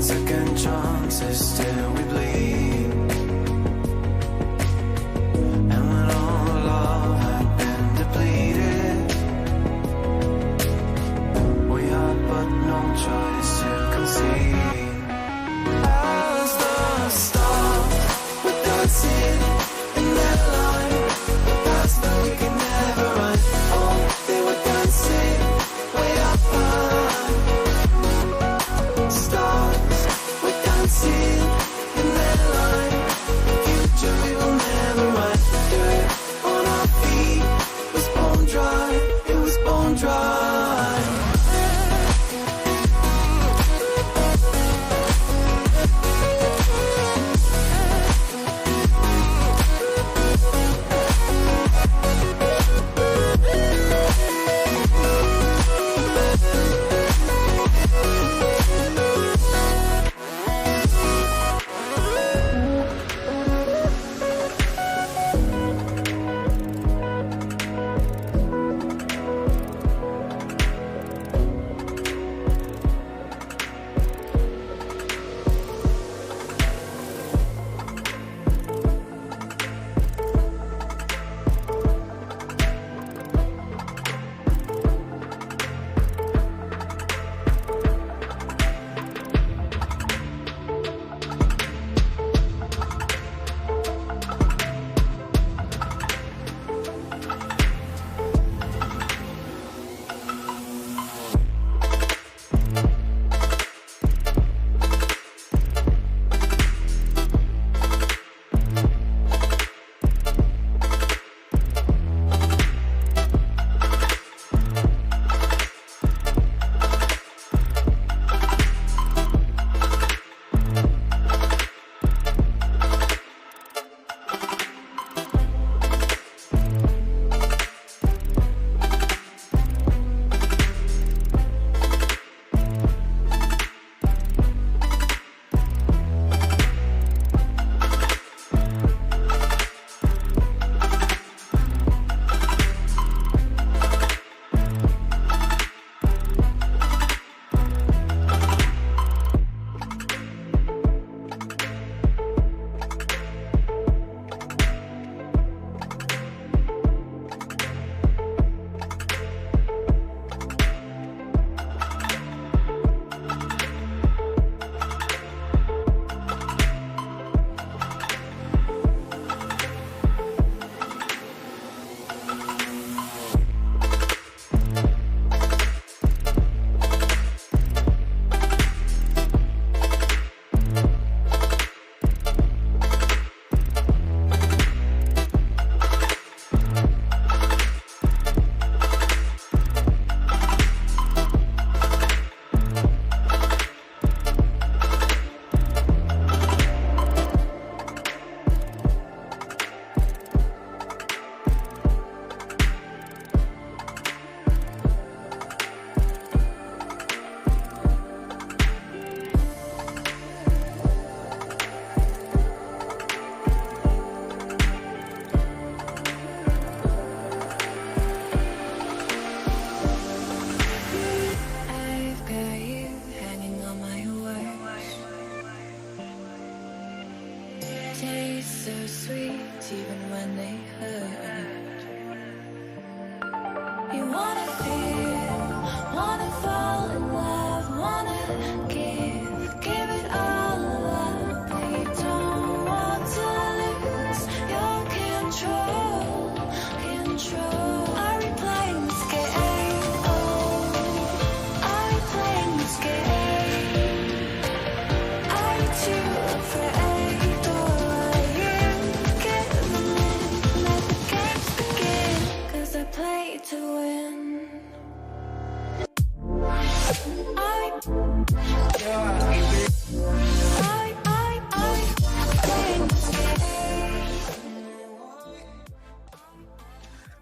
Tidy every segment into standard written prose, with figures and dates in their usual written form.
second chances still we bleed. And when all love had been depleted, we had but no choice to concede. As the stars were dancing in their line, past that we could never run. Oh, they were dancing way up high. Stars were dancing in their line. Future we will never run. Do it on our feet. It was bone dry. It was bone dry.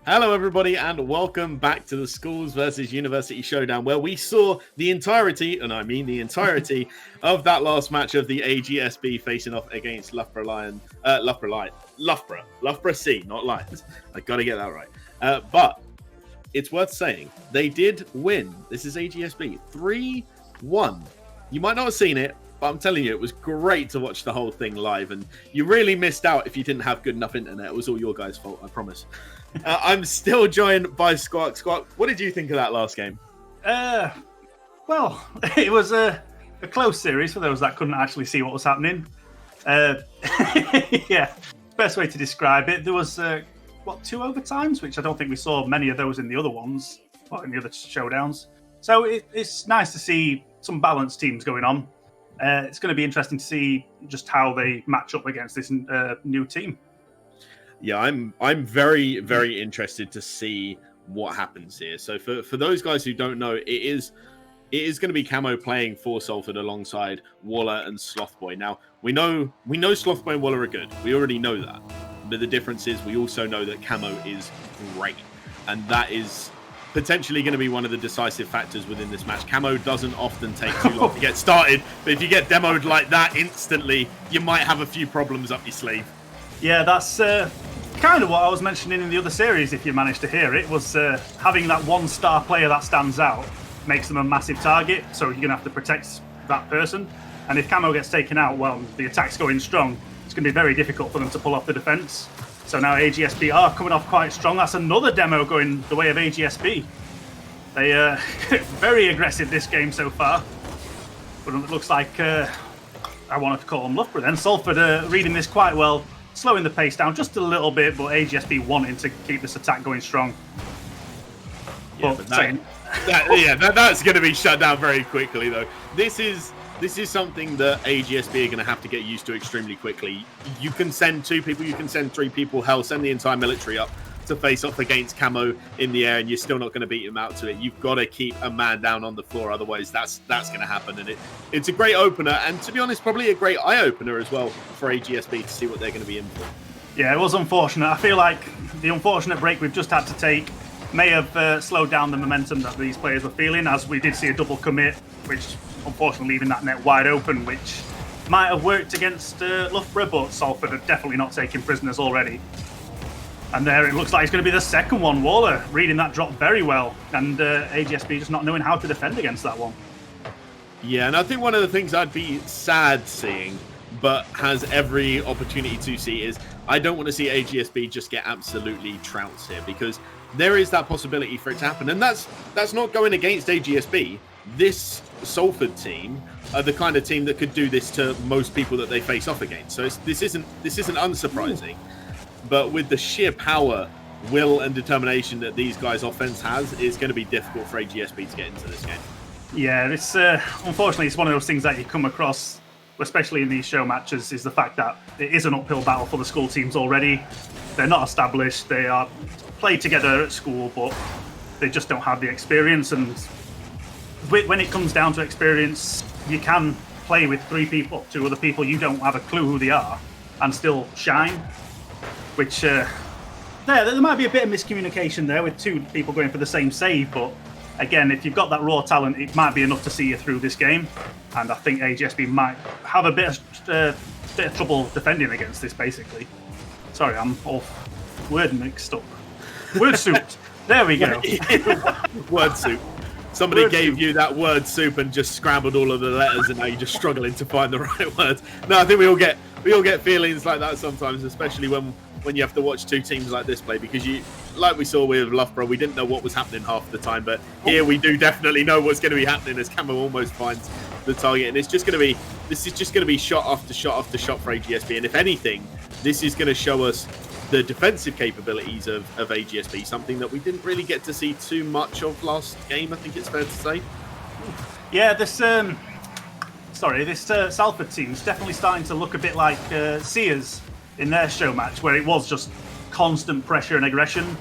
Hello, everybody, and welcome back to the Schools versus University Showdown, where we saw the entirety, and I mean the entirety, of that last match of the AGSB facing off against Loughborough C, not Lions. I got to get that right. But it's worth saying they did win. This is AGSB 3-1. You might not have seen it, But I'm telling you, it was great to watch the whole thing live, and you really missed out if you didn't have good enough internet. It was all your guys' fault, I promise. I'm still joined by Squawk. Squawk, what did you think of that last game? Well, it was a close series for those that couldn't actually see what was happening. Yeah, best way to describe it. There was, 2 overtimes, which I don't think we saw many of those in the other ones, or in the other showdowns. So it's nice to see some balanced teams going on. It's going to be interesting to see just how they match up against this new team. Yeah, I'm very, very interested to see what happens here. So for those guys who don't know, it is going to be Camo playing for Salford alongside Waller and Slothboy. Now we know Slothboy and Waller are good. We already know that. But the difference is we also know that Camo is great, and that is potentially going to be one of the decisive factors within this match. Camo doesn't often take too long to get started, but if you get demoed like that instantly, you might have a few problems up your sleeve. Yeah, that's kind of what I was mentioning in the other series, if you managed to hear it, was having that one-star player that stands out makes them a massive target, so you're going to have to protect that person. And if Camo gets taken out, well, the attack's going strong, it's going to be very difficult for them to pull off the defence. So now AGSB are coming off quite strong. That's another demo going the way of AGSB. They are very aggressive this game so far. But it looks like, I wanted to call them Loughborough then. Salford reading this quite well, slowing the pace down just a little bit, but AGSB wanting to keep this attack going strong. Yeah, but that's going to be shut down very quickly, though. This is something that AGSB are going to have to get used to extremely quickly. You can send 2 people, you can send 3 people, hell, send the entire military up to face off against Camo in the air, and you're still not going to beat him out to it. You've got to keep a man down on the floor, otherwise that's going to happen. And it's a great opener, and to be honest, probably a great eye-opener as well for AGSB to see what they're going to be in for. Yeah, it was unfortunate. I feel like the unfortunate break we've just had to take may have slowed down the momentum that these players were feeling, as we did see a double commit, which unfortunately leaving that net wide open, which might have worked against Loughborough, but Salford are definitely not taking prisoners already. And there it looks like it's going to be the second one. Waller reading that drop very well, and AGSB just not knowing how to defend against that one. Yeah, and I think one of the things I'd be sad seeing, but has every opportunity to see, is I don't want to see AGSB just get absolutely trounced here, because there is that possibility for it to happen. And that's not going against AGSB. This Salford team are the kind of team that could do this to most people that they face off against. So this isn't unsurprising. But with the sheer power, will, and determination that these guys' offense has, it's going to be difficult for AGSB to get into this game. Yeah, it's unfortunately it's one of those things that you come across, especially in these show matches, is the fact that it is an uphill battle for the school teams already. They're not established. They are played together at school, but they just don't have the experience. And when it comes down to experience, you can play with 3 people, 2 other people you don't have a clue who they are, and still shine. Which there might be a bit of miscommunication there with 2 people going for the same save, but again, if you've got that raw talent, it might be enough to see you through this game. And I think AGSB might have a bit of trouble defending against this, basically. Sorry, I'm all word mixed up. Word soup. There we go. Word soup. Somebody gave you that word soup and just scrambled all of the letters, and now you're just struggling to find the right words. No, I think we all get feelings like that sometimes, especially when you have to watch 2 teams like this play, because like we saw with Loughborough, we didn't know what was happening half the time, but here we do definitely know what's going to be happening as Camo almost finds the target, and this is just going to be shot after shot after shot for AGSB. And if anything, this is going to show us the defensive capabilities of AGSB, something that we didn't really get to see too much of last game, I think it's fair to say. Yeah, this Salford team's definitely starting to look a bit like Sears in their show match, where it was just constant pressure and aggression.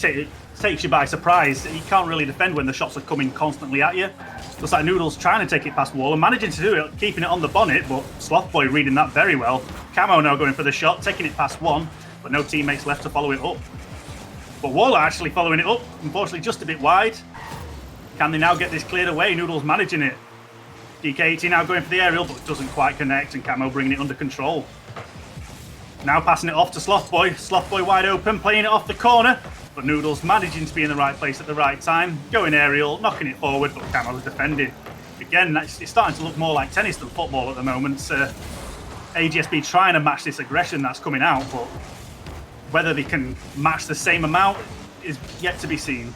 It takes you by surprise. You can't really defend when the shots are coming constantly at you. Looks like Noodles trying to take it past Wall and managing to do it, keeping it on the bonnet, but Slothboy reading that very well. Camo now going for the shot, taking it past 1, but no teammates left to follow it up. But Waller actually following it up, unfortunately just a bit wide. Can they now get this cleared away? Noodles managing it. DK80 now going for the aerial, but doesn't quite connect, and Camo bringing it under control. Now passing it off to Slothboy. Slothboy wide open, playing it off the corner, but Noodles managing to be in the right place at the right time. Going aerial, knocking it forward, but Camo's defending. again, it's starting to look more like tennis than football at the moment. AGSB trying to match this aggression that's coming out, but whether they can match the same amount is yet to be seen.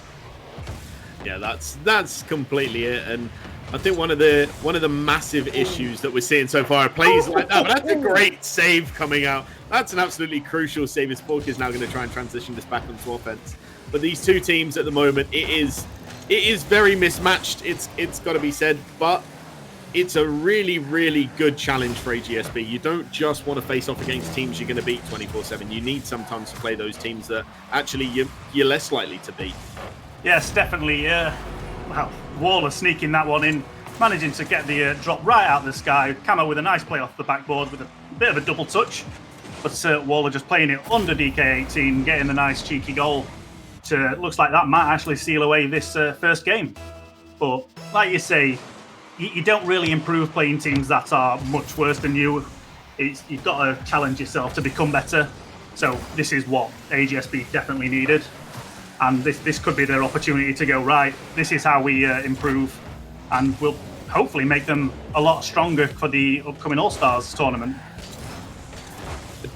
Yeah, that's completely it. And I think one of the massive issues that we're seeing so far are plays like that. But that's a great save coming out. That's an absolutely crucial save. As Fork is now going to try and transition this back onto offense. But these two teams at the moment, it is very mismatched. It's got to be said, but it's a really, really good challenge for AGSB. You don't just want to face off against teams you're going to beat 24/7. You need sometimes to play those teams that actually you're less likely to beat. Yes, definitely. Well, Waller sneaking that one in, managing to get the drop right out of the sky. Camo with a nice play off the backboard with a bit of a double touch. But Waller just playing it under DK18, getting the nice cheeky goal. Looks like that might actually seal away this first game. But like you say, you don't really improve playing teams that are much worse than you. You've got to challenge yourself to become better. So this is what AGSB definitely needed. And this could be their opportunity to go, right, this is how we improve. And we'll hopefully make them a lot stronger for the upcoming All-Stars tournament.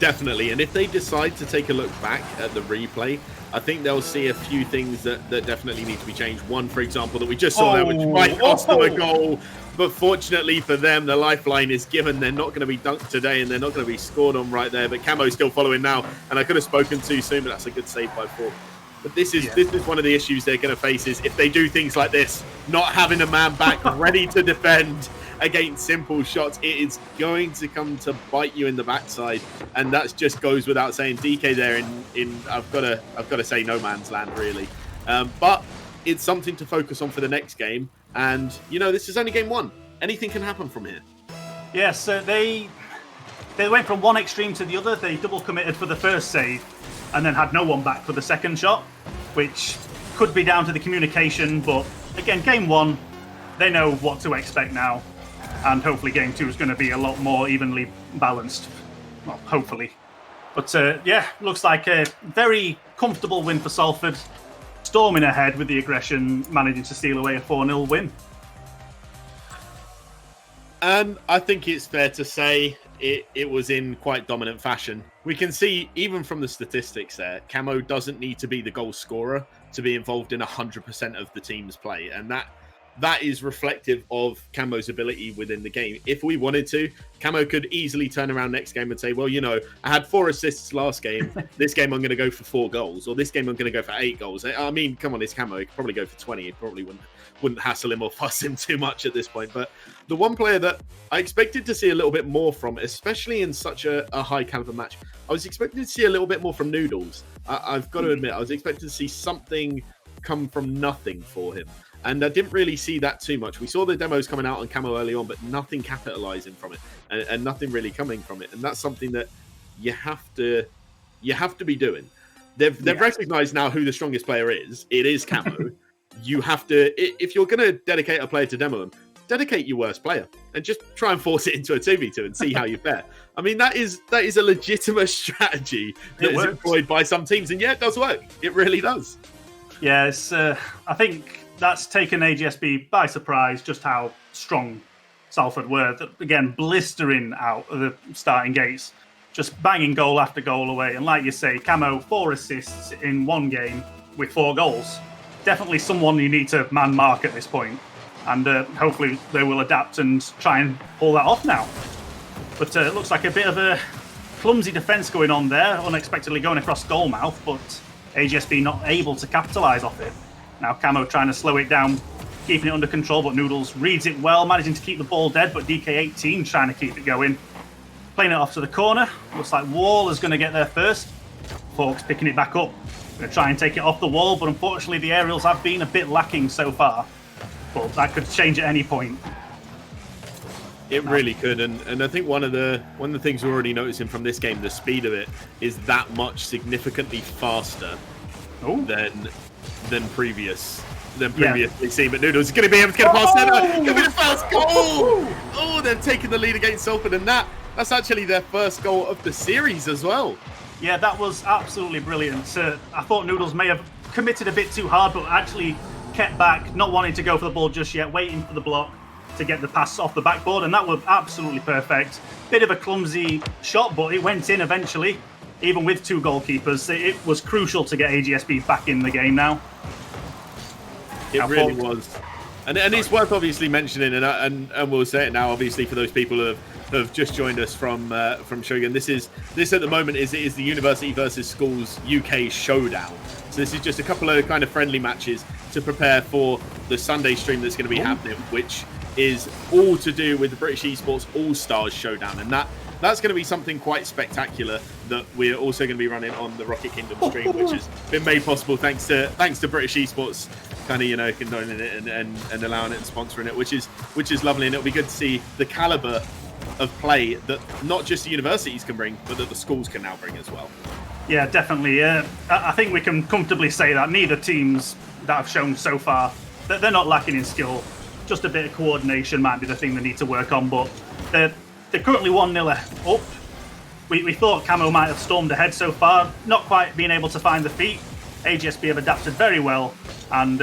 Definitely. And if they decide to take a look back at the replay, I think they'll see a few things that definitely need to be changed. One, for example, that we just saw there, which might cost them a goal. But fortunately for them, the lifeline is given. They're not going to be dunked today, and they're not going to be scored on right there. But Camo's still following now. And I could have spoken too soon, but that's a good save by Fork. But this is one of the issues they're going to face, is if they do things like this, not having a man back ready to defend against simple shots, it is going to come to bite you in the backside, and that just goes without saying. DK there in I've got to say no man's land, really. But it's something to focus on for the next game, and this is only game one. Anything can happen from here. Yes, they went from one extreme to the other. They double committed for the first save, and then had no one back for the second shot, which could be down to the communication. But again, game one, they know what to expect now. And hopefully game two is going to be a lot more evenly balanced. Well, hopefully. But looks like a very comfortable win for Salford. Storming ahead with the aggression, managing to steal away a 4-0 win. And I think it's fair to say it was in quite dominant fashion. We can see, even from the statistics there, Camo doesn't need to be the goal scorer to be involved in 100% of the team's play. And that is reflective of Camo's ability within the game. If we wanted to, Camo could easily turn around next game and say, well, I had 4 assists last game. This game I'm going to go for 4 goals. Or this game I'm going to go for 8 goals. I mean, come on, it's Camo. He could probably go for 20. He probably wouldn't hassle him or fuss him too much at this point. But the one player that I expected to see a little bit more from, especially in such a high caliber match, I was expecting to see a little bit more from Noodles. I've got to admit, I was expecting to see something come from nothing for him. And I didn't really see that too much. We saw the demos coming out on Camo early on, but nothing capitalizing from it, and nothing really coming from it. And that's something that you have to be doing. They've recognized now who the strongest player is. It is Camo. You have to, if you're going to dedicate a player to demo them, dedicate your worst player and just try and force it into a 2v2 and see how you fare. I mean, that is a legitimate strategy that is employed by some teams, and it does work. It really does. Yes, I think that's taken AGSB by surprise, just how strong Salford were. Again, blistering out of the starting gates, just banging goal after goal away. And like you say, Camo, 4 assists in one game with 4 goals. Definitely someone you need to man mark at this point. And hopefully they will adapt and try and pull that off now. But it looks like a bit of a clumsy defence going on there, unexpectedly going across goal mouth, but AGSB not able to capitalise off it. Now Camo trying to slow it down, keeping it under control, but Noodles reads it well, managing to keep the ball dead, but DK18 trying to keep it going. Playing it off to the corner. Looks like Wall is going to get there first. Forks picking it back up. Going to try and take it off the wall, but unfortunately the aerials have been a bit lacking so far. But that could change at any point. It really could, and I think one of the things we're already noticing from this game, the speed of it, is that much significantly faster than previously seen. But Noodles is going to be able to get a pass center. Going to be the first goal. Oh, they've taken the lead against Salford, and that's actually their first goal of the series as well. Yeah, that was absolutely brilliant. I thought Noodles may have committed a bit too hard, but actually kept back, not wanting to go for the ball just yet, waiting for the block. to get the pass off the backboard, and that was absolutely perfect. Bit of a clumsy shot, but it went in eventually. Even with 2 goalkeepers, it was crucial to get AGSB back in the game now. It really was. And it's worth obviously mentioning, and we'll say it now, obviously, for those people who have just joined us from Shogun. This at the moment is the University versus Schools UK Showdown. So this is just a couple of kind of friendly matches to prepare for the Sunday stream that's going to be happening, which is all to do with the British Esports All-Stars Showdown. And that's going to be something quite spectacular that we're also going to be running on the Rocket Kingdom stream, which has been made possible thanks to British Esports kind of, condoning it and allowing it and sponsoring it, which is lovely. And it'll be good to see the caliber of play that not just the universities can bring, but that the schools can now bring as well. Yeah, definitely. I think we can comfortably say that neither teams that have shown so far, that they're not lacking in skill. Just a bit of coordination might be the thing they need to work on, but they're currently 1-0 up. We thought Camo might have stormed ahead so far, not quite being able to find the feet. AGSB have adapted very well and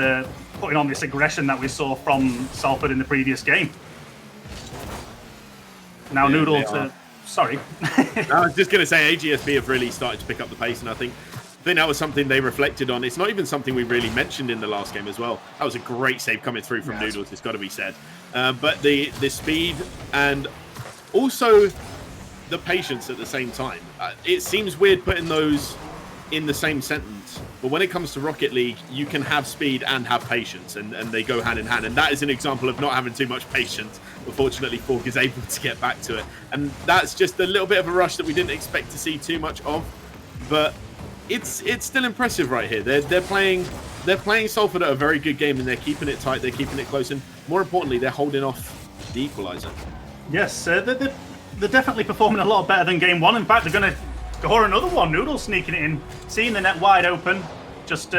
putting on this aggression that we saw from Salford in the previous game. Now Noodles, sorry. I was just going to say AGSB have really started to pick up the pace, and I think that was something they reflected on. It's not even something we really mentioned in the last game as well. That was a great save coming through from Noodles, it's got to be said. But the speed and also the patience at the same time. It seems weird putting those in the same sentence, but when it comes to Rocket League, you can have speed and have patience, and they go hand in hand. And that is an example of not having too much patience. Unfortunately, Fork is able to get back to it, and that's just a little bit of a rush that we didn't expect to see too much of. But it's still impressive right here. They're playing Salford at a very good game, and they're keeping it tight. They're keeping it close, and more importantly, they're holding off the equaliser. Yes, they're definitely performing a lot better than game one. In fact, they're going to score another one. Noodles sneaking it in, seeing the net wide open, just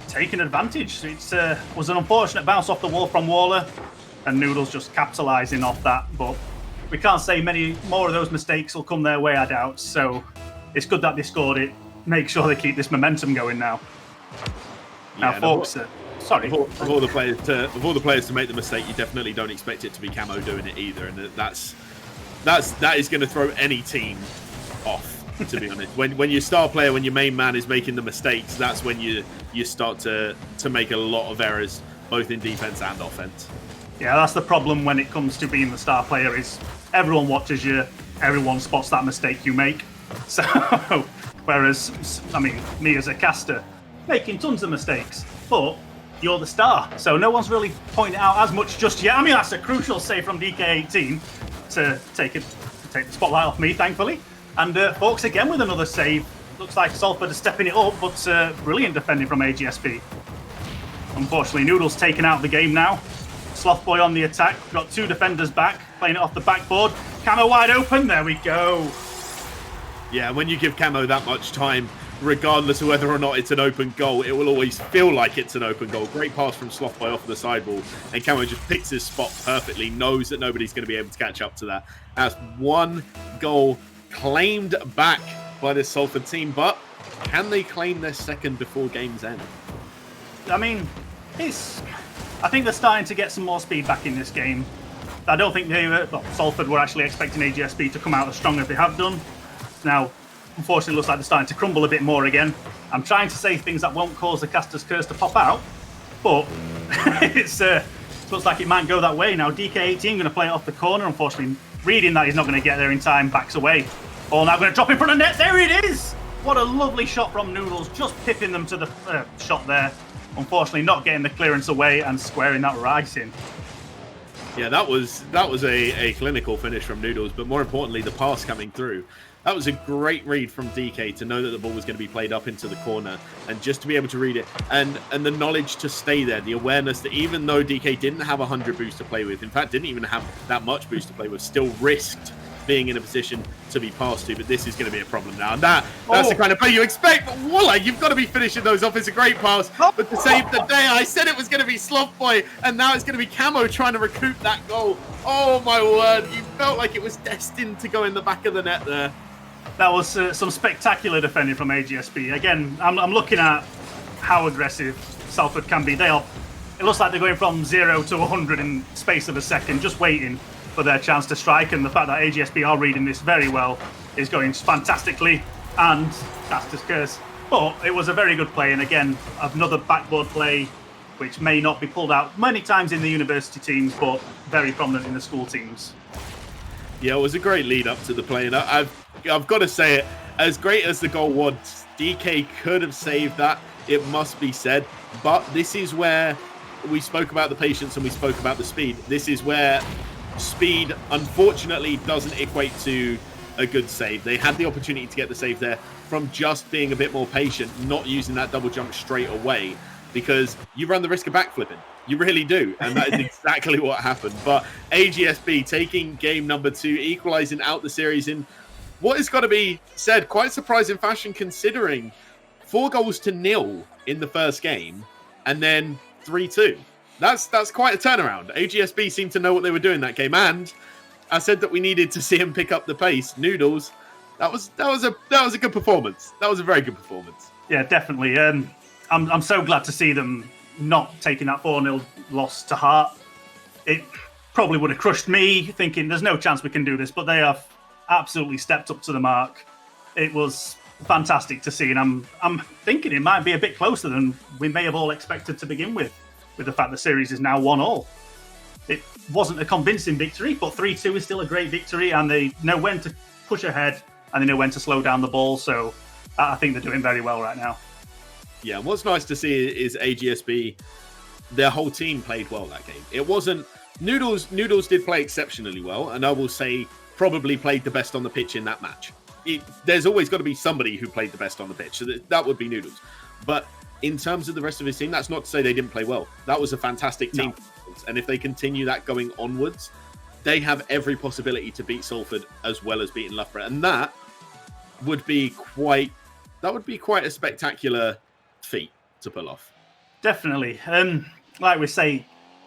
taking advantage. It was an unfortunate bounce off the wall from Waller, and Noodles just capitalising off that. But we can't say many more of those mistakes will come their way, I doubt. So it's good that they scored it. Make sure they keep this momentum going now. Now, folks, sorry. Of all the players to make the mistake, you definitely don't expect it to be Camo doing it either, and that is going to throw any team off. To be honest, when your star player, when your main man is making the mistakes, that's when you start to make a lot of errors, both in defense and offense. Yeah, that's the problem when it comes to being the star player. Is everyone watches you, everyone spots that mistake you make. So, whereas, I mean, me as a caster, making tons of mistakes, but you're the star, so no one's really pointing it out as much just yet. I mean, that's a crucial save from DK18 to take the spotlight off me, thankfully. And Forks again with another save. Looks like Salford is stepping it up, but brilliant defending from AGSB. Unfortunately, Noodles taken out of the game now. Slothboy on the attack. Got 2 defenders back, playing it off the backboard. Camo wide open. There we go. Yeah, when you give Camo that much time, regardless of whether or not it's an open goal, it will always feel like it's an open goal. Great pass from Slothboy off the sideball, and Camo just picks his spot perfectly, knows that nobody's going to be able to catch up to that. That's 1 goal claimed back by this Salford team, but can they claim their second before game's end? I mean, I think they're starting to get some more speed back in this game. I don't think Salford were actually expecting AGSB to come out as strong as they have done. Now, unfortunately, it looks like they're starting to crumble a bit more again. I'm trying to say things that won't cause the caster's curse to pop out, but it looks like it might go that way. Now, DK18 going to play it off the corner. Unfortunately, reading that he's not going to get there in time, backs away. Ball now going to drop in front of net. There it is! What a lovely shot from Noodles, just pipping them to the shot there. Unfortunately, not getting the clearance away and squaring that right in. Yeah, that was a clinical finish from Noodles, but more importantly, the pass coming through. That was a great read from DK to know that the ball was going to be played up into the corner, and just to be able to read it, and the knowledge to stay there, the awareness that even though DK didn't have 100 boost to play with, in fact didn't even have that much boost to play with, still risked being in a position to be passed to. But this is going to be a problem now, and that's the kind of play you expect. But Waller, you've got to be finishing those off. It's a great pass, but to save the day, I said it was going to be Slothboy, and now it's going to be Camo trying to recoup that goal. Oh my word, you felt like it was destined to go in the back of the net there. That was some spectacular defending from AGSB. Again, I'm looking at how aggressive Salford can be. They are it looks like they're going from 0 to 100 in space of a second, just waiting for their chance to strike. And the fact that AGSB are reading this very well is going fantastically, and that's just curse. But it was a very good play, and again, another backboard play, which may not be pulled out many times in the university teams, but very prominent in the school teams. Yeah, it was a great lead up to the play, and I've got to say it, as great as the goal was, DK could have saved that, it must be said. But this is where we spoke about the patience and we spoke about the speed. This is where speed, unfortunately, doesn't equate to a good save. They had the opportunity to get the save there from just being a bit more patient, not using that double jump straight away, because you run the risk of backflipping. You really do. And that is exactly what happened. But AGSB taking game number 2, equalizing out the series in what has got to be said, quite surprising fashion, considering 4-0 in the first game and then 3-2. That's quite a turnaround. AGSB seemed to know what they were doing that game, and I said that we needed to see him pick up the pace. Noodles, that was a good performance. That was a very good performance. Yeah, definitely. I'm so glad to see them not taking that 4-0 loss to heart. It probably would have crushed me, thinking there's no chance we can do this, but they have absolutely stepped up to the mark. It was fantastic to see, and I'm thinking it might be a bit closer than we may have all expected to begin with the fact the series is now 1-1. It wasn't a convincing victory, but 3-2 is still a great victory, and they know when to push ahead and they know when to slow down the ball. So I think they're doing very well right now. Yeah, and what's nice to see is AGSB, their whole team played well that game. It wasn't Noodles did play exceptionally well, and I will say probably played the best on the pitch in that match. There's always got to be somebody who played the best on the pitch, so that would be Noodles. But in terms of the rest of his team, that's not to say they didn't play well. That was a fantastic team. No. And if they continue that going onwards, they have every possibility to beat Salford as well as beating Loughborough. And that would be quite a spectacular feat to pull off. Definitely. Like we say,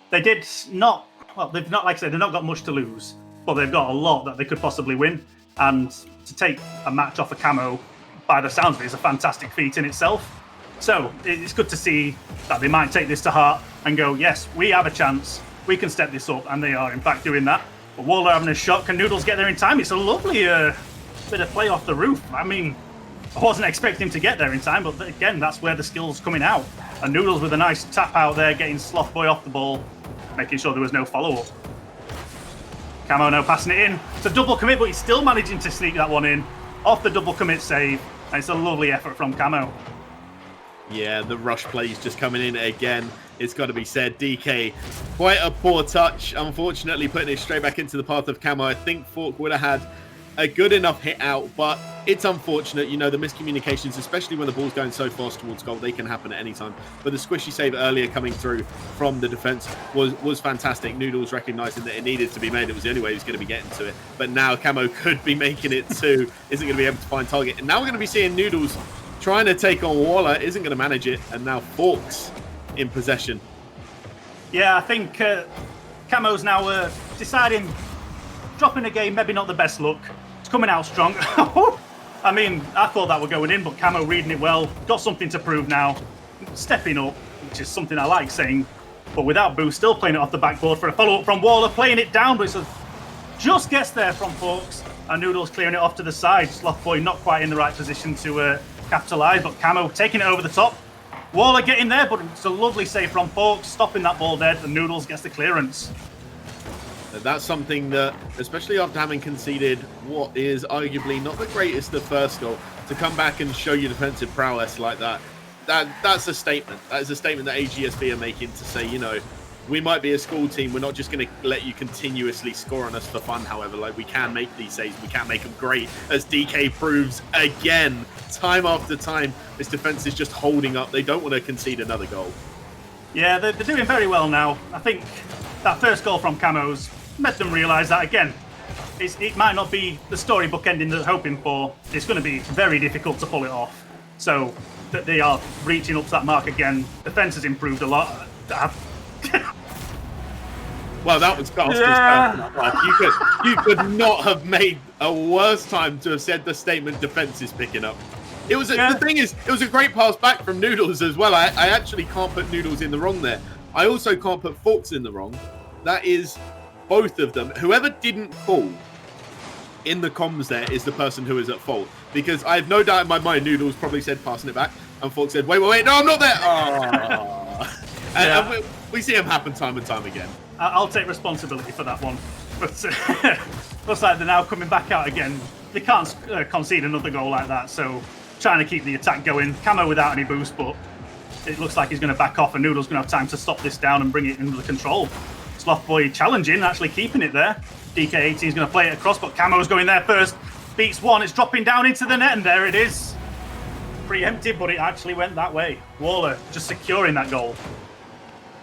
they've not got much to lose, but they've got a lot that they could possibly win. And to take a match off a Camo, by the sounds of it, is a fantastic feat in itself. So it's good to see that they might take this to heart and go, yes, we have a chance. We can step this up, and they are in fact doing that. But Waller having a shot. Can Noodles get there in time? It's a lovely bit of play off the roof. I mean, I wasn't expecting him to get there in time, but again, that's where the skill's coming out. And Noodles with a nice tap out there, getting Sloth Boy off the ball, making sure there was no follow-up. Camo now passing it in. It's a double commit, but he's still managing to sneak that one in off the double commit save. And it's a lovely effort from Camo. Yeah, the rush plays just coming in again. It's got to be said. DK, quite a poor touch. Unfortunately, putting it straight back into the path of Camo. I think Fork would have had a good enough hit out, but it's unfortunate. You know, the miscommunications, especially when the ball's going so fast towards goal, they can happen at any time. But the squishy save earlier coming through from the defence was fantastic. Noodles recognising that it needed to be made. It was the only way he was going to be getting to it. But now Camo could be making it too. Isn't going to be able to find target. And now we're going to be seeing Noodles trying to take on Waller, isn't going to manage it, and now Forks in possession. Yeah, I think Camo's now deciding, dropping a game, maybe not the best look. It's coming out strong. I mean, I thought that were going in, but Camo reading it well, got something to prove now, stepping up, which is something I like saying, but without Boo, still playing it off the backboard for a follow-up from Waller, playing it down, but it just gets there from Forks, and Noodles clearing it off to the side. Sloth Boy not quite in the right position to capitalise, but Camo taking it over the top. Waller getting there, but it's a lovely save from Forks, stopping that ball dead, and Noodles gets the clearance. That's something that, especially after having conceded what is arguably not the greatest of first goal, to come back and show your defensive prowess like that's a statement. That is a statement that AGSB are making to say, you know, we might be a school team. We're not just going to let you continuously score on us for fun. However, like, we can make these saves. We can make them great, as DK proves again, time after time. This defense is just holding up. They don't want to concede another goal. Yeah, they're doing very well now. I think that first goal from Camo's made them realise that, again, it might not be the storybook ending they're hoping for. It's going to be very difficult to pull it off. So that they are reaching up to that mark again. Defence has improved a lot. Well, that was Carster's turn. You could not have made a worse time to have said the statement defence is picking up. The thing is, it was a great pass back from Noodles as well. I actually can't put Noodles in the wrong there. I also can't put Forks in the wrong. That is both of them. Whoever didn't fall in the comms there is the person who is at fault. Because I have no doubt in my mind, Noodles probably said passing it back, and Forks said, wait, no, I'm not there. Oh. And we see him happen time and time again. I'll take responsibility for that one. But looks like they're now coming back out again. They can't concede another goal like that, so trying to keep the attack going. Camo without any boost, but it looks like he's going to back off, and Noodle's going to have time to stop this down and bring it under control. Slothboy challenging, actually keeping it there. DK18 is going to play it across, but Camo's going there first. Beats one, it's dropping down into the net, and there it is. Preempted, but it actually went that way. Waller just securing that goal.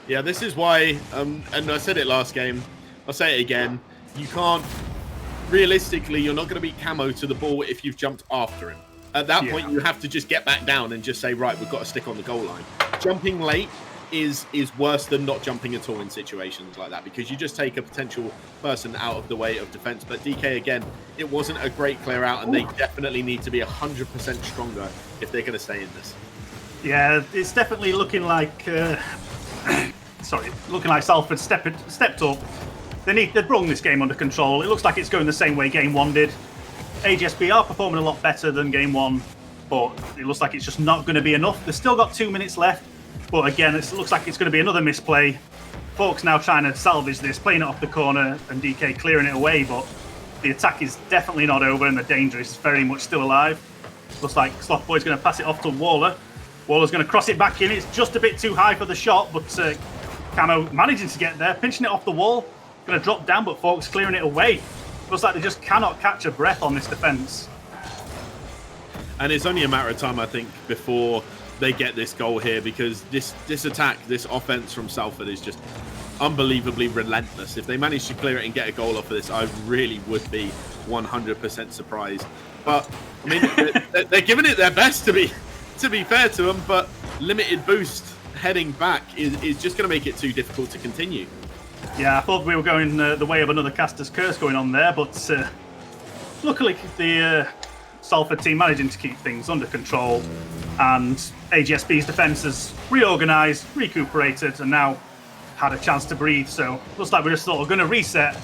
Yeah, this is why, and I said it last game, I'll say it again, you can't, realistically, you're not going to beat Camo to the ball if you've jumped after him. At that point, you have to just get back down and just say, right, we've got to stick on the goal line. Jumping late is worse than not jumping at all in situations like that, because you just take a potential person out of the way of defense. But DK, again, it wasn't a great clear out, and they definitely need to be 100% stronger if they're going to stay in this. Yeah, it's definitely looking like looking like Salford stepped up. They've brought this game under control. It looks like it's going the same way Game 1 did. AGSB are performing a lot better than Game 1, but it looks like it's just not going to be enough. They've still got 2 minutes left, but again, it looks like it's going to be another misplay. Folks now trying to salvage this, playing it off the corner, and DK clearing it away, but the attack is definitely not over, and the danger is very much still alive. Looks like Slothboy's going to pass it off to Waller. Waller's going to cross it back in. It's just a bit too high for the shot, but Camo managing to get there, pinching it off the wall. Going to drop down, but Folks clearing it away. Looks like they just cannot catch a breath on this defence. And it's only a matter of time, I think, before they get this goal here, because this attack, this offense from Salford is just unbelievably relentless. If they manage to clear it and get a goal off of this, I really would be 100% surprised. But I mean, they're giving it their best, to be fair to them. But limited boost heading back is just going to make it too difficult to continue. Yeah, I thought we were going the way of another caster's curse going on there, but luckily the Salford team managing to keep things under control, and AGSB's defence has reorganised, recuperated, and now had a chance to breathe. So looks like we're just sort of going to reset.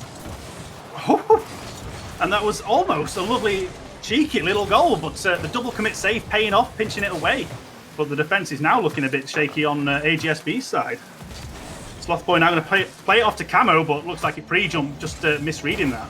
And that was almost a lovely, cheeky little goal, but the double commit save paying off, pinching it away. But the defence is now looking a bit shaky on AGSB's side. Slothboy now going to play it off to Camo, but looks like he pre-jumped, just misreading that.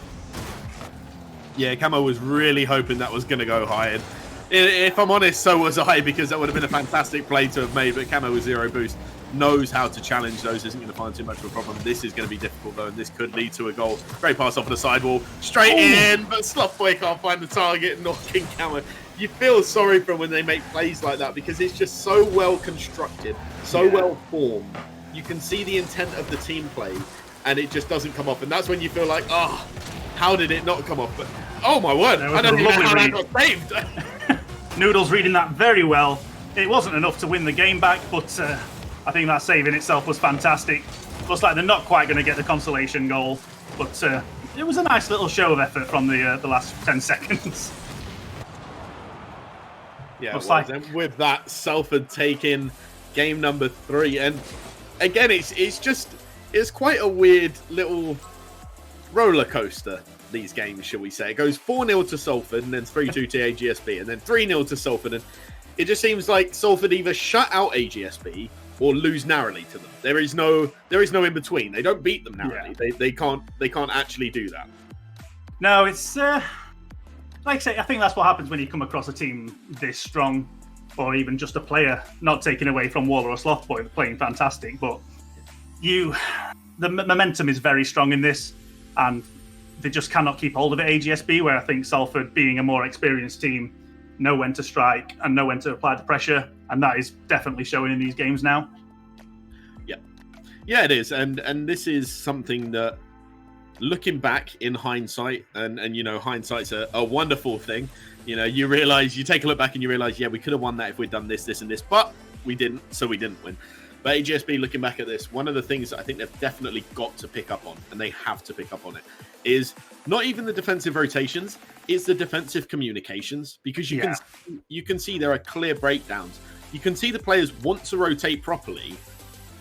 Yeah, Camo was really hoping that was going to go high. And if I'm honest, so was I, because that would have been a fantastic play to have made. But Camo with zero boost knows how to challenge those, isn't going to find too much of a problem. This is going to be difficult, though, and this could lead to a goal. Great pass off the sidewall, straight in, but Slothboy can't find the target, knocking Camo. You feel sorry for them when they make plays like that, because it's just so well constructed, so well formed. You can see the intent of the team play, and it just doesn't come off. And that's when you feel like, oh, how did it not come off? But oh my word, I don't know how that got saved. Noodles reading that very well. It wasn't enough to win the game back, but I think that save in itself was fantastic. Looks like they're not quite going to get the consolation goal, but it was a nice little show of effort from the last 10 seconds. Yeah, and with that, Salford taking game number 3, and again, it's quite a weird little roller coaster, these games, shall we say. It goes 4-0 to Salford, and then 3-2 to AGSB, and then 3-0 to Salford, and it just seems like Salford either shut out AGSB or lose narrowly to them. There is no in between. They don't beat them narrowly. Yeah. They can't actually do that. No, it's like I say, I think that's what happens when you come across a team this strong, or even just a player, not taken away from Waller or Slothboy, playing fantastic, but the momentum is very strong in this, and they just cannot keep hold of it. AGSB, where I think Salford, being a more experienced team, know when to strike and know when to apply the pressure, and that is definitely showing in these games now. Yeah, it is, and this is something that, looking back in hindsight, and you know, hindsight's a wonderful thing. You know, you take a look back and you realize, yeah, we could have won that if we'd done this, and this, but we didn't, so we didn't win. But AGSB, looking back at this, one of the things that I think they've definitely got to pick up on, and they have to pick up on it, is not even the defensive rotations, it's the defensive communications, because you can see there are clear breakdowns. You can see the players want to rotate properly,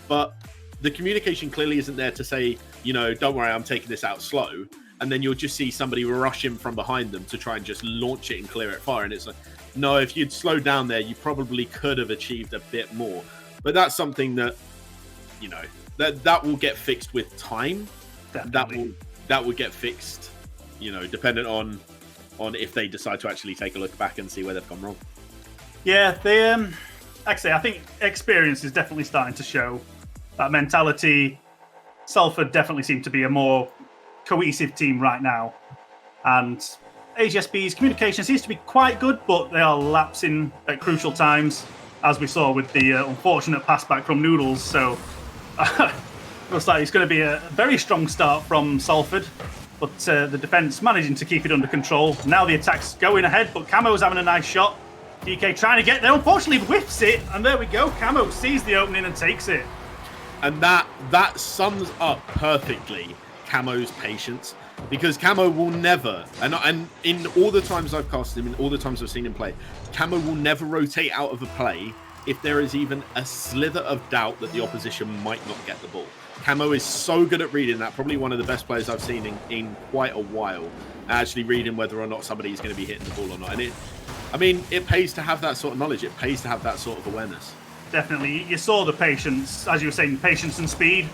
but the communication clearly isn't there to say, don't worry, I'm taking this out slow. And then you'll just see somebody rush in from behind them to try and just launch it and clear it fire. And it's like, no, if you'd slowed down there, you probably could have achieved a bit more. But that's something that, that will get fixed with time. Definitely. That will get fixed, dependent on if they decide to actually take a look back and see where they've gone wrong. Yeah, they actually, I think experience is definitely starting to show. That mentality, Salford definitely seem to be a more cohesive team right now, and AGSB's communication seems to be quite good, but they are lapsing at crucial times, as we saw with the unfortunate pass back from Noodles. So looks like it's going to be a very strong start from Salford, but the defense managing to keep it under control. Now the attack's going ahead, but Camo's having a nice shot. DK trying to get there, unfortunately whiffs it, and there we go. Camo sees the opening and takes it. And that sums up perfectly Camo's patience, because Camo will never, and in all the times I've casted him, in all the times I've seen him play, Camo will never rotate out of a play if there is even a slither of doubt that the opposition might not get the ball. Camo is so good at reading that, probably one of the best players I've seen in quite a while, actually reading whether or not somebody is going to be hitting the ball or not. And it pays to have that sort of knowledge. It pays to have that sort of awareness. Definitely. You saw the patience, as you were saying, patience and speed.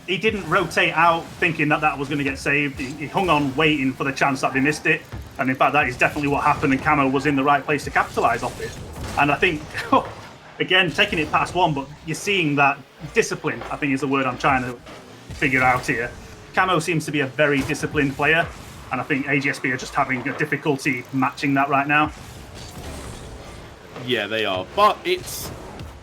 He didn't rotate out thinking that was going to get saved. He hung on waiting for the chance that they missed it. And in fact, that is definitely what happened, and Camo was in the right place to capitalise off it. And I think, again, taking it past one, but you're seeing that discipline, I think is the word I'm trying to figure out here. Camo seems to be a very disciplined player, and I think AGSB are just having a difficulty matching that right now. Yeah, they are. But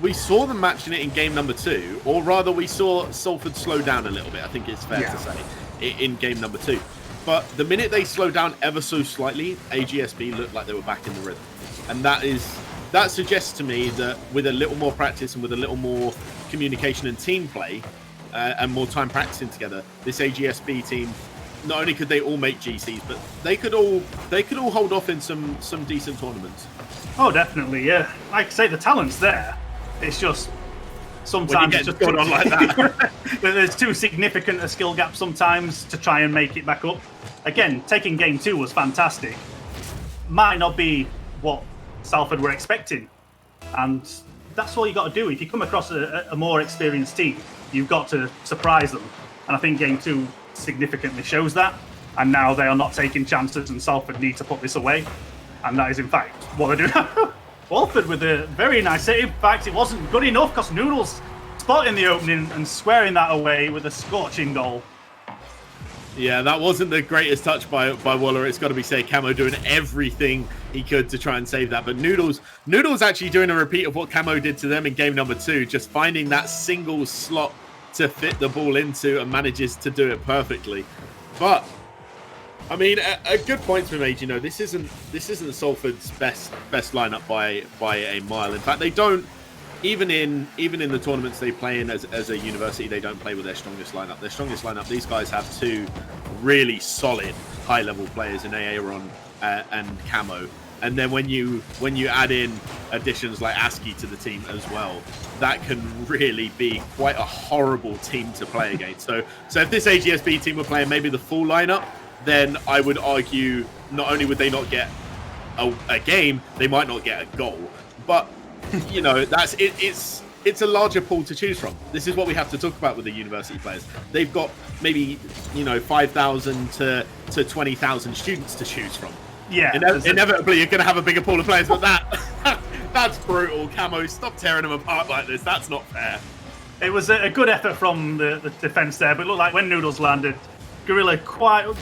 we saw them matching it in game number 2, or rather we saw Salford slow down a little bit, I think it's fair to say, in game number 2. But the minute they slowed down ever so slightly, AGSB looked like they were back in the rhythm. And that suggests to me that with a little more practice and with a little more communication and team play, and more time practicing together, this AGSB team, not only could they all make GCs, but they could all hold off in some decent tournaments. Oh, definitely, yeah. Like I say, the talent's there. It's just sometimes it's just going on like that. There's too significant a skill gap sometimes to try and make it back up. Again, taking game 2 was fantastic. Might not be what Salford were expecting, and that's all you got to do. If you come across a more experienced team, you've got to surprise them. And I think game 2 significantly shows that. And now they are not taking chances, and Salford need to put this away. And that is, in fact, what they're doing. Walford with a very nice save. In fact, it wasn't good enough because Noodles spotting the opening and squaring that away with a scorching goal. Yeah, that wasn't the greatest touch by Waller. It's got to be said. Camo doing everything he could to try and save that. But Noodles actually doing a repeat of what Camo did to them in game number 2, just finding that single slot to fit the ball into and manages to do it perfectly. But I mean, a good point to be made. This isn't Salford's best lineup by a mile. In fact, they don't even in the tournaments they play in as a university, they don't play with their strongest lineup. Their strongest lineup, these guys have 2 really solid high level players in Aaron and Camo. And then when you add in additions like ASCII to the team as well, that can really be quite a horrible team to play against. So if this AGSB team were playing maybe the full lineup, then I would argue not only would they not get a game, they might not get a goal. But that's it. It's a larger pool to choose from. This is what we have to talk about with the university players. They've got maybe 5,000 to 20,000 students to choose from. Yeah, inevitably you're going to have a bigger pool of players, but that's brutal. Camo, stop tearing them apart like this. That's not fair. It was a good effort from the defense there, but it looked like when Noodles landed, Gorilla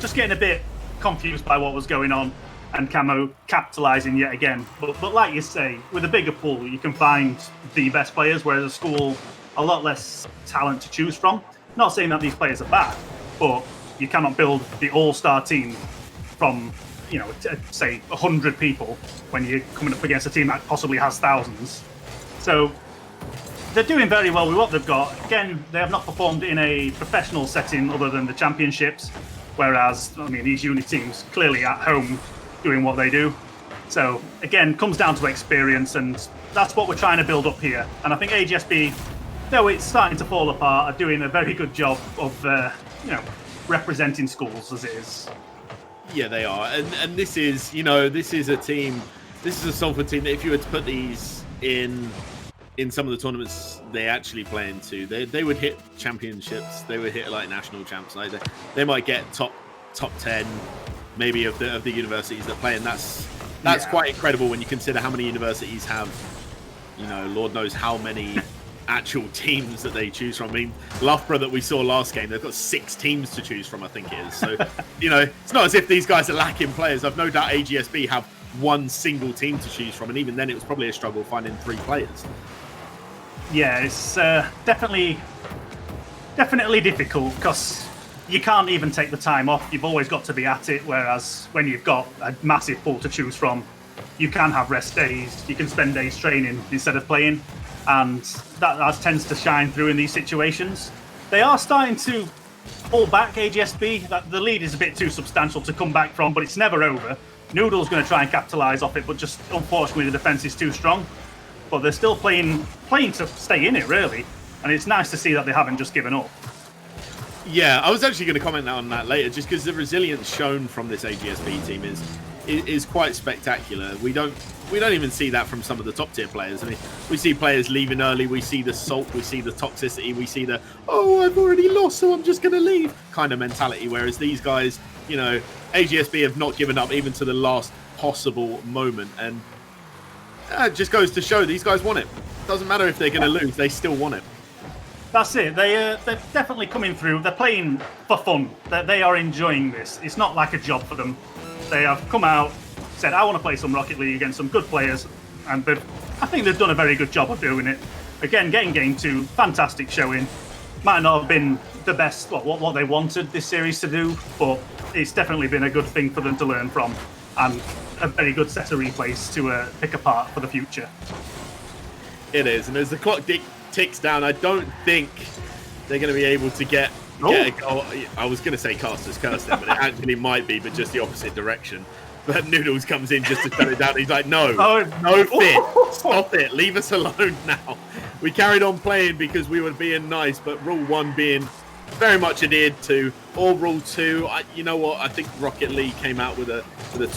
just getting a bit confused by what was going on, and Camo capitalising yet again. But like you say, with a bigger pool, you can find the best players, whereas a school, a lot less talent to choose from. Not saying that these players are bad, but you cannot build the all-star team from, say 100 people when you're coming up against a team that possibly has thousands. So they're doing very well with what they've got. Again, they have not performed in a professional setting other than the championships, whereas, these uni teams clearly at home doing what they do. So, again, comes down to experience, and that's what we're trying to build up here. And I think AGSB though it's starting to fall apart, are doing a very good job of representing schools as it is. Yeah, they are, and this is a team. This is a Salford team that if you were to put these in some of the tournaments they actually play into, they would hit championships. They would hit like national champs. Like they might get top 10, maybe of the universities that play, and that's quite incredible when you consider how many universities have, Lord knows how many actual teams that they choose from. I mean, Loughborough that we saw last game, they've got 6 teams to choose from, I think it is. So, it's not as if these guys are lacking players. I've no doubt AGSB have one single team to choose from, and even then it was probably a struggle finding 3 players. Yeah, it's definitely difficult because you can't even take the time off. You've always got to be at it, whereas when you've got a massive pool to choose from, you can have rest days. You can spend days training instead of playing. And that tends to shine through in these situations. They are starting to pull back, AGSB. The lead is a bit too substantial to come back from, but it's never over. Noodle's going to try and capitalise off it, but just unfortunately the defence is too strong. But they're still playing to stay in it, really. And it's nice to see that they haven't just given up. Yeah, I was actually going to comment on that later, just because the resilience shown from this AGSB team is quite spectacular. We don't even see that from some of the top tier players. I mean, we see players leaving early, we see the sulk, we see the toxicity, we see the I've already lost, so I'm just going to leave kind of mentality. Whereas these guys, AGSB have not given up even to the last possible moment, and it just goes to show these guys want it. Doesn't matter if they're going to lose, they still want it. That's it. They're definitely coming through. They're playing for fun. They are enjoying this. It's not like a job for them. They have come out, said, I want to play some Rocket League against some good players, and I think they've done a very good job of doing it. Again, getting Game 2, fantastic showing. Might not have been the best, what they wanted this series to do, but it's definitely been a good thing for them to learn from, and a very good set of replays to pick apart for the future. It is, and as the clock ticks down, I don't think they're going to be able to get a goal. I was going to say Caster's curse there, but it actually might be, but just the opposite direction. But Noodles comes in just to shut it down. He's like, no fit. Stop it. Leave us alone now. We carried on playing because we were being nice, but Rule 1 being very much adhered to, or Rule 2. You know what? I think Rocket League came out with a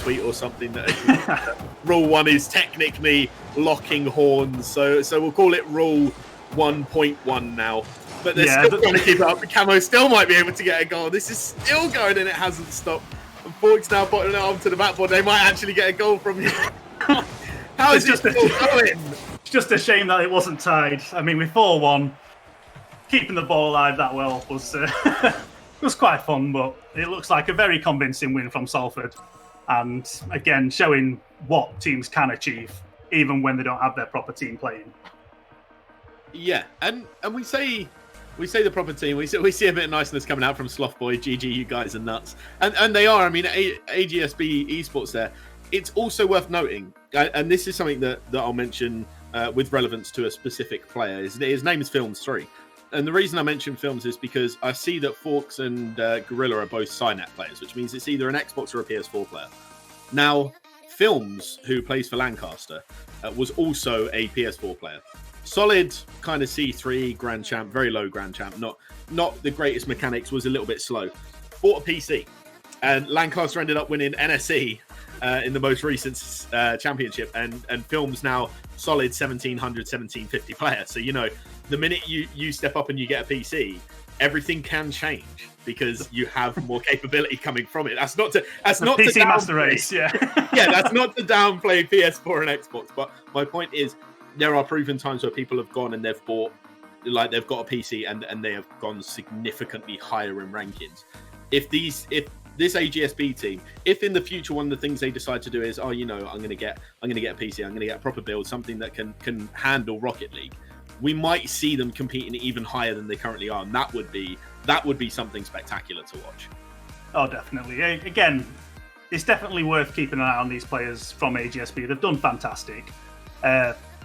tweet or something that Rule 1 is technically locking horns. So we'll call it Rule 1.1 now. But they're still trying to keep it up. Camo still might be able to get a goal. This is still going and it hasn't stopped. And Fork's now putting it onto the backboard. They might actually get a goal from you. How is it still going? It's just a shame that it wasn't tied. I mean, with 4-1, keeping the ball alive that well was quite fun, but it looks like a very convincing win from Salford. And again, showing what teams can achieve, even when they don't have their proper team playing. Yeah, and we say the proper team. We see a bit of niceness coming out from Sloth Boy. GG, you guys are nuts, and they are. I mean, AGSB esports there. It's also worth noting, and this is something that I'll mention with relevance to a specific player. His name is Films3, and the reason I mention Films is because I see that Forks and Gorilla are both Cynet players, which means it's either an Xbox or a PS4 player. Now, Films, who plays for Lancaster, was also a PS4 player. Solid kind of C3 Grand Champ, very low Grand Champ, not the greatest mechanics, was a little bit slow. Bought a PC, and Lancaster ended up winning NSE in the most recent championship, and Films now solid 1700, 1750 player. So, the minute you step up and you get a PC, everything can change because you have more capability coming from it. That's not PC Master Race, yeah. Yeah, that's not to downplay PS4 and Xbox, but my point is, there are proven times where people have gone and they've got a PC and they have gone significantly higher in rankings. If this AGSB team, if in the future one of the things they decide to do is, I'm going to get a PC, I'm going to get a proper build, something that can handle Rocket League, we might see them competing even higher than they currently are, and that would be something spectacular to watch. Oh, definitely. Again, it's definitely worth keeping an eye on these players from AGSB. They've done fantastic.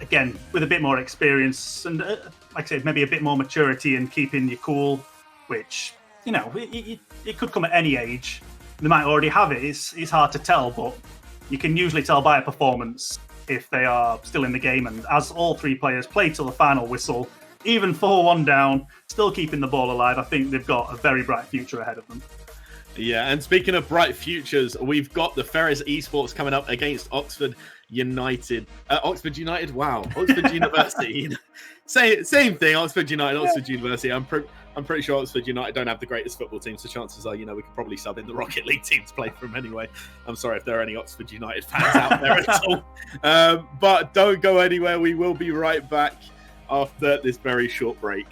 Again, with a bit more experience and, like I said, maybe a bit more maturity in keeping you cool, which, it could come at any age. They might already have it. It's hard to tell, but you can usually tell by a performance if they are still in the game. And as all 3 players played till the final whistle, even 4-1 down, still keeping the ball alive. I think they've got a very bright future ahead of them. Yeah, and speaking of bright futures, we've got the Ferris Esports coming up against Oxford United. Oxford United? Wow. Oxford University. Same thing, Oxford United, Oxford University. I'm pretty sure Oxford United don't have the greatest football team, so chances are, we could probably sub in the Rocket League team to play for them anyway. I'm sorry if there are any Oxford United fans out there at all. But don't go anywhere. We will be right back after this very short break.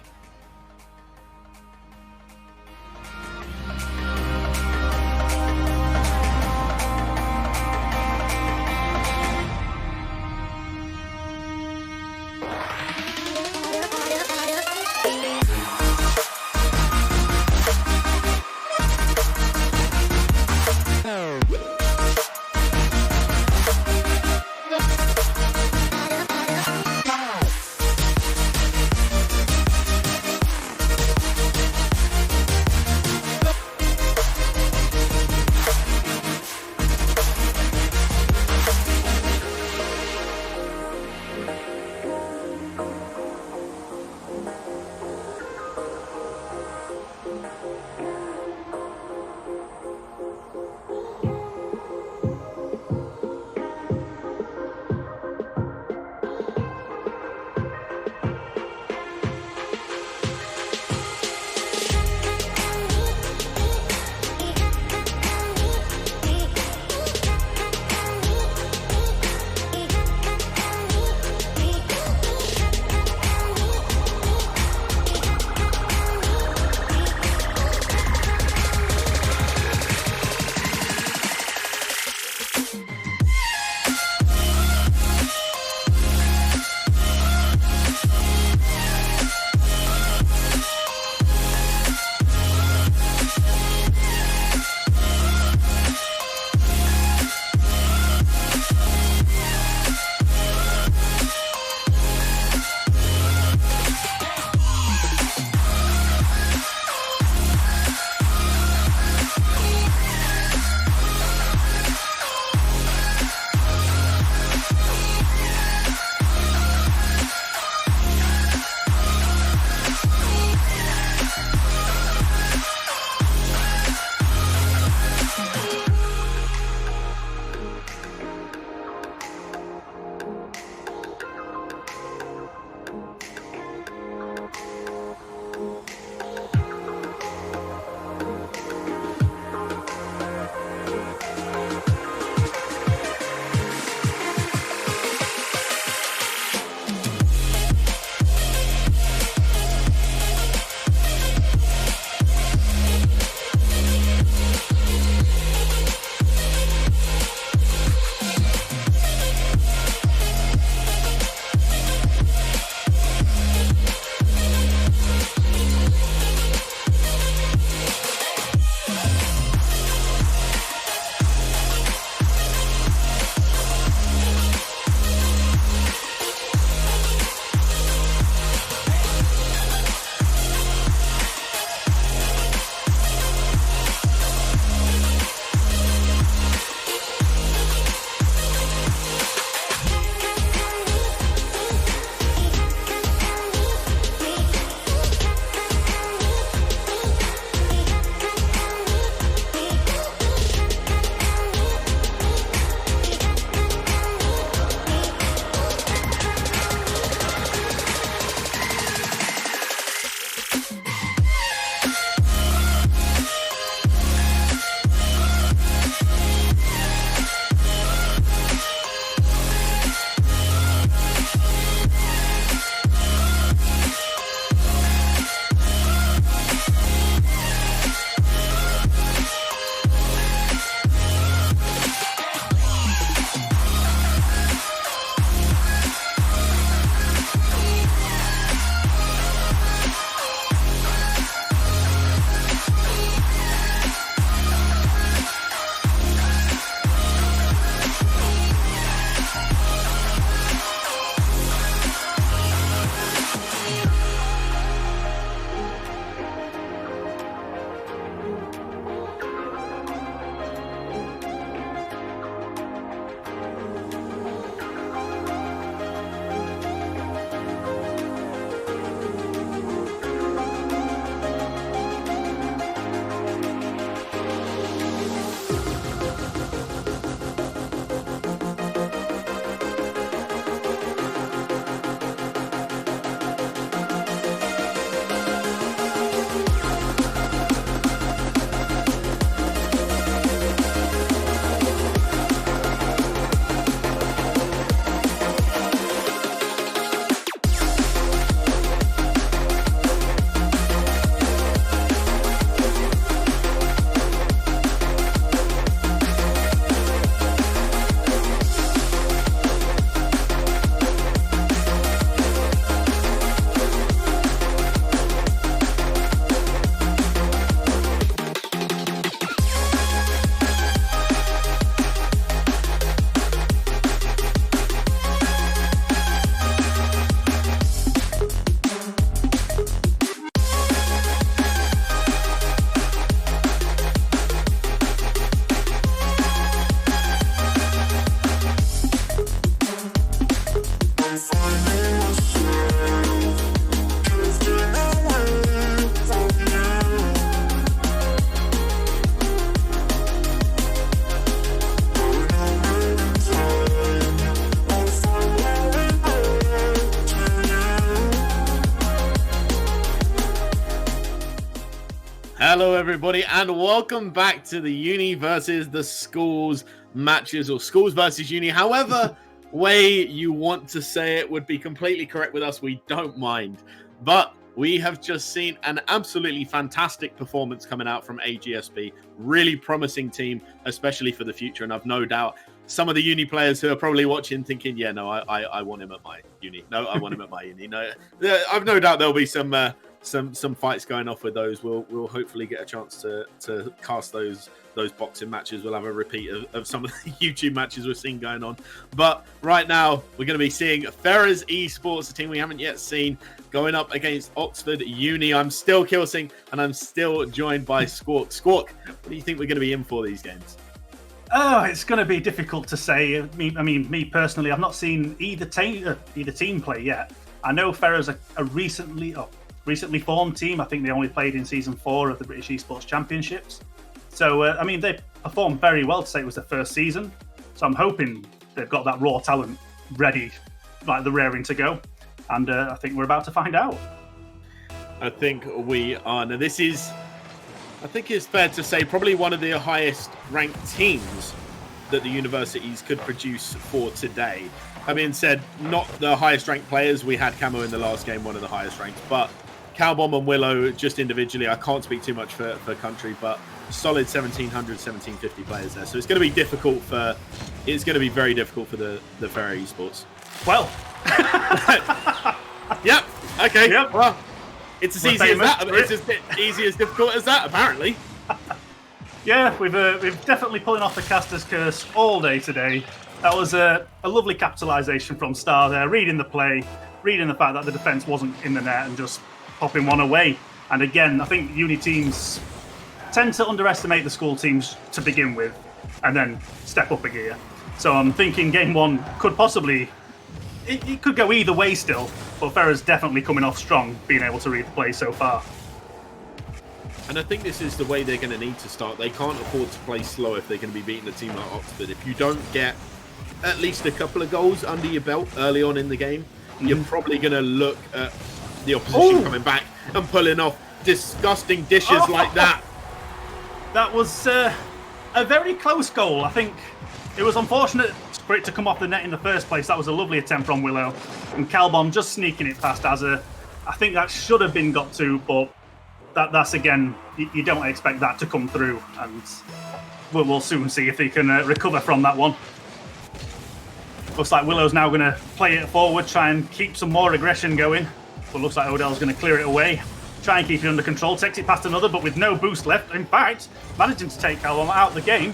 Hello, everybody, and welcome back to the Uni versus the Schools matches, or Schools versus Uni. However way you want to say it would be completely correct with us. We don't mind. But we have just seen an absolutely fantastic performance coming out from AGSB. Really promising team, especially for the future. And I've no doubt some of the Uni players who are probably watching thinking, yeah, no, I want him at my Uni. No, I want him at my Uni. No, I've no doubt there'll be some fights going off with those. We'll hopefully get a chance to cast those boxing matches. We'll have a repeat of some of the YouTube matches we've seen going on. But right now, we're going to be seeing Ferrers Esports, a team we haven't yet seen, going up against Oxford Uni. I'm still Kilsing, and I'm still joined by Squawk. Squawk, what do you think we're going to be in for these games? Oh, it's going to be difficult to say. Me personally, I've not seen either team play yet. I know Ferrers are a recently formed team. I think they only played in season 4 of the British Esports Championships. So, they performed very well to say it was their first season. So I'm hoping they've got that raw talent ready, like the raring to go. And I think we're about to find out. I think we are. Now, this is, I think it's fair to say, probably one of the highest ranked teams that the universities could produce for today. That being said, not the highest ranked players. We had Camo in the last game, one of the highest ranked, but Cowbomb and Willow just individually, I can't speak too much for country, but solid 1,700, 1,750 players there. So it's going to be difficult very difficult for the Ferrer Esports. Well. Yep. Okay. Yep. Well, it's as easy as that. It's as easy as difficult as that, apparently. Yeah, we've definitely pulling off the caster's curse all day today. That was a lovely capitalisation from Star there, reading the play, reading the fact that the defence wasn't in the net and just popping one away. And again, I think Uni teams tend to underestimate the school teams to begin with and then step up a gear. So I'm thinking game 1 could possibly, it could go either way still, but Ferrer's definitely coming off strong, being able to read the play so far. And I think this is the way they're going to need to start. They can't afford to play slow if they're going to be beating a team like Oxford. If you don't get at least a couple of goals under your belt early on in the game, you're probably going to look at the opposition coming back and pulling off disgusting dishes like that. That was a very close goal. I think it was unfortunate for it to come off the net in the first place. That was a lovely attempt from Willow. And Calbom just sneaking it past Azza. I think that should have been got to, but that's again, you don't expect that to come through. And we'll soon see if he can recover from that one. Looks like Willow's now going to play it forward, try and keep some more aggression going. But looks like Odell's going to clear it away. Try and keep it under control, takes it past another, but with no boost left. In fact, managing to take Calbom out the game,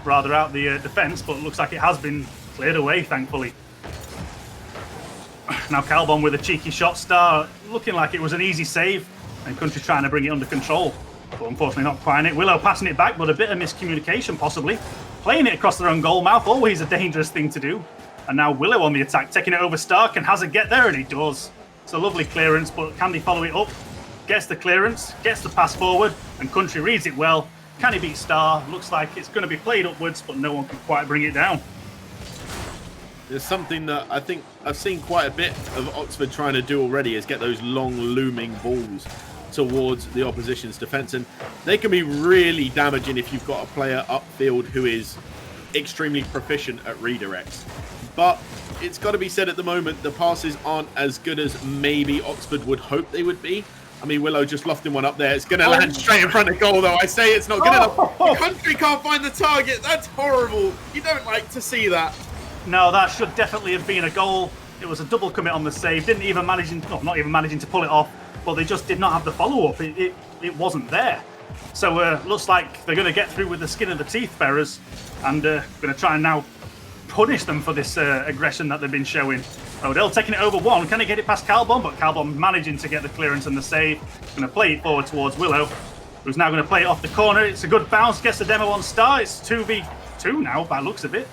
rather out the defence, but it looks like it has been cleared away, thankfully. Now Calbom with a cheeky shot. Star looking like it was an easy save, and Country trying to bring it under control, but unfortunately not quite it. Willow passing it back, but a bit of miscommunication possibly. Playing it across their own goal mouth, always a dangerous thing to do. And now Willow on the attack, taking it over Stark, and has a get there, and he does. It's a lovely clearance, but can he follow it up? Gets the clearance, gets the pass forward, and Country reads it well. Can he beat Star? Looks like it's going to be played upwards, but no one can quite bring it down. There's something that I think I've seen quite a bit of Oxford trying to do already is get those long looming balls towards the opposition's defence, and they can be really damaging if you've got a player upfield who is extremely proficient at redirects. But it's got to be said at the moment, the passes aren't as good as maybe Oxford would hope they would be. I mean, Willow just lofting one up there. It's going to land straight in front of goal, though. I say it's not good enough. The Country can't find the target. That's horrible. You don't like to see that. No, that should definitely have been a goal. It was a double commit on the save. Not even managing to pull it off, but they just did not have the follow-up. It wasn't there. So looks like they're going to get through with the skin of the teeth, Ferrers, and going to try and now punish them for this aggression that they've been showing. Odell taking it over one. Can he get it past Calbom? But Calbom managing to get the clearance and the save. Going to play it forward towards Willow, who's now going to play it off the corner. It's a good bounce. Gets the demo on Star. It's 2v2 now by looks of it.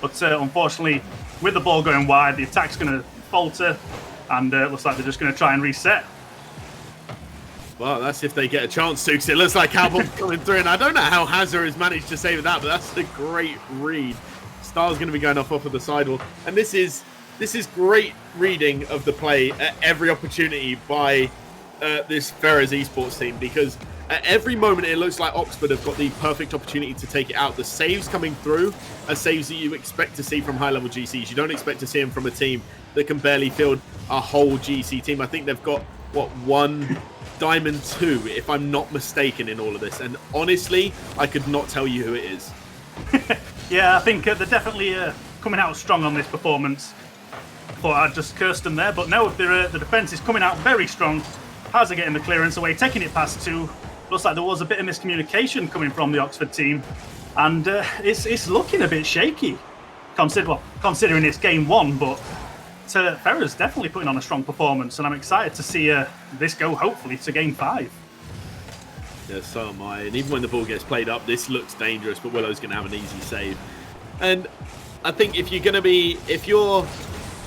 But unfortunately, with the ball going wide, the attack's going to falter. And looks like they're just going to try and reset. Well, that's if they get a chance to, because it looks like Calbom coming through. And I don't know how Hazard has managed to save that, but that's a great read. Star's going to be going off of the sidewall. And this is great reading of the play at every opportunity by this Ferrers Esports team, because At every moment, it looks like Oxford have got the perfect opportunity to take it out. The saves coming through are saves that you expect to see from high-level GCs. You don't expect to see them from a team that can barely field a whole GC team. I think they've got, one Diamond 2, if I'm not mistaken, in all of this. And honestly, I could not tell you who it is. Yeah, I think they're definitely coming out strong on this performance. Thought I'd just cursed them there, but no, the defence is coming out very strong. Hazard getting the clearance away, taking it past 2. Looks like there was a bit of miscommunication coming from the Oxford team, and it's looking a bit shaky, considering it's game 1, but Ferrer's definitely putting on a strong performance, and I'm excited to see this go, hopefully, to game 5. Yeah, so am I. And even when the ball gets played up, this looks dangerous, but Willow's going to have an easy save. And I think if you're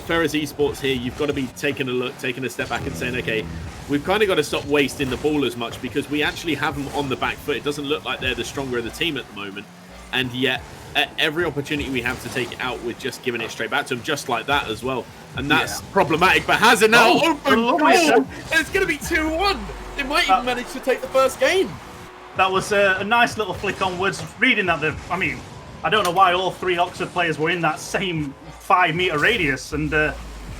Ferrer's Esports here, you've got to be taking a step back and saying, okay, we've kind of got to stop wasting the ball as much, because we actually have them on the back foot. It doesn't look like they're the stronger of the team at the moment. And yet, at every opportunity we have to take it out, we're just giving it straight back to them, just like that as well. And that's problematic. But Hazard now open goal. And it's going to be 2-1. They might even manage to take the first game. That was a nice little flick onwards. Reading that, I don't know why all 3 Oxford players were in that same 5-meter radius, and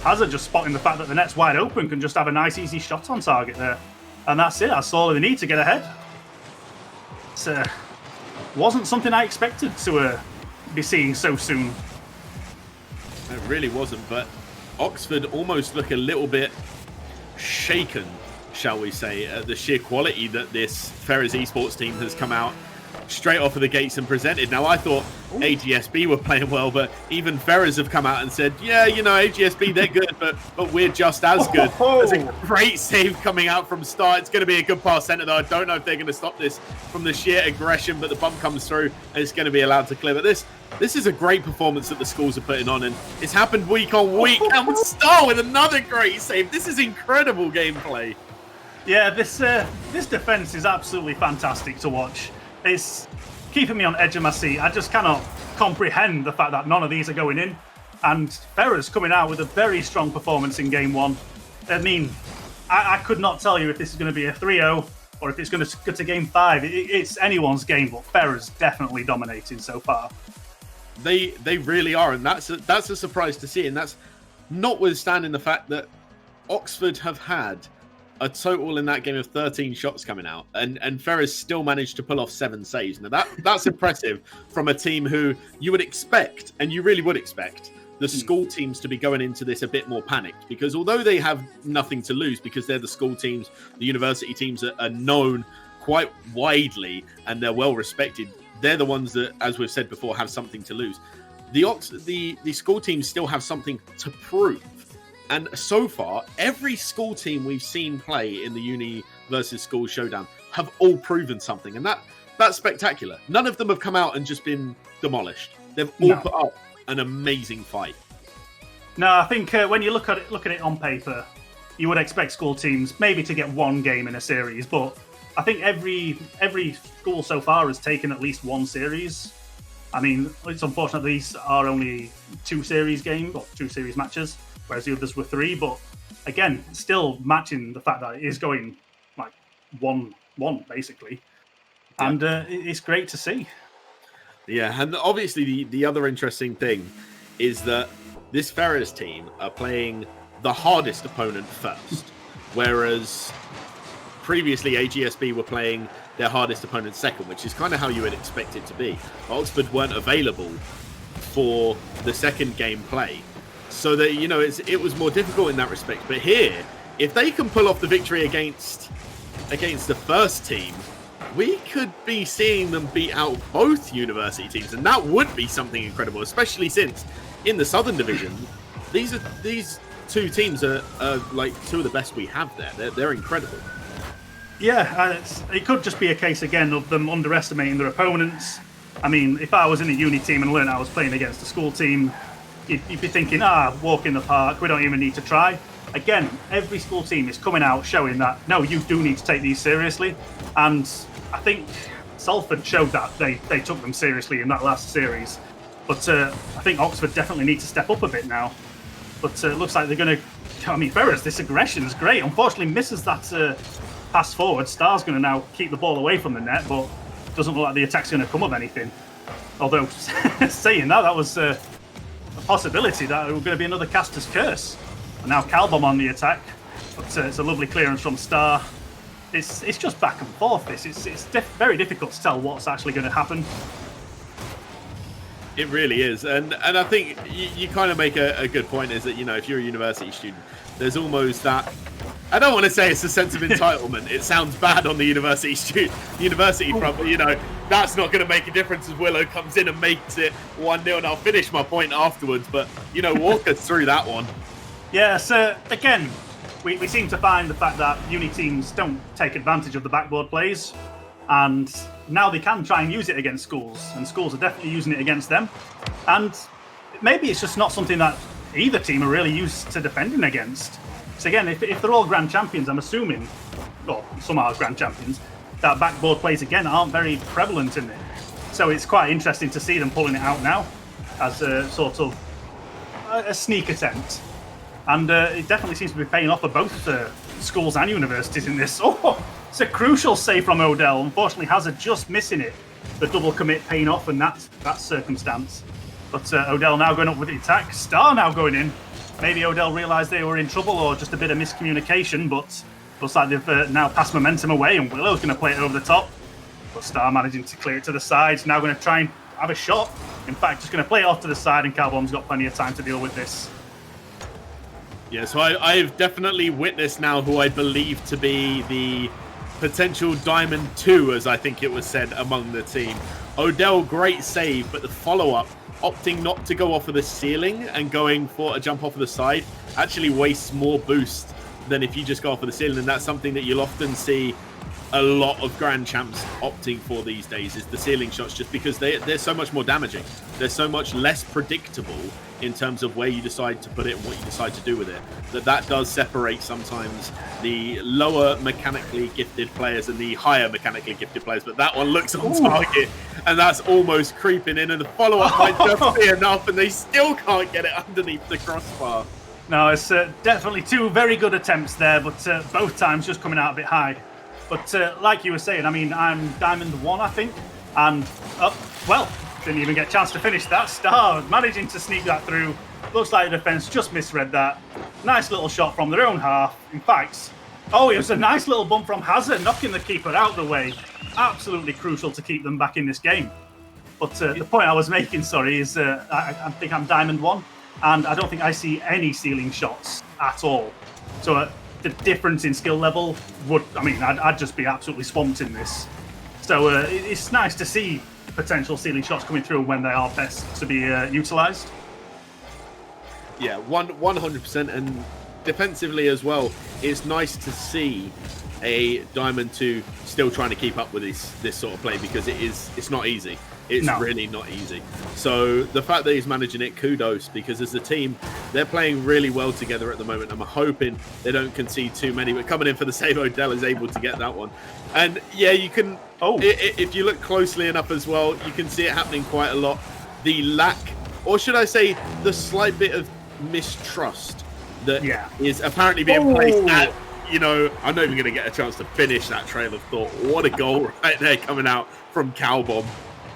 Hazard just spotting the fact that the net's wide open, can just have a nice easy shot on target there. And that's it. That's all they need to get ahead. It wasn't something I expected to be seeing so soon. It really wasn't, but Oxford almost look a little bit shaken, shall we say, at the sheer quality that this Ferrer's Esports team has come out straight off of the gates and presented. Now, I thought AGSB were playing well, but even Ferrer's have come out and said, yeah, AGSB, they're good, but we're just as good. There's a great save coming out from start. It's going to be a good pass centre, though. I don't know if they're going to stop this from the sheer aggression, but the bump comes through, and it's going to be allowed to clear. But this is a great performance that the schools are putting on, and it's happened week on week. And Star with another great save. This is incredible gameplay. Yeah, this defence is absolutely fantastic to watch. It's keeping me on edge of my seat. I just cannot comprehend the fact that none of these are going in. And Ferrer's coming out with a very strong performance in game 1. I could not tell you if this is going to be a 3-0 or if it's going to go to game 5. It's anyone's game, but Ferrer's definitely dominating so far. They really are, and that's a surprise to see. And that's notwithstanding the fact that Oxford have had a total in that game of 13 shots coming out, and Ferrer's still managed to pull off 7 saves. Now that's impressive from a team who you would expect, and you really would expect, the school teams to be going into this a bit more panicked, because although they have nothing to lose, because they're the school teams, the university teams are known quite widely and they're well respected. They're the ones that, as we've said before, have something to lose. The school teams still have something to prove. And so far, every school team we've seen play in the Uni versus School Showdown have all proven something. And that's spectacular. None of them have come out and just been demolished. They've all put up an amazing fight. No, I think when you look at it on paper, you would expect school teams maybe to get 1 game in a series. But I think every school so far has taken at least 1 series. I mean, it's unfortunate these are only 2 series games or 2 series matches, whereas the others were 3. But again, still matching the fact that it is going like 1-1 basically, and it's great to see. Yeah, and obviously the other interesting thing is that this Ferrer's team are playing the hardest opponent first, whereas previously AGSB were playing their hardest opponent second, which is kind of how you would expect it to be. Oxford weren't available for the second game play, so that it was more difficult in that respect. But here, if they can pull off the victory against the first team, we could be seeing them beat out both university teams, and that would be something incredible, especially since in the Southern Division, these 2 teams are like 2 of the best we have there. They're incredible. Yeah, it could just be a case again of them underestimating their opponents. I mean, if I was in a uni team and learned I was playing against a school team, you'd be thinking, walk in the park, we don't even need to try. Again, every school team is coming out showing that, no, you do need to take these seriously. And I think Salford showed that they took them seriously in that last series. But I think Oxford definitely need to step up a bit now. But it looks like they're going to... I mean, Ferrer's, this aggression is great. Unfortunately, misses that pass forward. Star's going to now keep the ball away from the net, but doesn't look like the attack's going to come of anything. Although, saying that was a possibility that it was going to be another caster's curse. And now Calbom on the attack, but it's a lovely clearance from Star. It's just back and forth. It's very difficult to tell what's actually going to happen. It really is, and I think you kind of make a good point. Is that if you're a university student, there's almost that. I don't want to say it's a sense of entitlement. It sounds bad on the university front, but that's not going to make a difference as Willow comes in and makes it 1-0. And I'll finish my point afterwards, but walk us through that one. Yeah, so again, we seem to find the fact that uni teams don't take advantage of the backboard plays, and now they can try and use it against schools, and schools are definitely using it against them. And maybe it's just not something that either team are really used to defending against. So again, if they're all grand champions, I'm assuming, or some are grand champions, that backboard plays again aren't very prevalent in it. So it's quite interesting to see them pulling it out now as a sort of a sneak attempt. And it definitely seems to be paying off for both schools and universities in this. Oh, it's a crucial save from Odell. Unfortunately, Hazard just missing it. The double commit paying off in that circumstance. But Odell now going up with the attack. Star now going in. Maybe Odell realised they were in trouble or just a bit of miscommunication, but looks like they've now passed momentum away, and Willow's going to play it over the top. But Star managing to clear it to the sides. Now going to try and have a shot. In fact, just going to play it off to the side, and Calbom's got plenty of time to deal with this. Yeah, so I've definitely witnessed now who I believe to be the potential Diamond 2, as I think it was said among the team. Odell, great save, but the follow-up, opting not to go off of the ceiling and going for a jump off of the side, actually wastes more boost than if you just go off of the ceiling. And that's something that you'll often see a lot of grand champs opting for these days, is the ceiling shots, just because they're so much more damaging. They're so much less predictable in terms of where you decide to put it and what you decide to do with it, that does separate sometimes the lower mechanically gifted players and the higher mechanically gifted players. But that one looks on target, and that's almost creeping in, and the follow-up might just be enough, and they still can't get it underneath the crossbar. No, it's definitely two very good attempts there, but both times just coming out a bit high. But like you were saying, I mean, I'm Diamond 1, I think, and, didn't even get a chance to finish that. Star managing to sneak that through. Looks like the defence just misread that. Nice little shot from their own half. In fact, it was a nice little bump from Hazard, knocking the keeper out of the way. Absolutely crucial to keep them back in this game. But the point I was making, is I think I'm Diamond 1, and I don't think I see any ceiling shots at all. So the difference in skill level I'd just be absolutely swamped in this. So it's nice to see potential ceiling shots coming through when they are best to be utilised. Yeah, 100%, and defensively as well, it's nice to see a Diamond 2 still trying to keep up with this sort of play, because it's not easy. It's really not easy. So the fact that he's managing it, kudos, because as a team, they're playing really well together at the moment. I'm hoping they don't concede too many, but coming in for the save, Odell is able to get that one. And yeah, you can, if you look closely enough as well, you can see it happening quite a lot. The lack, or should I say, the slight bit of mistrust that is apparently being placed at, I'm not even going to get a chance to finish that trail of thought. What a goal right there coming out from Calbom.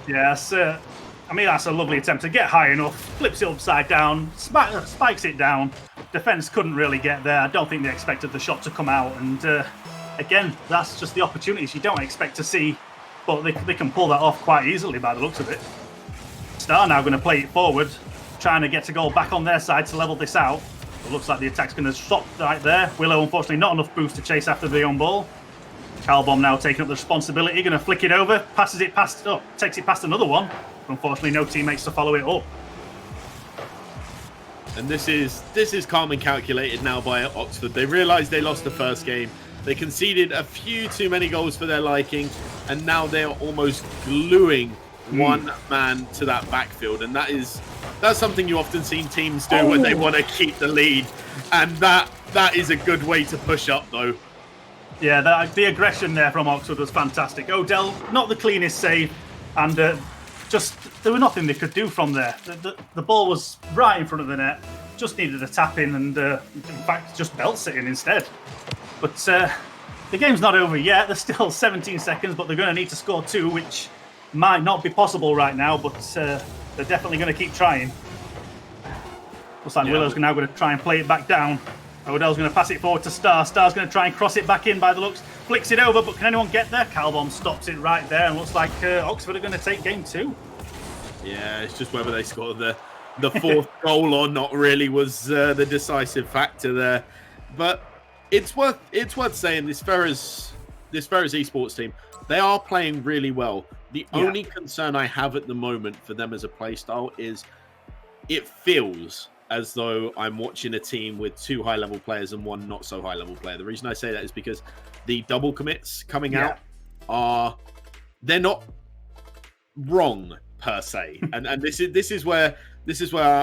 Yes, that's a lovely attempt to get high enough, flips it upside down, spikes it down. Defence couldn't really get there. I don't think they expected the shot to come out, and again, that's just the opportunities you don't expect to see, but they can pull that off quite easily by the looks of it. Star now going to play it forward, trying to get a goal back on their side to level this out. It looks like the attack's going to stop right there. Willow, unfortunately, not enough boost to chase after the own ball. Calbom now taking up the responsibility, going to flick it over, takes it past another one. Unfortunately, no teammates to follow it up. And this is calm and calculated now by Oxford. They realised they lost the first game. They conceded a few too many goals for their liking, and now they are almost gluing one man to that backfield. And that's something you often see teams do when they want to keep the lead. And that is a good way to push up, though. Yeah, the aggression there from Oxford was fantastic. Odell, not the cleanest save, and there was nothing they could do from there. The ball was right in front of the net, just needed a tap in, and in fact, just belts it in instead. But the game's not over yet. There's still 17 seconds, but they're going to need to score 2, which might not be possible right now, but they're definitely going to keep trying. Looks like Willow's now going to try and play it back down. Odell's going to pass it forward to Star. Star's going to try and cross it back in by the looks. Flicks it over, but can anyone get there? Calbom stops it right there, and looks like Oxford are going to take game 2. Yeah, it's just whether they score the fourth goal or not really was the decisive factor there. But it's worth saying this Ferrers esports team, they are playing really well. The only concern I have at the moment for them as a play style is it feels as though I'm watching a team with 2 high-level players and 1 not-so-high-level player. The reason I say that is because the double commits coming out they're not wrong per se, and this is where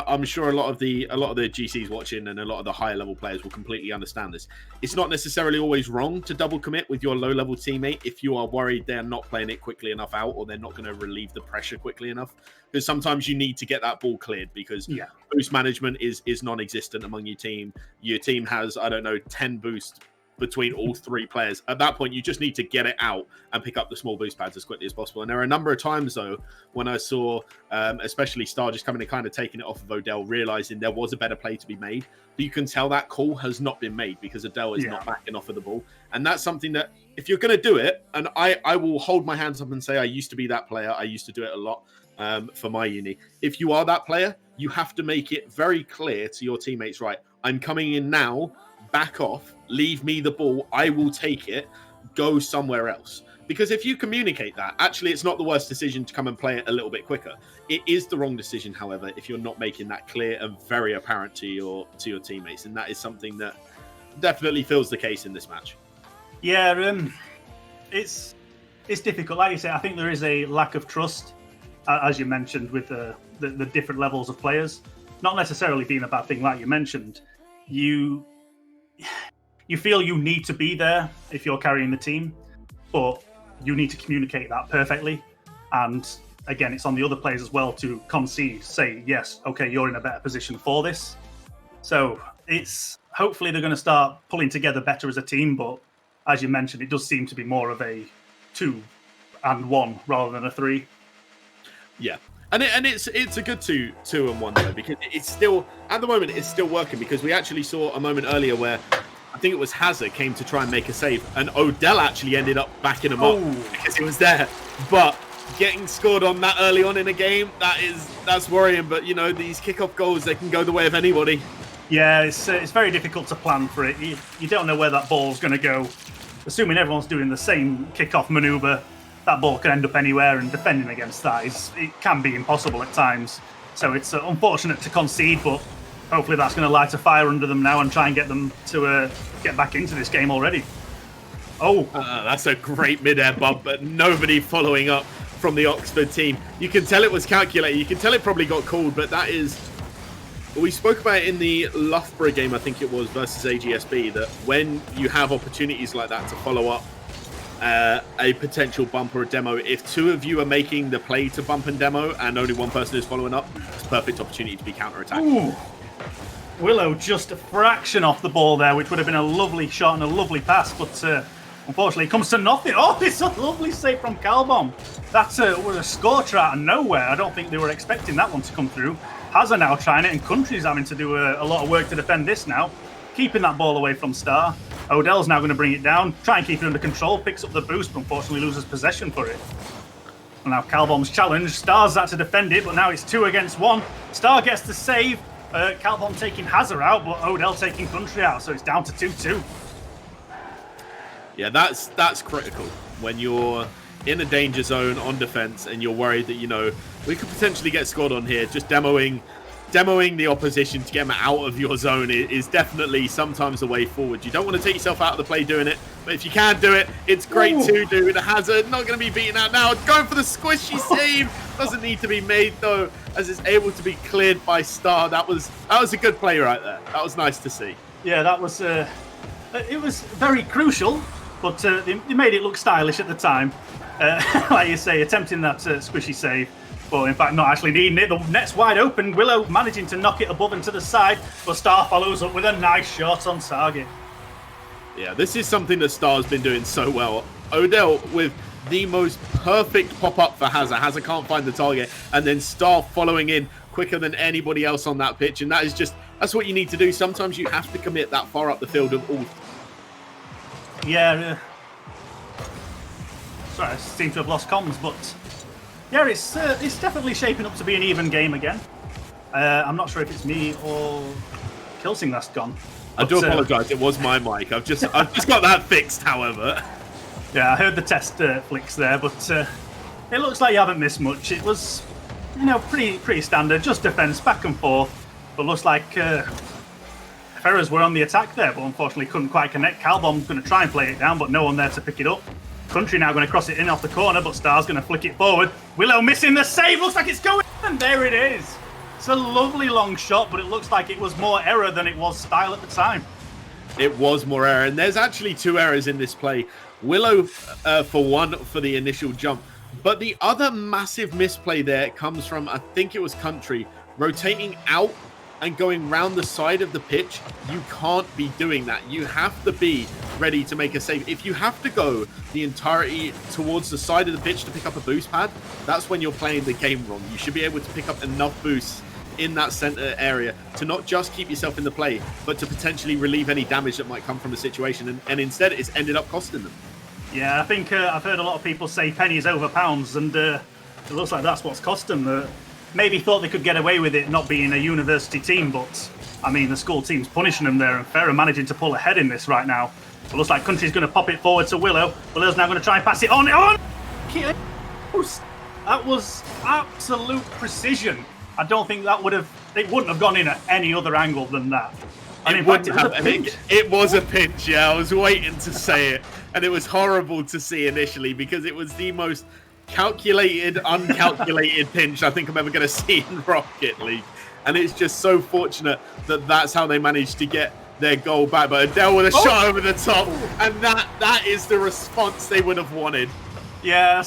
I'm sure a lot of the GCs watching and a lot of the higher level players will completely understand this. It's not necessarily always wrong to double commit with your low level teammate if you are worried they're not playing it quickly enough out or they're not going to relieve the pressure quickly enough. Because sometimes you need to get that ball cleared because boost management is non-existent among your team. Your team has, I don't know, 10 boost between all 3 players. At that point, you just need to get it out and pick up the small boost pads as quickly as possible. And there are a number of times, though, when I saw, especially Star just coming and kind of taking it off of Odell, realizing there was a better play to be made. But you can tell that call has not been made because Odell is not backing off of the ball. And that's something that, if you're going to do it, and I will hold my hands up and say I used to be that player. I used to do it a lot for my uni. If you are that player, you have to make it very clear to your teammates, right, I'm coming in now, back off, leave me the ball, I will take it, go somewhere else. Because if you communicate that, actually it's not the worst decision to come and play it a little bit quicker. It is the wrong decision, however, if you're not making that clear and very apparent to your teammates. And that is something that definitely feels the case in this match. Yeah, it's difficult. Like you say, I think there is a lack of trust, as you mentioned, with the different levels of players. Not necessarily being a bad thing, like you mentioned. You feel you need to be there if you're carrying the team, but you need to communicate that perfectly. And again, it's on the other players as well to concede, say, yes, okay, you're in a better position for this. So hopefully they're going to start pulling together better as a team, but as you mentioned, it does seem to be more of a 2 and 1 rather than a 3. Yeah. And it's a good 2 and 1 though, because it's still, at the moment, it's still working, because we actually saw a moment earlier where I think it was Hazard came to try and make a save, and Odell actually ended up backing him up because he was there. But getting scored on that early on in a game, that's worrying. But, you know, these kickoff goals, they can go the way of anybody. Yeah, it's very difficult to plan for it. You don't know where that ball's going to go. Assuming everyone's doing the same kickoff maneuver, that ball can end up anywhere, and defending against that it can be impossible at times. So it's unfortunate to concede, but hopefully that's going to light a fire under them now and try and get them to get back into this game already. That's a great mid-air bump, but nobody following up from the Oxford team. You can tell it was calculated. You can tell it probably got called, but that is... We spoke about it in the Loughborough game, I think it was, versus AGSB, that when you have opportunities like that to follow up a potential bump or a demo, if 2 of you are making the play to bump and demo and only 1 person is following up, it's a perfect opportunity to be counter-attacked. Willow just a fraction off the ball there, which would have been a lovely shot and a lovely pass, but unfortunately it comes to nothing. It's a lovely save from Calbom. That was a scorcher out of nowhere. I don't think they were expecting that one to come through. Hazard now trying it, and Country's having to do a lot of work to defend this now. Keeping that ball away from Star. Odell's now going to bring it down, try and keep it under control, picks up the boost, but unfortunately loses possession for it. And now Calbom's challenge. Star's had to defend it, but now it's 2 against 1. Star gets the save. Calbom taking Hazard out, but Odell taking Country out, so it's down to 2-2. Yeah, that's critical when you're in a danger zone on defense and you're worried that, you know, we could potentially get scored on here. Just demoing the opposition to get them out of your zone is definitely sometimes the way forward. You don't want to take yourself out of the play doing it, but if you can do it, it's great to do. The Hazard not going to be beaten out now. Going for the squishy save. Doesn't need to be made though, as it's able to be cleared by Star. That was a good play right there. That was nice to see. Yeah, that was it was very crucial, but they made it look stylish at the time. Like you say, attempting that squishy save. But in fact, not actually needing it. The net's wide open. Willow managing to knock it above and to the side, but Star follows up with a nice shot on target. Yeah, this is something that Star's been doing so well. Odell with the most perfect pop-up for Hazard. Hazard can't find the target, and then Star following in quicker than anybody else on that pitch, and that's what you need to do. Sometimes you have to commit that far up the field of all. Yeah. Sorry, I seem to have lost comms, but yeah, it's definitely shaping up to be an even game again. I'm not sure if it's me or Kilsing that's gone. I do apologise. It was my mic. I've just got that fixed. However, yeah, I heard the test flicks there, but it looks like you haven't missed much. It was, pretty standard, just defence back and forth. But looks like Ferrers were on the attack there, but unfortunately couldn't quite connect. Calbom's going to try and play it down, but no one there to pick it up. Country now going to cross it in off the corner, but Star's going to flick it forward. Willow missing the save. Looks like it's going, and there it is. It's a lovely long shot, but it looks like it was more error than it was style at the time. It was more error, and there's actually 2 errors in this play. Willow, for one, for the initial jump, but the other massive misplay there comes from, I think it was Country, rotating out and going round the side of the pitch. You can't be doing that. You have to be ready to make a save. If you have to go the entirety towards the side of the pitch to pick up a boost pad, that's when you're playing the game wrong. You should be able to pick up enough boosts in that center area to not just keep yourself in the play, but to potentially relieve any damage that might come from the situation. And instead, it's ended up costing them. Yeah, I think I've heard a lot of people say pennies over pounds, and it looks like that's what's cost them. Maybe thought they could get away with it not being a university team, but I mean, the school team's punishing them there, and Ferrer managing to pull ahead in this right now. It looks like Country's going to pop it forward to Willow. Willow's now going to try and pass it on. That was absolute precision. I don't think it wouldn't have gone in at any other angle than that. And in fact, it was a pinch, yeah. I was waiting to say it, and it was horrible to see initially because it was the most calculated, uncalculated pinch I think I'm ever going to see in Rocket League. And it's just so fortunate that that's how they managed to get their goal back. But Adele with a shot over the top, and that is the response they would have wanted. Yeah,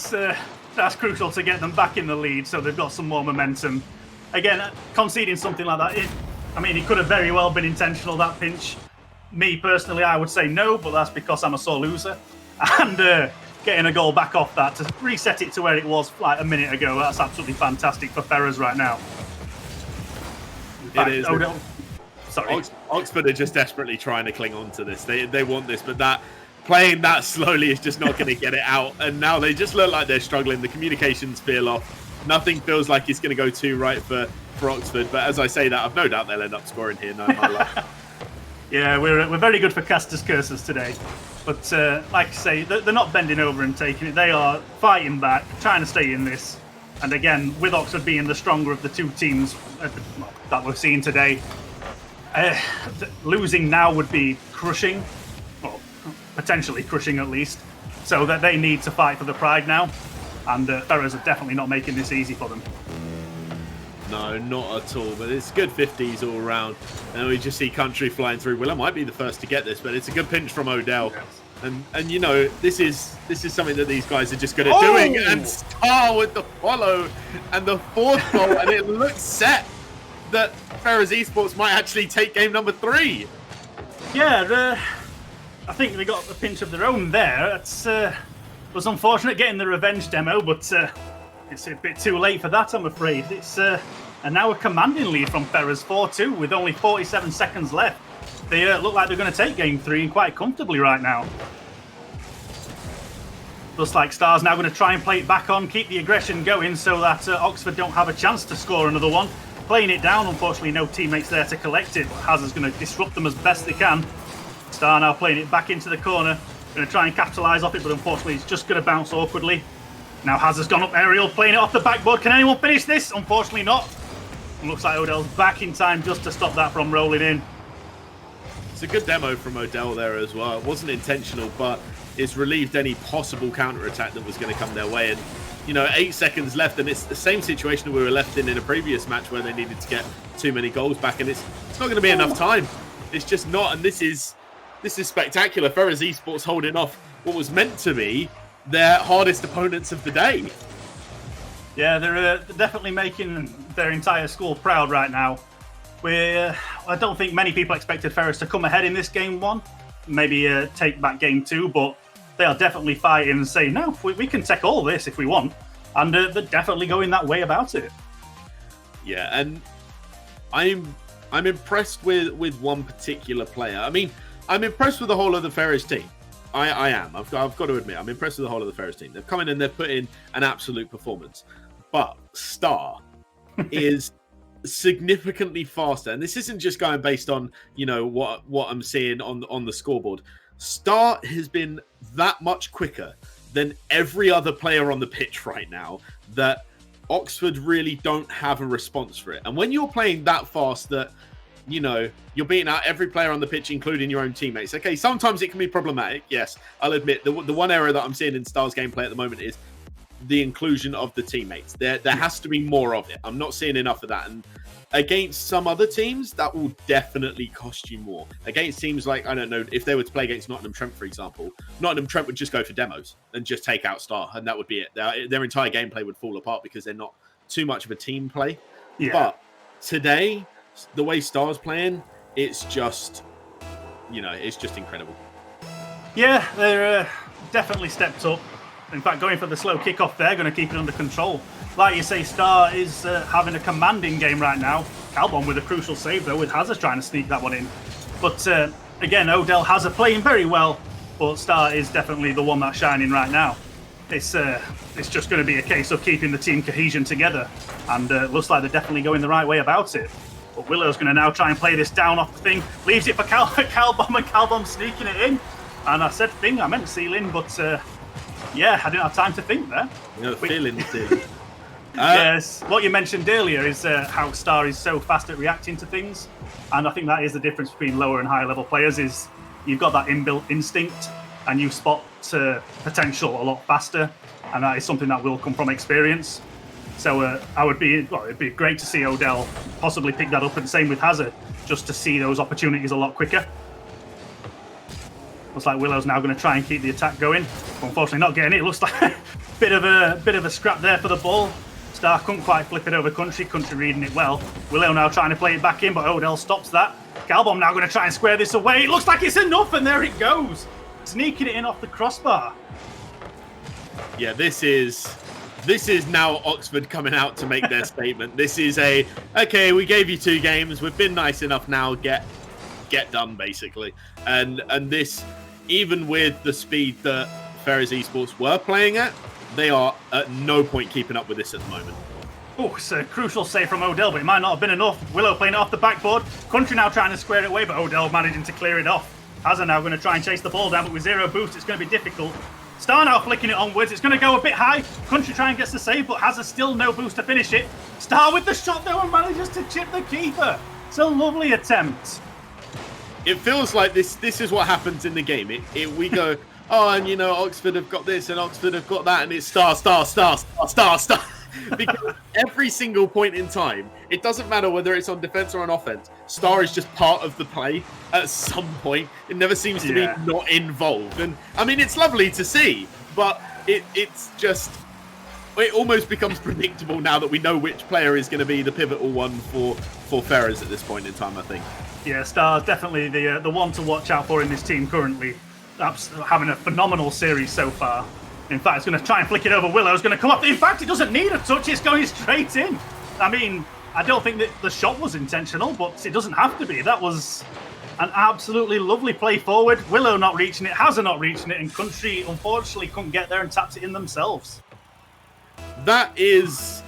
that's crucial to get them back in the lead, so they've got some more momentum. Again, conceding something like that, it could have very well been intentional, that pinch. Me, personally, I would say no, but that's because I'm a sore loser. And getting a goal back off that to reset it to where it was like a minute ago, that's absolutely fantastic for Ferrers right now. It is. Sorry. Oxford are just desperately trying to cling on to this. They want this, but playing that slowly is just not going to get it out. And now they just look like they're struggling. The communications feel off. Nothing feels like it's going to go too right for Oxford. But as I say that, I've no doubt they'll end up scoring here. No, yeah, we're very good for casters' curses today. But like I say, they're not bending over and taking it. They are fighting back, trying to stay in this. And again, with Oxford being the stronger of the two teams that we're seeing today, losing now would be crushing, or potentially crushing at least. So that they need to fight for the pride now. And Ferrers are definitely not making this easy for them. No, not at all. But it's good 50s all around. And we just see Country flying through. Willow might be the first to get this, but it's a good pinch from Odell. Yes. And this is something that these guys are just good at doing. And Star with the follow and the 4th goal. And it looks set that Ferrers Esports might actually take game number 3. Yeah, I think they got a pinch of their own there. It was unfortunate getting the revenge demo, but it's a bit too late for that, I'm afraid. It's and now a commanding lead from Ferrers, 4-2, with only 47 seconds left. They look like they're going to take game 3 and quite comfortably right now. Looks like Star's now going to try and play it back on, keep the aggression going so that Oxford don't have a chance to score another one. Playing it down, unfortunately no teammates there to collect it, but Hazard's going to disrupt them as best they can. Star now playing it back into the corner. Going to try and capitalise off it, but unfortunately it's just going to bounce awkwardly. Now Hazard's gone up aerial, playing it off the backboard. Can anyone finish this? Unfortunately not. And looks like Odell's back in time just to stop that from rolling in. It's a good demo from Odell there as well. It wasn't intentional, but it's relieved any possible counter-attack that was going to come their way. And, 8 seconds left, and it's the same situation we were left in a previous match where they needed to get too many goals back, and it's not going to be enough time. It's just not, and this is spectacular. Ferrers Esports holding off what was meant to be their hardest opponents of the day. Yeah, they're definitely making their entire school proud right now. I don't think many people expected Ferrers to come ahead in this game 1. maybe take back game 2, but they are definitely fighting and saying, no, we can take all this if we want. And they're definitely going that way about it. Yeah, and I'm impressed with one particular player. I mean, I'm impressed with the whole of the Ferris team. I am. I've got to admit, I'm impressed with the whole of the Ferris team. They've come in and they've put in an absolute performance. But Star is significantly faster, and this isn't just going based on what I'm seeing on the scoreboard. Star has been that much quicker than every other player on the pitch right now that Oxford really don't have a response for it. And when you're playing that fast that you're beating out every player on the pitch, including your own teammates. Okay, sometimes it can be problematic. Yes, I'll admit the one error that I'm seeing in Star's gameplay at the moment is the inclusion of the teammates. There has to be more of it. I'm not seeing enough of that. And against some other teams, that will definitely cost you more. Against teams like, I don't know, if they were to play against Nottingham Trent, for example, Nottingham Trent would just go for demos and just take out Star, and that would be it. Their entire gameplay would fall apart because they're not too much of a team play. Yeah. But today, the way Star's playing, it's just incredible. Yeah, they're definitely stepped up. In fact, going for the slow kickoff, they're going to keep it under control. Like you say, Star is having a commanding game right now. Calbon with a crucial save, though, with Hazard trying to sneak that one in. But again, Odell Hazard playing very well, but Star is definitely the one that's shining right now. It's just going to be a case of keeping the team cohesion together, and looks like they're definitely going the right way about it. But Willow's going to now try and play this down off the thing, leaves it for Calbon, and Calbon sneaking it in. And I said thing, I meant ceiling, but yeah, I didn't have time to think there. Feeling. Yes, what you mentioned earlier is how Star is so fast at reacting to things, and I think that is the difference between lower and higher level players. Is you've got that inbuilt instinct, and you spot potential a lot faster, and that is something that will come from experience. So it'd be great to see Odell possibly pick that up, and same with Hazard, just to see those opportunities a lot quicker. Looks like Willow's now going to try and keep the attack going. But unfortunately, not getting it. It looks like a bit of a scrap there for the ball. Star couldn't quite flip it over Country reading it well. Willow now trying to play it back in, but Odell stops that. Calbom now going to try and square this away. It looks like it's enough, and there it goes. Sneaking it in off the crossbar. Yeah, this is now Oxford coming out to make their statement. This is okay, we gave you 2 games. We've been nice enough now. Get done, basically. And this, even with the speed that Ferris Esports were playing at, they are at no point keeping up with this at the moment. Oh, it's a crucial save from Odell, but it might not have been enough. Willow playing it off the backboard. Country now trying to square it away, but Odell managing to clear it off. Hazard now going to try and chase the ball down, but with 0 boost, it's going to be difficult. Star now flicking it onwards. It's going to go a bit high. Country trying gets the save, but Hazard still no boost to finish it. Star with the shot, though, and manages to chip the keeper. It's a lovely attempt. It feels like this is what happens in the game. We go, oh, and Oxford have got this and Oxford have got that, and it's star. Because every single point in time, it doesn't matter whether it's on defense or on offense, Star is just part of the play at some point. It never seems to be not involved. And I mean, it's lovely to see, but it's just, it almost becomes predictable now that we know which player is going to be the pivotal one for Ferris at this point in time, I think. Yeah, Star's definitely the one to watch out for in this team currently. Having a phenomenal series so far. In fact, it's going to try and flick it over Willow. It's going to come up. In fact, it doesn't need a touch. It's going straight in. I mean, I don't think that the shot was intentional, but it doesn't have to be. That was an absolutely lovely play forward. Willow not reaching it, Hazard not reaching it, and Country unfortunately couldn't get there and tapped it in themselves. That is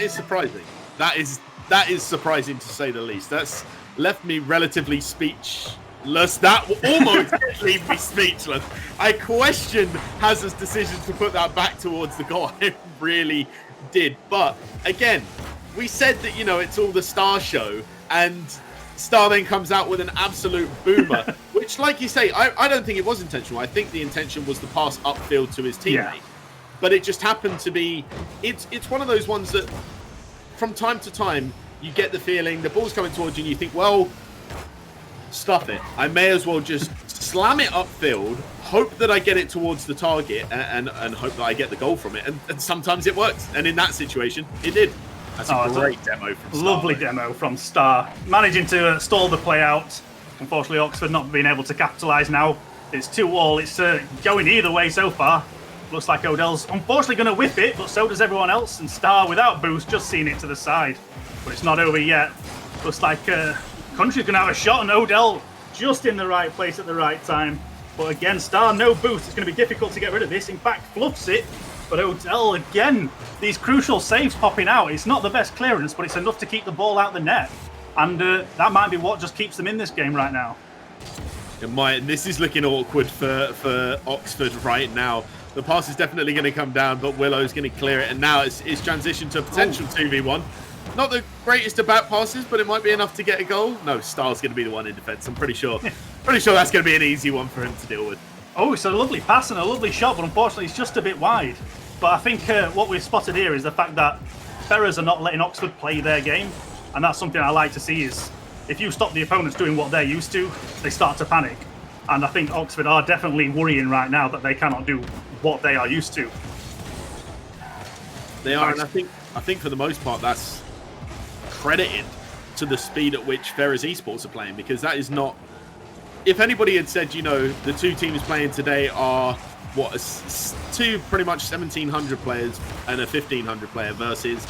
surprising. That is surprising to say the least. That's left me relatively speechless. That almost leave me speechless. I questioned Hazard's decision to put that back towards the goal. I really did. But again, we said that, it's all the Star show, and Star then comes out with an absolute boomer, which, like you say, I don't think it was intentional. I think the intention was the pass upfield to his teammate. Yeah. But it just happened to be, it's one of those ones that from time to time, you get the feeling the ball's coming towards you and you think, well, stuff it. I may as well just slam it upfield, hope that I get it towards the target, and hope that I get the goal from it. And sometimes it works. And in that situation, it did. That's a great demo from Star. Lovely demo from Star. Managing to stall the play out. Unfortunately, Oxford not being able to capitalise now. It's 2-all. It's going either way so far. Looks like Odell's unfortunately going to whip it, but so does everyone else. And Star, without boost, just seeing it to the side. But it's not over yet. Looks like Country's going to have a shot, and Odell just in the right place at the right time. But again, Star, no boost. It's going to be difficult to get rid of this. In fact, fluffs it. But Odell, again, these crucial saves popping out. It's not the best clearance, but it's enough to keep the ball out the net. And that might be what just keeps them in this game right now. This is looking awkward for Oxford right now. The pass is definitely going to come down, but Willow's going to clear it. And now it's transitioned to a potential 2v1. Not the greatest of back passes, but it might be enough to get a goal. No, Star's going to be the one in defence. I'm pretty sure. Pretty sure that's going to be an easy one for him to deal with. Oh, it's a lovely pass and a lovely shot, but unfortunately it's just a bit wide. But I think what we've spotted here is the fact that Ferrers are not letting Oxford play their game. And that's something I like to see is if you stop the opponents doing what they're used to, they start to panic. And I think Oxford are definitely worrying right now that they cannot do what they are used to. They are, and I think for the most part that's credited to the speed at which Ferrers Esports are playing, because that is not... If anybody had said, the two teams playing today are, two pretty much 1,700 players and a 1,500 player versus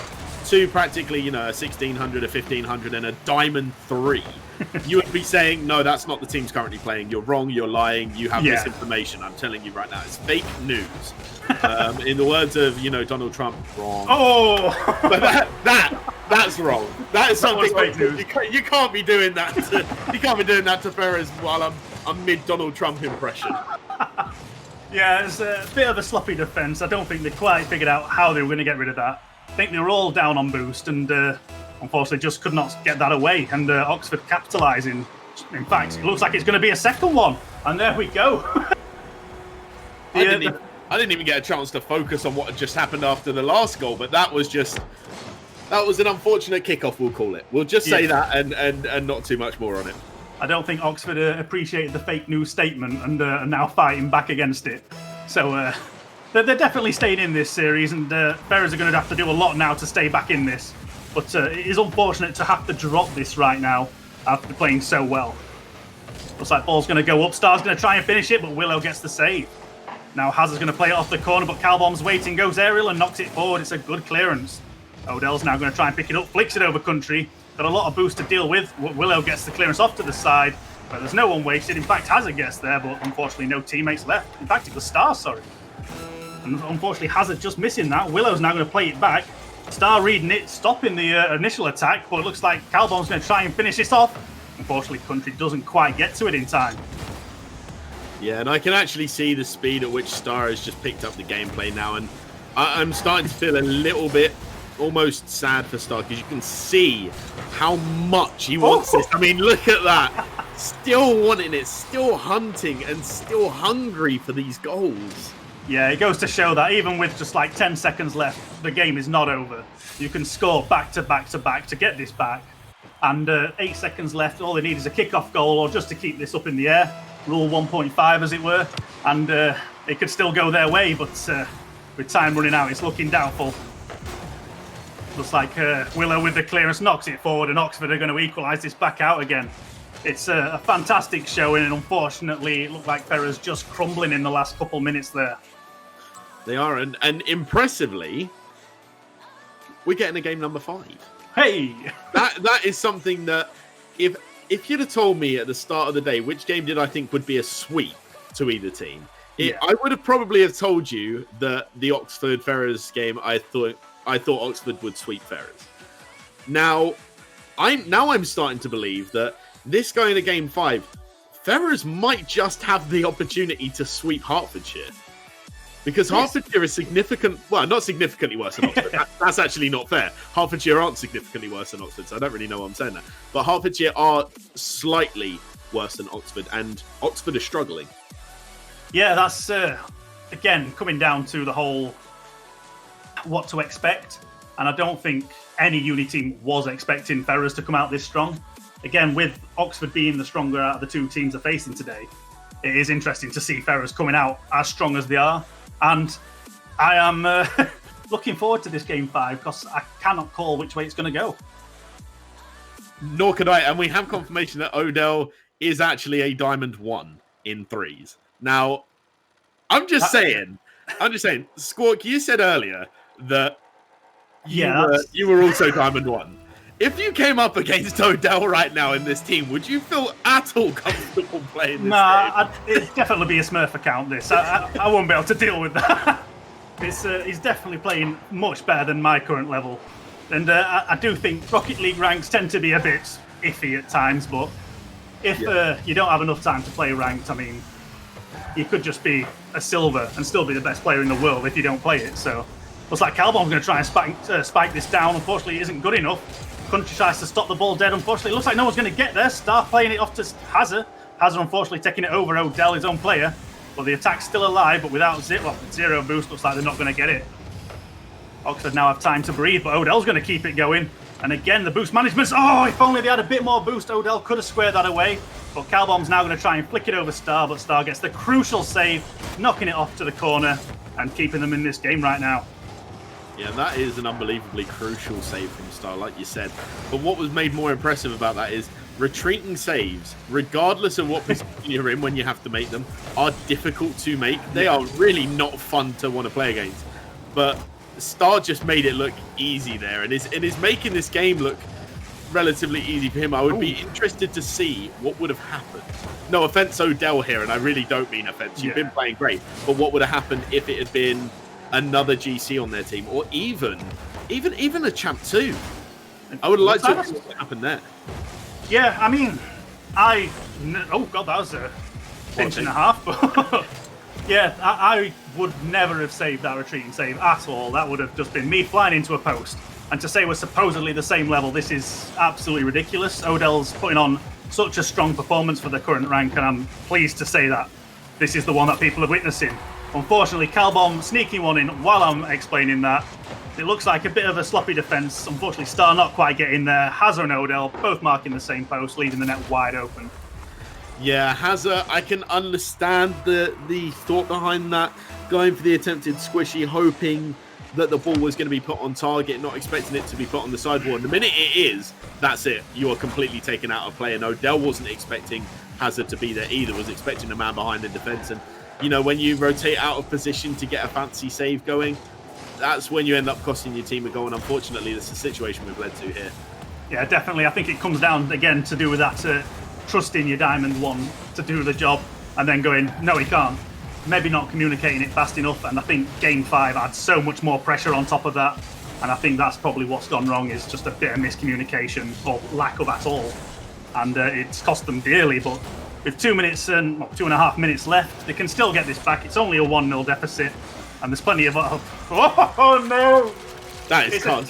two practically, a 1,600, a 1,500 and a Diamond 3, you would be saying, no, that's not the teams currently playing. You're wrong, you're lying, you have misinformation. I'm telling you right now, it's fake news. In the words of, Donald Trump, wrong. Oh! But that's wrong. That is something fake news. You can't be doing that to Ferrers while I'm mid Donald Trump impression. Yeah, it's a bit of a sloppy defence. I don't think they quite figured out how they were going to get rid of that. I think they were all down on boost and unfortunately just could not get that away. And Oxford capitalising. In fact, it looks like it's going to be a second one. And there we go. I didn't even get a chance to focus on what had just happened after the last goal, but that was an unfortunate kickoff, we'll call it. We'll just say that and not too much more on it. I don't think Oxford appreciated the fake news statement and are now fighting back against it. So they're definitely staying in this series, and Ferrers are going to have to do a lot now to stay back in this. But it is unfortunate to have to drop this right now after playing so well. Looks like ball's going to go up. Star's going to try and finish it, but Willow gets the save. Now Hazard's going to play it off the corner, but Calbom's waiting, goes aerial and knocks it forward. It's a good clearance. Odell's now going to try and pick it up, flicks it over Country. Got a lot of boost to deal with. Willow gets the clearance off to the side, but there's no one wasted. In fact, Hazard gets there, but unfortunately no teammates left. In fact, it was Star, sorry. And unfortunately, Hazard just missing that. Willow's now going to play it back. Star reading it, stopping the initial attack, but it looks like Calbom's going to try and finish this off. Unfortunately, Country doesn't quite get to it in time. Yeah, and I can actually see the speed at which Star has just picked up the gameplay now, and I'm starting to feel a little bit almost sad for Star, because you can see how much he wants this. I mean, look at that. Still wanting it, still hunting, and still hungry for these goals. Yeah, it goes to show that even with just like 10 seconds left, the game is not over. You can score back to back to back to get this back. And 8 seconds left, all they need is a kickoff goal or just to keep this up in the air. Rule 1.5, as it were. And it could still go their way, but with time running out, it's looking doubtful. Looks like Willow with the clearance knocks it forward, and Oxford are going to equalise this back out again. It's a fantastic showing, and unfortunately, it looked like Ferrers just crumbling in the last couple minutes there. They are, and impressively, we're getting a game number 5. Hey! That is something that, if you'd have told me at the start of the day which game did I think would be a sweep to either team, I would have probably have told you that the Oxford Ferrers game, I thought Oxford would sweep Ferrers. Now I'm starting to believe that this going to game 5, Ferrers might just have the opportunity to sweep Hertfordshire. Because Hertfordshire is not significantly worse than Oxford. That's actually not fair. Hertfordshire aren't significantly worse than Oxford, so I don't really know why I'm saying that. But Hertfordshire are slightly worse than Oxford, and Oxford are struggling. Yeah, that's, again, coming down to the whole what to expect. And I don't think any uni team was expecting Ferrers to come out this strong. Again, with Oxford being the stronger out of the two teams they're facing today, it is interesting to see Ferrers coming out as strong as they are. And I am looking forward to this game 5 because I cannot call which way it's going to go. Nor could I. And we have confirmation that Odell is actually a Diamond 1 in threes. Now, I'm just saying, Squawk, you said earlier that you were also Diamond 1. If you came up against Odell right now in this team, would you feel at all comfortable playing this game? It'd definitely be a Smurf account, this. I won't be able to deal with that. He's definitely playing much better than my current level. And I do think Rocket League ranks tend to be a bit iffy at times, but if you don't have enough time to play ranked, I mean, you could just be a silver and still be the best player in the world if you don't play it. So looks like Calbom's going to try and spike this down. Unfortunately, it isn't good enough. Country tries to stop the ball dead. Unfortunately, it looks like no one's going to get there. Star playing it off to Hazard. Hazard unfortunately taking it over Odell, his own player. But the attack's still alive, but without zero boost, looks like they're not going to get it. Oxford now have time to breathe, but Odell's going to keep it going. And again, the boost management. Oh, if only they had a bit more boost, Odell could have squared that away. But Calbom's now going to try and flick it over Star, but Star gets the crucial save, knocking it off to the corner and keeping them in this game right now. Yeah, that is an unbelievably crucial save from Star, like you said. But what was made more impressive about that is retreating saves, regardless of what position you're in when you have to make them, are difficult to make. They are really not fun to want to play against. But Star just made it look easy there and is making this game look relatively easy for him. I would be interested to see what would have happened. No offense, Odell here, and I really don't mean offense. You've been playing great. But what would have happened if it had been another GC on their team, or even a Champ 2? I would like to see what happened there. Yeah, I mean, oh god, that was a pinch and a half. But yeah, I would never have saved that retreating save at all. That would have just been me flying into a post. And to say we're supposedly the same level, this is absolutely ridiculous. Odell's putting on such a strong performance for the current rank, and I'm pleased to say that this is the one that people are witnessing. Unfortunately, Calbom sneaking one in while I'm explaining that. It looks like a bit of a sloppy defense. Unfortunately, Star not quite getting there. Hazard and Odell both marking the same post, leaving the net wide open. Yeah, Hazard, I can understand the thought behind that. Going for the attempted squishy, hoping that the ball was going to be put on target, not expecting it to be put on the sideboard. And the minute it is, that's it. You are completely taken out of play. And Odell wasn't expecting Hazard to be there either, was expecting a man behind in defense. And you know, when you rotate out of position to get a fancy save going, that's when you end up costing your team a goal. And unfortunately, that's the situation we've led to here. Yeah, definitely. I think it comes down, again, to do with that trusting your Diamond 1 to do the job and then going, no, he can't. Maybe not communicating it fast enough. And I think Game 5 had so much more pressure on top of that. And I think that's probably what's gone wrong, is just a bit of miscommunication or lack of at all. And it's cost them dearly, but with 2 minutes and 2.5 minutes left, they can still get this back. It's only a 1-0 deficit, and there's plenty of. Oh no! That is can't.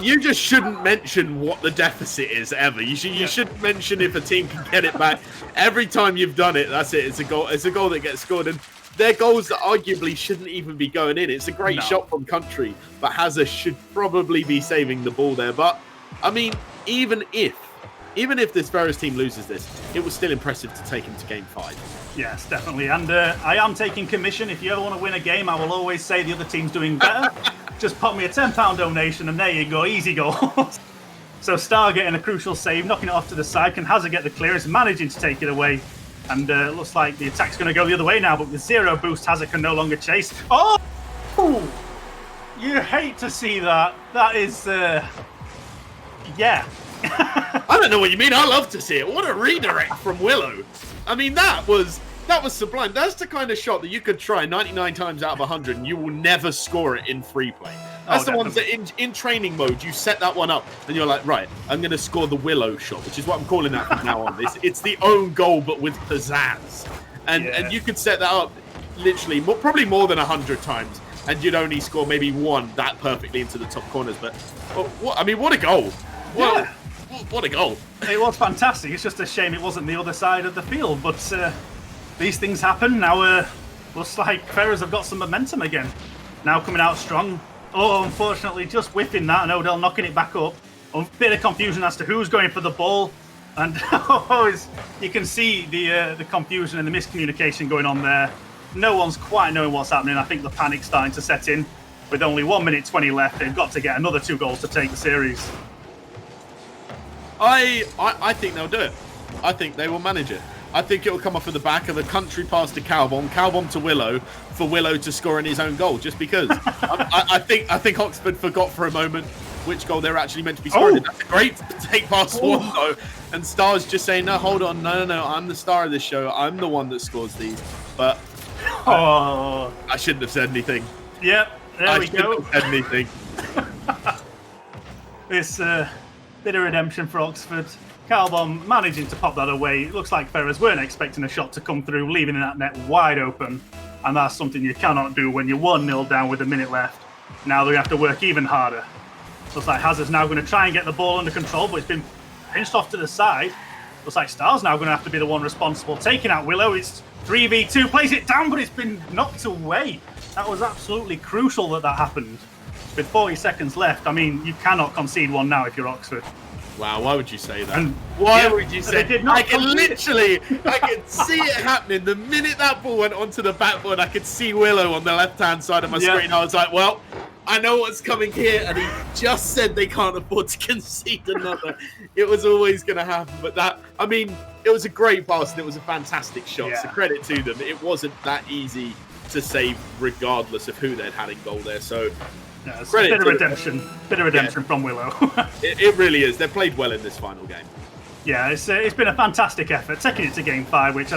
You just shouldn't mention what the deficit is ever. You shouldn't mention if a team can get it back. Every time you've done it, that's it. It's a goal. It's a goal that gets scored, and they're goals that arguably shouldn't even be going in. It's a great shot from Country, but Hazard should probably be saving the ball there. But I mean, even if this Ferris team loses this, it was still impressive to take him to Game 5. Yes, definitely. And I am taking commission. If you ever want to win a game, I will always say the other team's doing better. Just pop me a £10 donation and there you go. Easy goals. So Star getting a crucial save, knocking it off to the side. Can Hazard get the clearance, managing to take it away. And looks like the attack's going to go the other way now, but with zero boost, Hazard can no longer chase. Oh! You hate to see that. That is... yeah. I don't know what you mean. I love to see it. What a redirect from Willow. I mean, that was sublime. That's the kind of shot that you could try 99 times out of 100 and you will never score it in free play. That's the ones that in training mode, you set that one up and you're like, right, I'm going to score the Willow shot, which is what I'm calling that from now on. It's the own goal, but with pizzazz. And you could set that up literally probably more than 100 times and you'd only score maybe one that perfectly into the top corners. But what a goal. What a goal. It was fantastic. It's just a shame it wasn't the other side of the field. But these things happen. Now looks like Ferrers have got some momentum again. Now coming out strong. Oh, unfortunately, just whipping that and Odell knocking it back up. A bit of confusion as to who's going for the ball. And you can see the confusion and the miscommunication going on there. No one's quite knowing what's happening. I think the panic's starting to set in. With only 1 minute 20 left, they've got to get another 2 goals to take the series. I think they'll do it. I think they will manage it. I think it will come off of the back of a country pass to Cowbomb to Willow, for Willow to score in his own goal, just because. I think Oxford forgot for a moment which goal they're actually meant to be scoring. That's a great take past one, though. And Star's just saying, no, hold on. No. I'm the star of this show. I'm the one that scores these. But I shouldn't have said anything. Yep, there we go. Have said anything. This bit of redemption for Oxford. Cowbomb managing to pop that away. It looks like Ferrers weren't expecting a shot to come through, leaving that net wide open. And that's something you cannot do when you're 1-0 down with a minute left. Now they have to work even harder. Looks like Hazard's now going to try and get the ball under control, but it's been pinched off to the side. Looks like Star's now going to have to be the one responsible. Taking out Willow, it's 3v2, plays it down, but it's been knocked away. That was absolutely crucial that happened. With 40 seconds left, I mean, you cannot concede one now if you're Oxford. Wow, why would you say that? And why would you say that? I could see it happening. The minute that ball went onto the backboard, I could see Willow on the left-hand side of my screen. I was like, well, I know what's coming here. And he just said they can't afford to concede another. It was always going to happen. But it was a great pass and it was a fantastic shot. Yeah. So credit to them. It wasn't that easy to save regardless of who they'd had in goal there. So yeah, it's a bit of redemption from Willow. it really is. They played well in this final game. Yeah, it's been a fantastic effort, taking it to Game 5, which,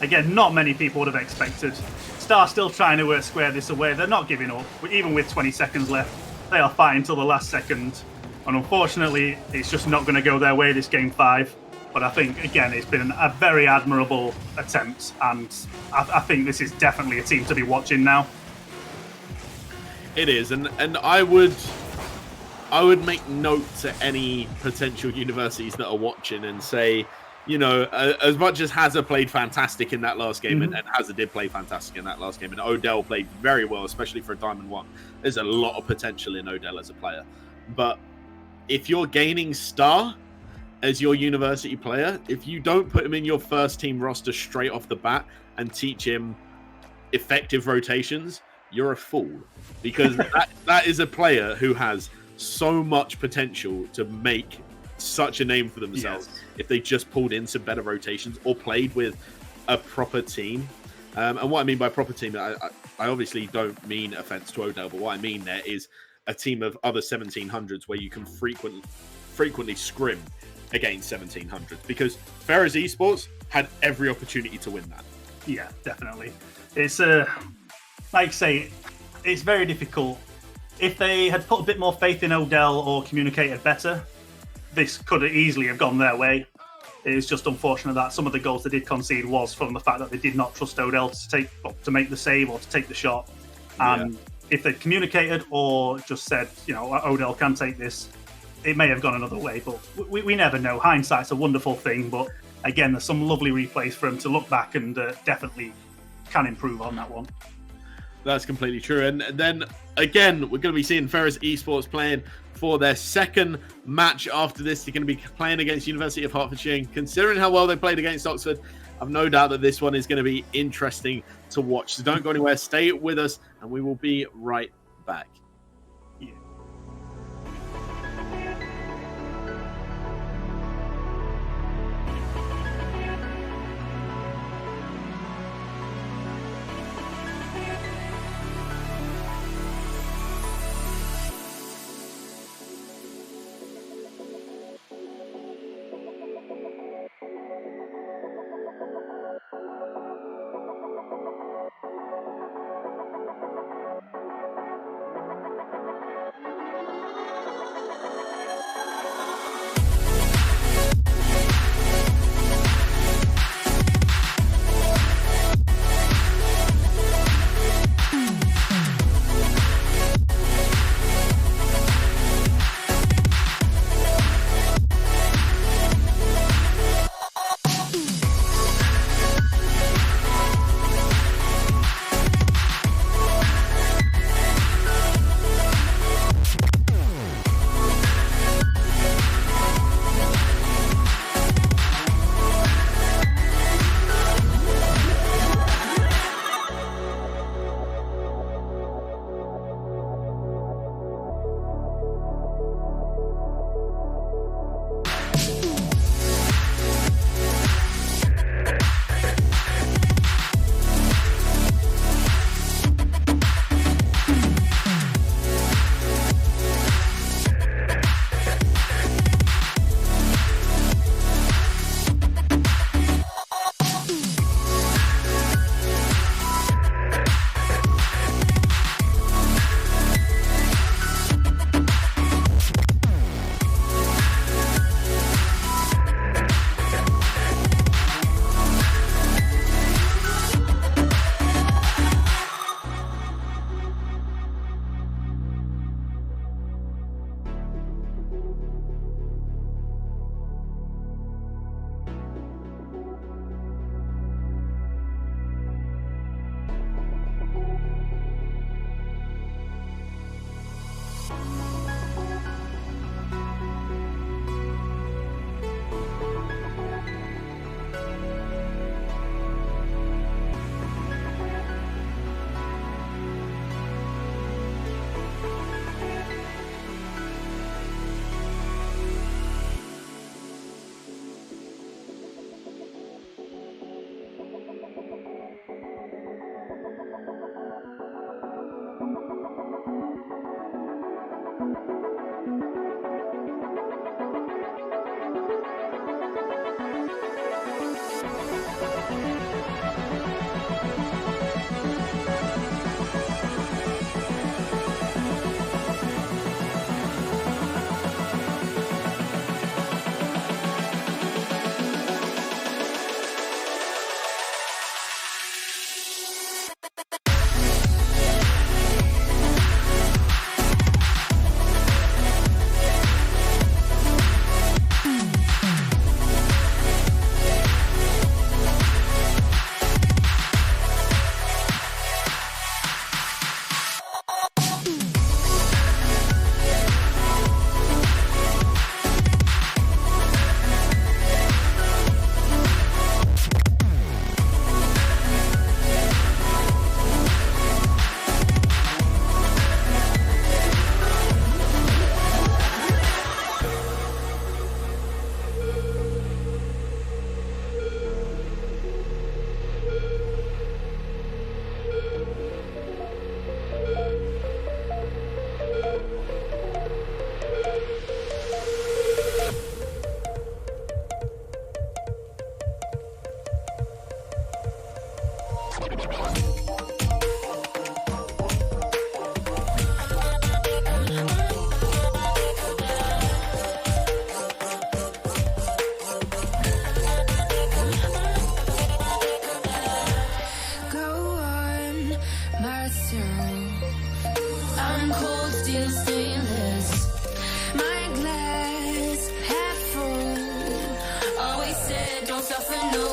again, not many people would have expected. Star still trying to square this away. They're not giving up, even with 20 seconds left. They are fighting till the last second. And unfortunately, it's just not going to go their way this Game 5. But I think, again, it's been a very admirable attempt. And I think this is definitely a team to be watching now. It is, and I would make note to any potential universities that are watching and say, you know, as much as Hazard played fantastic in that last game, and Hazard did play fantastic in that last game, and Odell played very well, especially for a Diamond 1. There's a lot of potential in Odell as a player. But if you're gaining Star as your university player, if you don't put him in your first team roster straight off the bat and teach him effective rotations, you're a fool, because that is a player who has so much potential to make such a name for themselves if they just pulled in some better rotations or played with a proper team. And what I mean by proper team, I obviously don't mean offense to Odell, but what I mean there is a team of other 1700s where you can frequently scrim against 1700s, because Ferrers Esports had every opportunity to win that. Yeah, definitely. It's like I say, it's very difficult. If they had put a bit more faith in Odell or communicated better, this could easily have gone their way. It is just unfortunate that some of the goals they did concede was from the fact that they did not trust Odell to make the save or to take the shot. And if they'd communicated or just said, you know, Odell can take this, it may have gone another way. But we never know. Hindsight's a wonderful thing. But again, there's some lovely replays for him to look back and definitely can improve on that one. That's completely true. And then, again, we're going to be seeing Ferrers Esports playing for their second match after this. They're going to be playing against University of Hertfordshire. And considering how well they played against Oxford, I've no doubt that this one is going to be interesting to watch. So don't go anywhere. Stay with us, and we will be right back.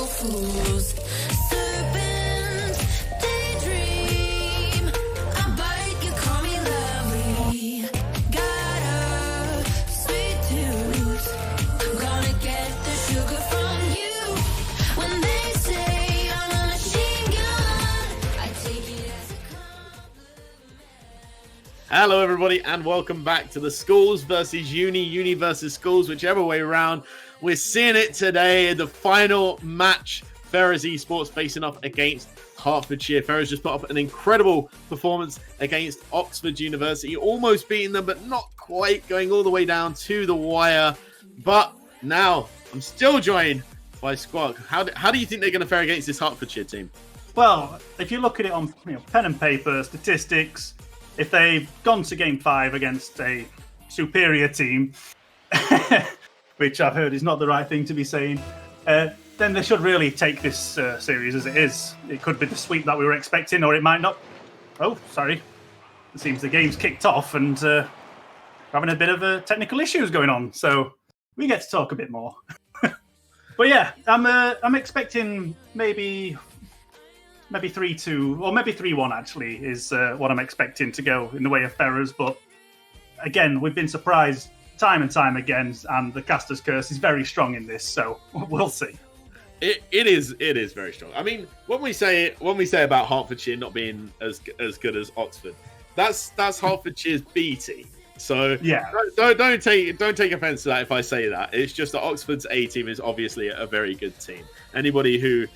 fools. Serpent, daydream. I bite, you call me lovely. Got a sweet tooth. I'm gonna get the sugar from you. When they say I'm a machine gun, I take it as a Hello, everybody, and welcome back to the Schools versus Uni versus Schools, whichever way around. We're seeing it today, the final match. Ferrers Esports facing off against Hertfordshire. Ferrers just put up an incredible performance against Oxford University, almost beating them, but not quite, going all the way down to the wire. But now I'm still joined by Squawk. How do you think they're going to fare against this Hertfordshire team? Well, if you look at it on pen and paper, statistics, if they've gone to Game 5 against a superior team, which I've heard is not the right thing to be saying, then they should really take this series as it is. It could be the sweep that we were expecting, or it might not. Oh, sorry. It seems the game's kicked off and we're having a bit of technical issues going on, so we get to talk a bit more. But yeah, I'm expecting maybe 3-2, or maybe 3-1 actually, is what I'm expecting to go in the way of Ferrers. But again, we've been surprised time and time again, and the caster's curse is very strong in this, so we'll see. It is very strong. I mean, when we say about Hertfordshire not being as good as Oxford, that's Hertfordshire's B team. So yeah, don't take offense to that if I say that. It's just that Oxford's A team is obviously a very good team. Anybody who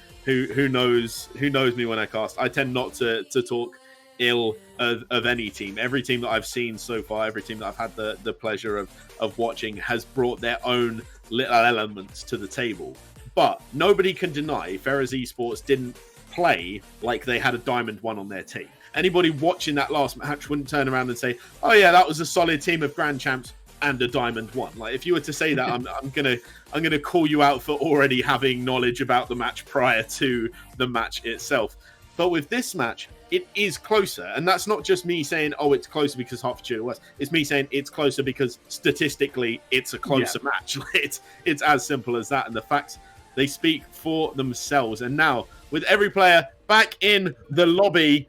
knows me when I cast, I tend not to talk ill of any team. Every team that I've seen so far, every team that I've had the pleasure of watching has brought their own little elements to the table. But nobody can deny Ferrers Esports didn't play like they had a Diamond 1 on their team. Anybody watching that last match wouldn't turn around and say, oh yeah, that was a solid team of Grand Champs and a Diamond 1. Like, if you were to say that, I'm gonna call you out for already having knowledge about the match prior to the match itself. But with this match, it is closer, and that's not just me saying, oh, it's closer because Hertfordshire was. It's me saying it's closer because statistically it's a closer match. It's as simple as that, and the facts, they speak for themselves. And now, with every player back in the lobby,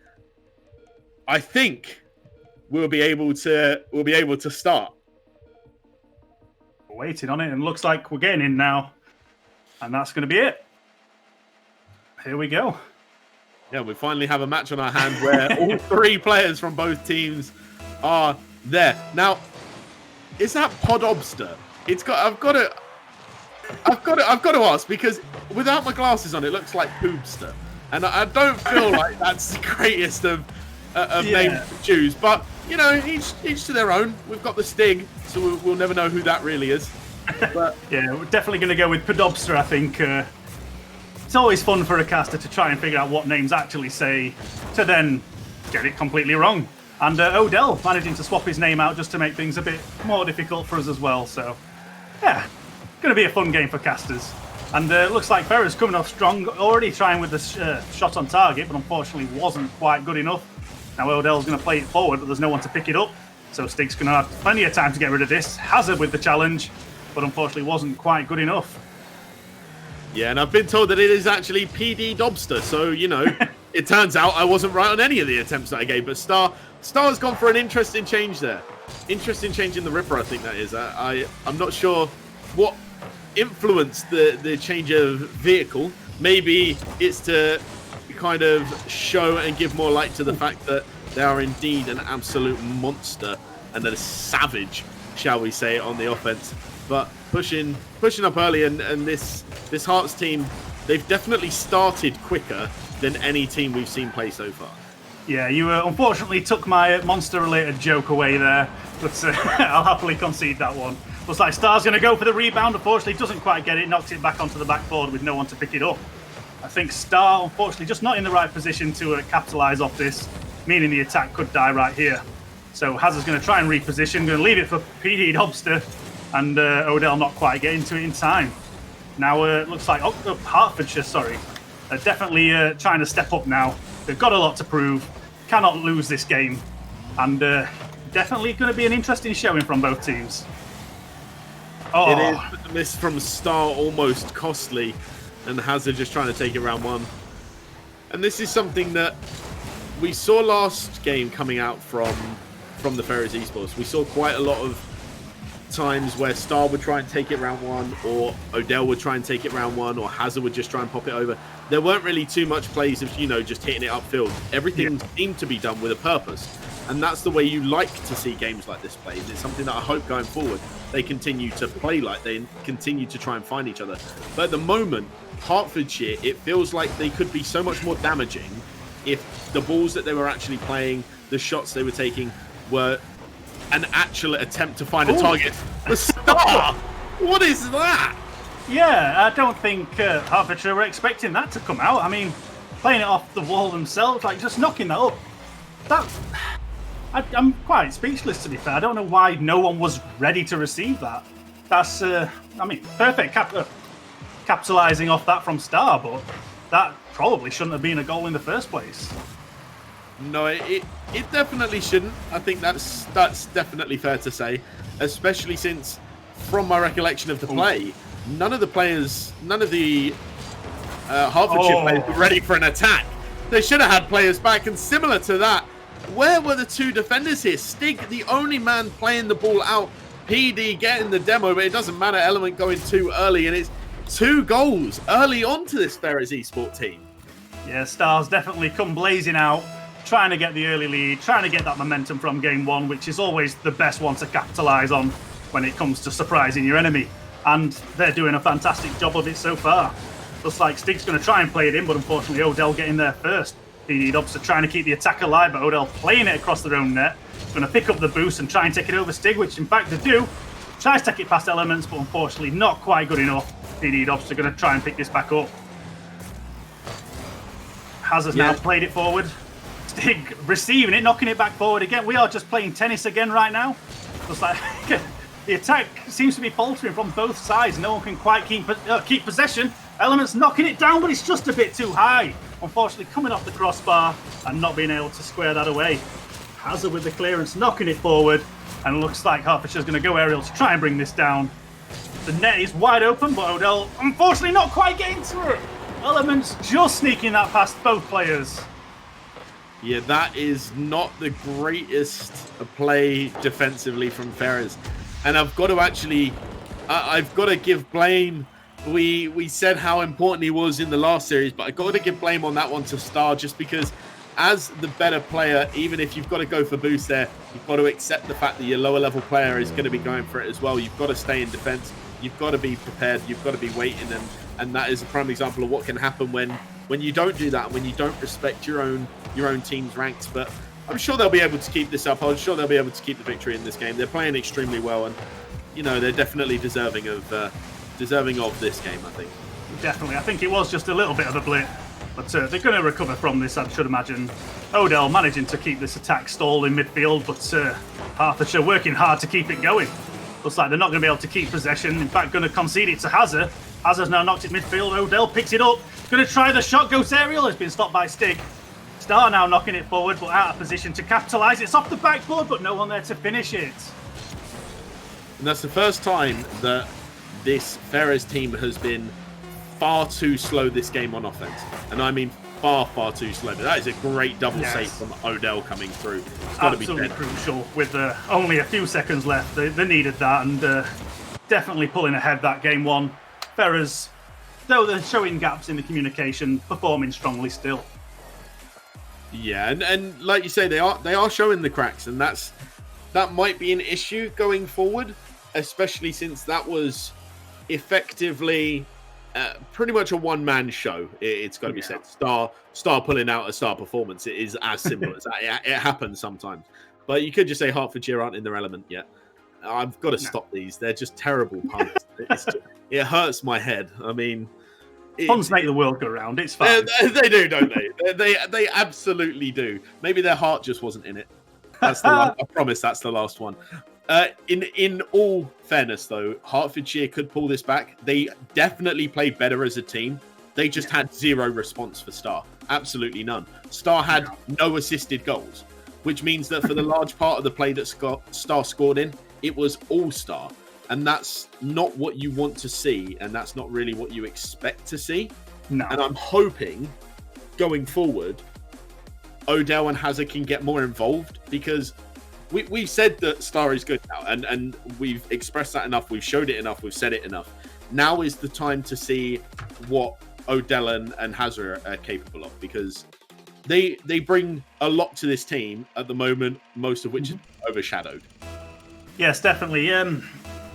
I think we'll be able to start. We're waiting on it, and looks like we're getting in now, and that's going to be it. Here we go. Yeah, we finally have a match on our hands where all three players from both teams are there. Now, is that Podobster? I've got to ask, because without my glasses on, it looks like Poobster, and I don't feel like that's the greatest of names to choose. But you know, each to their own. We've got the Stig, so we'll never know who that really is. But yeah, we're definitely going to go with Podobster, I think. It's always fun for a caster to try and figure out what names actually say, to then get it completely wrong. And Odell managing to swap his name out just to make things a bit more difficult for us as well. So, yeah, going to be a fun game for casters. And looks like Ferrers coming off strong, already trying with the shot on target, but unfortunately wasn't quite good enough. Now Odell's going to play it forward, but there's no one to pick it up. So Stig's going to have plenty of time to get rid of this. Hazard with the challenge, but unfortunately wasn't quite good enough. yeah, and I've been told that it is actually PD Dobster, so, you know, it turns out I wasn't right on any of the attempts that I gave, but Star's gone for an interesting change there. Interesting change in the Ripper, I think that is. I'm not sure what influenced the change of vehicle. Maybe it's to kind of show and give more light to the fact that they are indeed an absolute monster and a savage, shall we say, on the offense. But pushing up early, and this Hearts team, they've definitely started quicker than any team we've seen play so far. Yeah, you unfortunately took my monster-related joke away there, but I'll happily concede that one. Looks like Star's going to go for the rebound. Unfortunately, doesn't quite get it, knocks it back onto the backboard with no one to pick it up. I think Star, unfortunately, just not in the right position to capitalise off this, meaning the attack could die right here. So Hazard's going to try and reposition, going to leave it for PD Dobster, and Odell not quite getting to it in time. Now it looks like Hertfordshire, definitely trying to step up now. They've got a lot to prove, cannot lose this game, and definitely going to be an interesting showing from both teams. It is, but the miss from Star almost costly. and Hazard just trying to take it round one. And this is something that we saw last game coming out from the Ferris Esports. We saw quite a lot of times where Star would try and take it round one, or Odell would try and take it round one, or Hazard would just try and pop it over. There weren't really too much plays of, just hitting it upfield. Everything seemed to be done with a purpose. And that's the way you like to see games like this played. It's something that I hope going forward they continue to play like, they continue to try and find each other. But at the moment, Hertfordshire, it feels like they could be so much more damaging if the balls that they were actually playing, the shots they were taking, were an actual attempt to find a target. The Star! What is that? Yeah, I don't think Hertfordshire were expecting that to come out. I mean, playing it off the wall themselves, like just knocking that up. I'm quite speechless, to be fair. I don't know why no one was ready to receive that. That's, perfect capitalising off that from Star, but that probably shouldn't have been a goal in the first place. No, it definitely shouldn't. I think that's definitely fair to say, especially since, from my recollection of the play, none of the Hertfordshire players were ready for an attack. They should have had players back, and similar to that, where were the two defenders here? Stig, the only man playing the ball out, PD getting the demo, but it doesn't matter, Element going too early, and it's 2 goals early on to this Ferris Esports team. Yeah, Star's definitely come blazing out, trying to get the early lead, trying to get that momentum from game one, which is always the best one to capitalise on when it comes to surprising your enemy. And they're doing a fantastic job of it so far. Looks like Stig's going to try and play it in, but unfortunately Odell getting there first. PD Dobster trying to keep the attack alive, but Odell playing it across their own net. Going to pick up the boost and try and take it over Stig, which in fact they do. Tries to take it past Elements, but unfortunately not quite good enough. PD Dobster going to try and pick this back up. Hazard's now played it forward. Stig receiving it, knocking it back forward again. We are just playing tennis again right now. Looks like the attack seems to be faltering from both sides. No one can quite keep possession. Elements knocking it down, but it's just a bit too high. Unfortunately, coming off the crossbar and not being able to square that away. Hazard with the clearance, knocking it forward, and looks like Hertfordshire's going to go aerial to try and bring this down. The net is wide open, but Odell, unfortunately, not quite getting to it. Elements just sneaking that past both players. Yeah, that is not the greatest play defensively from Ferris. And I've got to give blame. We said how important he was in the last series, but I've got to give blame on that one to Star, just because as the better player, even if you've got to go for boost there, you've got to accept the fact that your lower level player is going to be going for it as well. You've got to stay in defense. You've got to be prepared. You've got to be waiting. And that is a prime example of what can happen when you don't do that, when you don't respect your own team's ranks. But I'm sure they'll be able to keep this up. I'm sure they'll be able to keep the victory in this game. They're playing extremely well, and they're definitely deserving of this game, I think. Definitely. I think it was just a little bit of a blip, but they're going to recover from this, I should imagine. Odell managing to keep this attack stalled in midfield, but Hertfordshire working hard to keep it going. Looks like they're not going to be able to keep possession. In fact, going to concede it to Hazard. Hazard's now knocked it midfield. Odell picks it up. Going to try the shot. Goes aerial. Has been stopped by Stig. Star now knocking it forward, but out of position to capitalise. It's off the backboard, but no one there to finish it. And that's the first time that this Ferris team has been far too slow this game on offense. And I mean far, far too slow. But that is a great double save from Odell coming through. It's got to be absolutely crucial with only a few seconds left. They needed that, and definitely pulling ahead that game one. Ferris, though they're showing gaps in the communication, performing strongly still. Yeah, and like you say, they are showing the cracks, and that might be an issue going forward, especially since that was effectively pretty much a one-man show. It's got to be said. Star pulling out a Star performance. It is as simple as that. It happens sometimes, but you could just say Hertfordshire aren't in their element yet. I've got to stop these. They're just terrible puns. It hurts my head. I mean, puns make the world go round. It's fine. They do, don't they? They absolutely do. Maybe their heart just wasn't in it. That's the one. I promise that's the last one. In all fairness, though, Hertfordshire could pull this back. They definitely played better as a team. They just had zero response for Star. Absolutely none. Star had no assisted goals, which means that for the large part of the play that Star scored in, it was all Star. And that's not what you want to see, and that's not really what you expect to see. No. And I'm hoping going forward, Odell and Hazard can get more involved, because we've said that Star is good now, and we've expressed that enough, we've showed it enough, we've said it enough. Now is the time to see what Odell and Hazard are capable of, because they bring a lot to this team at the moment, most of which is overshadowed. Yes, definitely.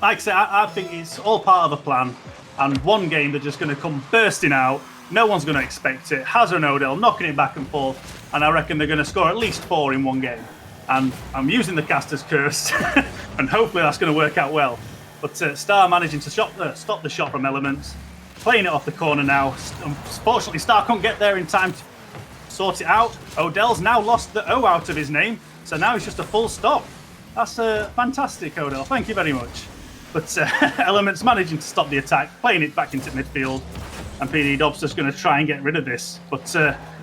Like I say, I think it's all part of a plan. And one game they're just going to come bursting out. No one's going to expect it. Hazard and Odell knocking it back and forth. And I reckon they're going to score at least 4 in one game. And I'm using the caster's curse. And hopefully that's going to work out well. But Star managing to stop the shot from Elements. Playing it off the corner now. Unfortunately, Star couldn't get there in time to sort it out. Odell's now lost the O out of his name. So now it's just a full stop. That's fantastic, Odell. Thank you very much. But Elements managing to stop the attack, playing it back into midfield. And PD Dobbs just going to try and get rid of this. But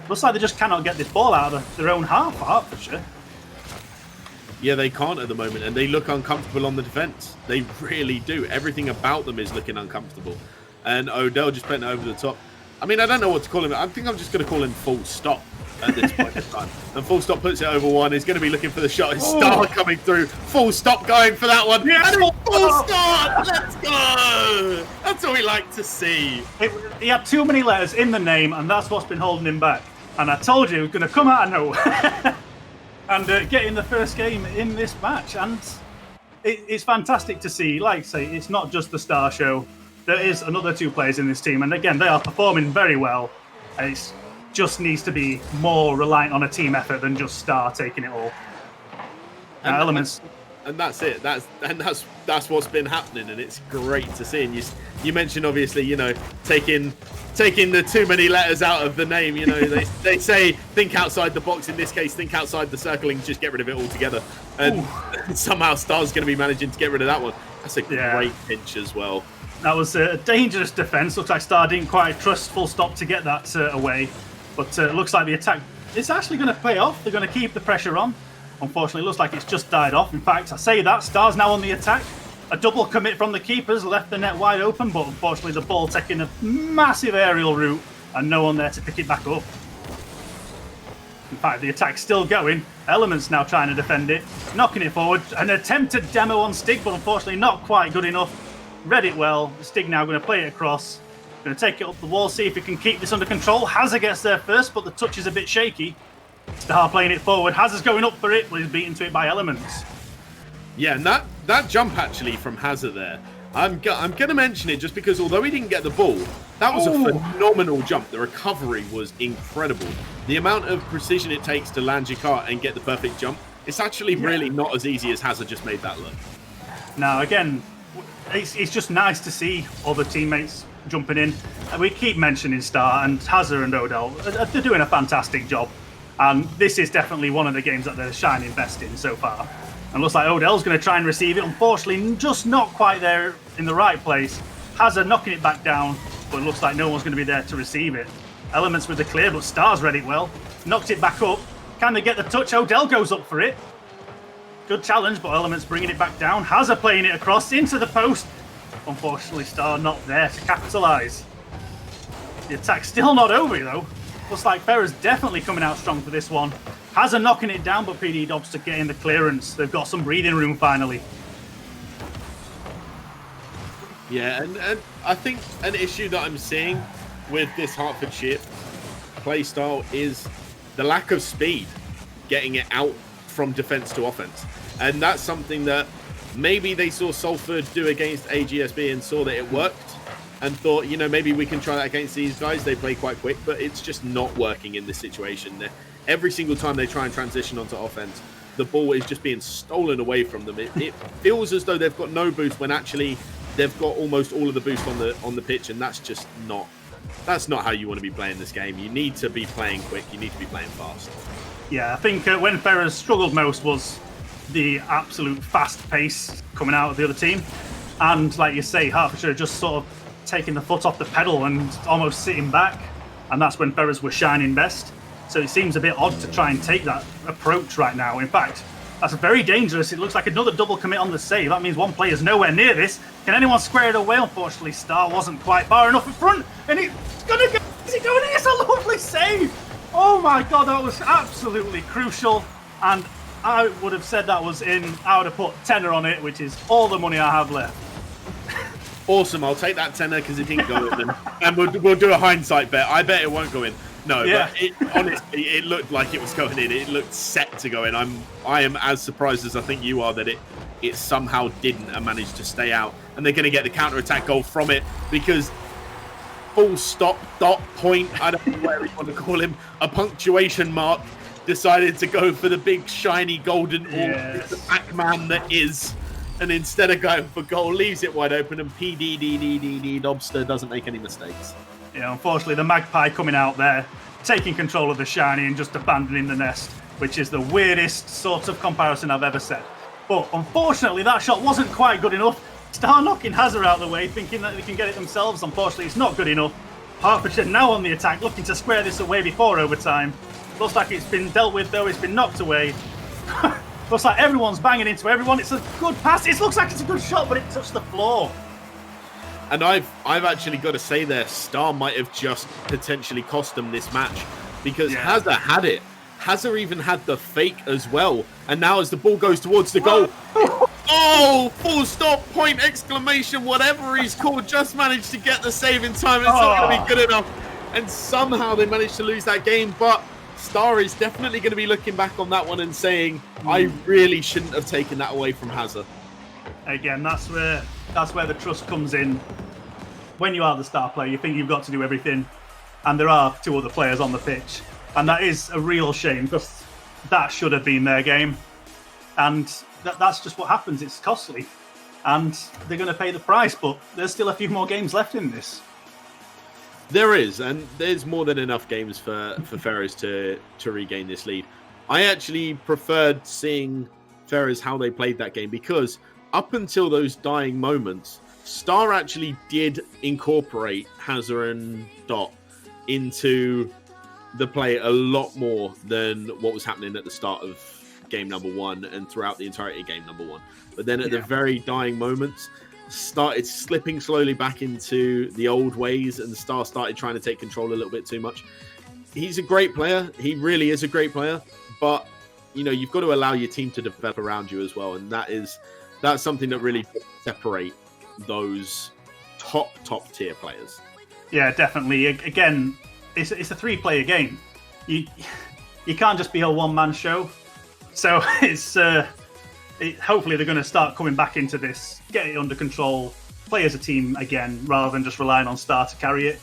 looks like they just cannot get this ball out of their own half, Hertfordshire. Yeah, they can't at the moment, and they look uncomfortable on the defence. They really do. Everything about them is looking uncomfortable. And Odell just putting it over the top. I mean, I don't know what to call him. I think I'm just going to call him full stop at this point in time. And full stop puts it over one. He's going to be looking for the shot. His Star coming through. Full stop going for that one. Yes. And full stop! Let's go! That's what we like to see. He had too many letters in the name, and that's what's been holding him back. And I told you he was going to come out of nowhere and get in the first game in this match. And it's fantastic to see. Like I say, it's not just the Star show. There is another 2 players in this team, and again, they are performing very well. It just needs to be more reliant on a team effort than just Star taking it all. Elements. And that's it. That's what's been happening, and it's great to see. And you mentioned, obviously, taking the too many letters out of the name. They say think outside the box. In this case, think outside the circle and just get rid of it altogether. And somehow Star's going to be managing to get rid of that one. That's a great pinch as well. That was a dangerous defence. Looks like Star didn't quite trust full stop to get that away. But looks like the attack is actually going to pay off. They're going to keep the pressure on. Unfortunately, it looks like it's just died off. In fact, I say that, Star's now on the attack. A double commit from the keepers left the net wide open, but unfortunately the ball taking a massive aerial route and no one there to pick it back up. In fact, the attack's still going. Elements now trying to defend it, knocking it forward. An attempted demo on Stig, but unfortunately not quite good enough. Read it well. Stig now going to play it across. Going to take it up the wall, see if he can keep this under control. Hazard gets there first, but the touch is a bit shaky. Star playing it forward. Hazard's going up for it, but he's beaten to it by Elements. Yeah, and that jump actually from Hazard there, I'm going to mention it just because although he didn't get the ball, that was a phenomenal jump. The recovery was incredible. The amount of precision it takes to land your car and get the perfect jump, it's actually really not as easy as Hazard just made that look. Now, again, it's just nice to see other teammates jumping in. We keep mentioning Star and Hazard and Odell. They're doing a fantastic job. And this is definitely one of the games that they're shining best in so far. And looks like Odell's going to try and receive it. Unfortunately, just not quite there in the right place. Hazard knocking it back down, but it looks like no one's going to be there to receive it. Elements with the clear, but Star's read it well. Knocked it back up. Can they get the touch? Odell goes up for it. Good challenge, but Elements bringing it back down. Hazard playing it across into the post. Unfortunately, Star not there to capitalise. The attack's still not over, though. Looks like Ferrer's definitely coming out strong for this one. Hazard knocking it down, but PD Dobbs to get in the clearance. They've got some breathing room finally. Yeah, and I think an issue that I'm seeing with this Hertfordshire play style is the lack of speed, getting it out from defence to offence. And that's something that maybe they saw Salford do against AGSB and saw that it worked and thought, maybe we can try that against these guys. They play quite quick, but it's just not working in this situation. Every single time they try and transition onto offense, the ball is just being stolen away from them. It feels as though they've got no boost when actually they've got almost all of the boost on the pitch, and that's just not how you want to be playing this game. You need to be playing quick. You need to be playing fast. Yeah, I think when Ferrer struggled most was the absolute fast pace coming out of the other team. And like you say, Hertfordshire just sort of taking the foot off the pedal and almost sitting back. And that's when Ferrers were shining best. So it seems a bit odd to try and take that approach right now. In fact, That's very dangerous. It looks like another double commit on the save. That means one player's nowhere near this. Can anyone square it away? Unfortunately, Star wasn't quite far enough in front, and it's gonna go. Is he doing it? It's a lovely save. Oh my god, that was absolutely crucial. And I would have said that was in. I would have put tenner on it, which is all the money I have left. Awesome, I'll take that tenner because it didn't go in. And we'll do a hindsight bet. I bet it won't go in. No, Yeah. but honestly, it looked like it was going in. It looked set to go in. I am as surprised as I think you are that it somehow didn't and managed to stay out. And they're going to get the counter-attack goal from it because full stop, dot, point, I don't know whatever you want to call him, a punctuation mark, decided to go for the big, shiny, golden orb, Yes. the Pac-Man that is. And instead of going for goal, leaves it wide open, and PDDDDD Dobster doesn't make any mistakes. Yeah, unfortunately, the Magpie coming out there, taking control of the shiny and just abandoning the nest, which is the weirdest sort of comparison I've ever said. But unfortunately, that shot wasn't quite good enough. Star knocking Hazard out of the way, thinking that they can get it themselves. Unfortunately, it's not good enough. Hertfordshire now on the attack, looking to square this away before overtime. Looks like it's been dealt with, though. It's been knocked away. Looks like everyone's banging into everyone. It's a good pass. It looks like it's a good shot, but it touched the floor. And I've actually got to say there, Star might have just potentially cost them this match because Hazard had it. Hazard even had the fake as well. And now as the ball goes towards the goal, oh, full stop, point, exclamation, whatever he's called, just managed to get the save in time. It's not going to be good enough. And somehow they managed to lose that game. But Star is definitely going to be looking back on that one and saying, I really shouldn't have taken that away from Hazard. Again, that's where the trust comes in. When you are the star player, you think you've got to do everything, and there are two other players on the pitch, and that is a real shame because that should have been their game, and that's just what happens. It's costly, and they're going to pay the price. But there's still a few more games left in this. There is, and there's more than enough games for Ferrers to regain this lead. I actually preferred seeing Ferrers how they played that game because up until those dying moments, Star actually did incorporate Hazard and Dot into the play a lot more than what was happening at the start of game number one and throughout the entirety of game number one. But then at the very dying moments, started slipping slowly back into the old ways, and the Star started trying to take control a little bit too much. He's a great player. He really is a great player. But, you know, you've got to allow your team to develop around you as well. And that's something that really separate those top tier players. Yeah, definitely. Again, it's a 3-player game. You can't just be a one-man show. So hopefully they're going to start coming back into this, get it under control, play as a team again, rather than just relying on Star to carry it,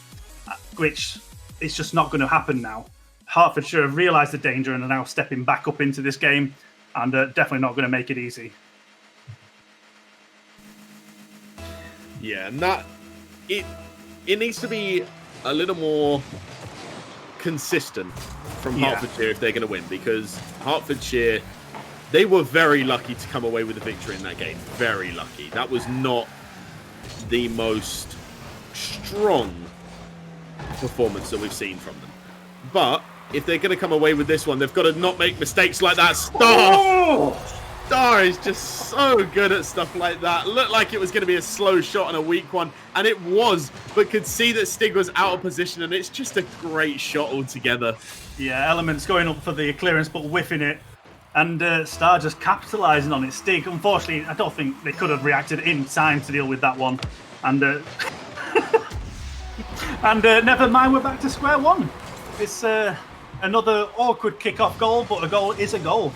which is just not going to happen now. Hertfordshire have realised the danger and are now stepping back up into this game, and definitely not going to make it easy. Yeah, and that it needs to be a little more consistent from Hertfordshire if they're going to win, because Hertfordshire, they were very lucky to come away with a victory in that game. Very lucky. That was not the most strong performance that we've seen from them. But if they're going to come away with this one, they've got to not make mistakes like that. Star is just so good at stuff like that. Looked like it was going to be a slow shot and a weak one, and it was, but could see that Stig was out of position, and it's just a great shot altogether. Yeah, Elements going up for the clearance, but whiffing it. And Star just capitalising on it. Stig, unfortunately, I don't think they could have reacted in time to deal with that one. And never mind, we're back to square one. It's another awkward kick-off goal, but a goal is a goal.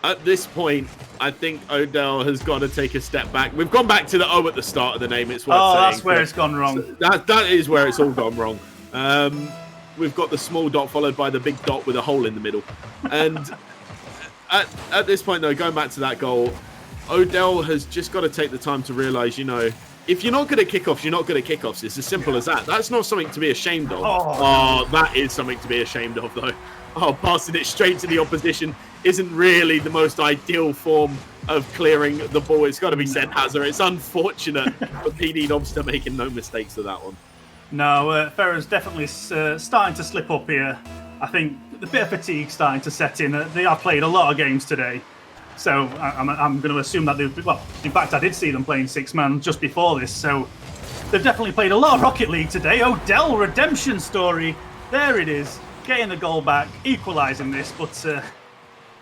At this point, I think Odell has got to take a step back. We've gone back to the O at the start of the name. It's worth saying. That's where it's gone wrong. That is where it's all gone wrong. We've got the small dot followed by the big dot with a hole in the middle. And at this point, though, going back to that goal, Odell has just got to take the time to realise, you know, if you're not good at kickoffs, you're not good at kickoffs. It's as simple as that. That's not something to be ashamed of. Oh, that is something to be ashamed of, though. Oh, passing it straight to the opposition isn't really the most ideal form of clearing the ball. It's got to be said, Hazard. It's unfortunate for PD Dobster making no mistakes with that one. No, Ferrer's definitely starting to slip up here. I think the bit of fatigue starting to set in. They have played a lot of games today. So I'm going to assume that they've... Well, in fact, I did see them playing 6-man just before this. So they've definitely played a lot of Rocket League today. Odell redemption story. There it is. Getting the goal back, equalising this. But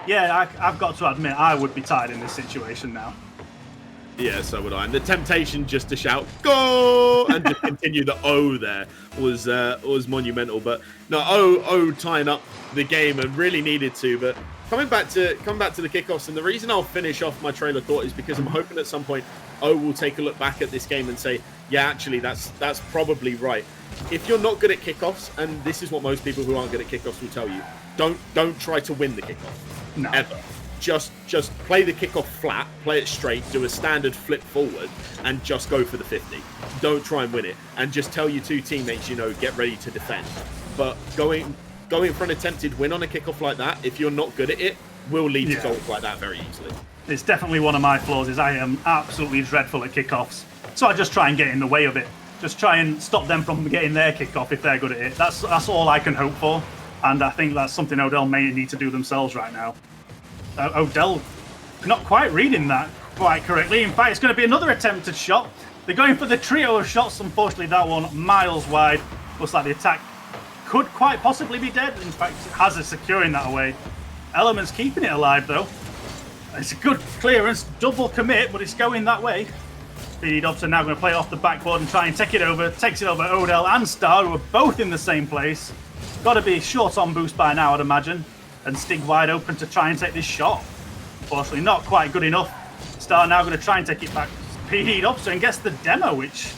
yeah, I've got to admit, I would be tired in this situation now. Yeah, so would I. And the temptation just to shout "go" and just continue the O there was monumental. But no, O tying up the game and really needed to. But coming back to the kickoffs, and the reason I'll finish off my trail of thought is because I'm hoping at some point O will take a look back at this game and say, yeah, actually that's probably right. If you're not good at kickoffs, and this is what most people who aren't good at kickoffs will tell you, don't try to win the kickoff. No. Ever. Just play the kickoff flat, play it straight, do a standard flip forward, and just go for the 50. Don't try and win it. And just tell your two teammates, get ready to defend. But going for an attempted win on a kickoff like that, if you're not good at it, will lead to goals like that very easily. It's definitely one of my flaws, is I am absolutely dreadful at kickoffs. So I just try and get in the way of it. Just try and stop them from getting their kickoff if they're good at it. That's all I can hope for. And I think that's something Odell may need to do themselves right now. Odell not quite reading that quite correctly. In fact, it's going to be another attempted shot. They're going for the trio of shots. Unfortunately, that one miles wide. Looks like the attack could quite possibly be dead. In fact, Hazard securing that away. Elements keeping it alive, though. It's a good clearance, double commit, but it's going that way. PD Dobson now going to play off the backboard and try and take it over. Takes it over Odell and Star, who are both in the same place. Got to be short on boost by now, I'd imagine. And Stig wide open to try and take this shot. Unfortunately, not quite good enough. Star now going to try and take it back. PD Dobson gets the demo, which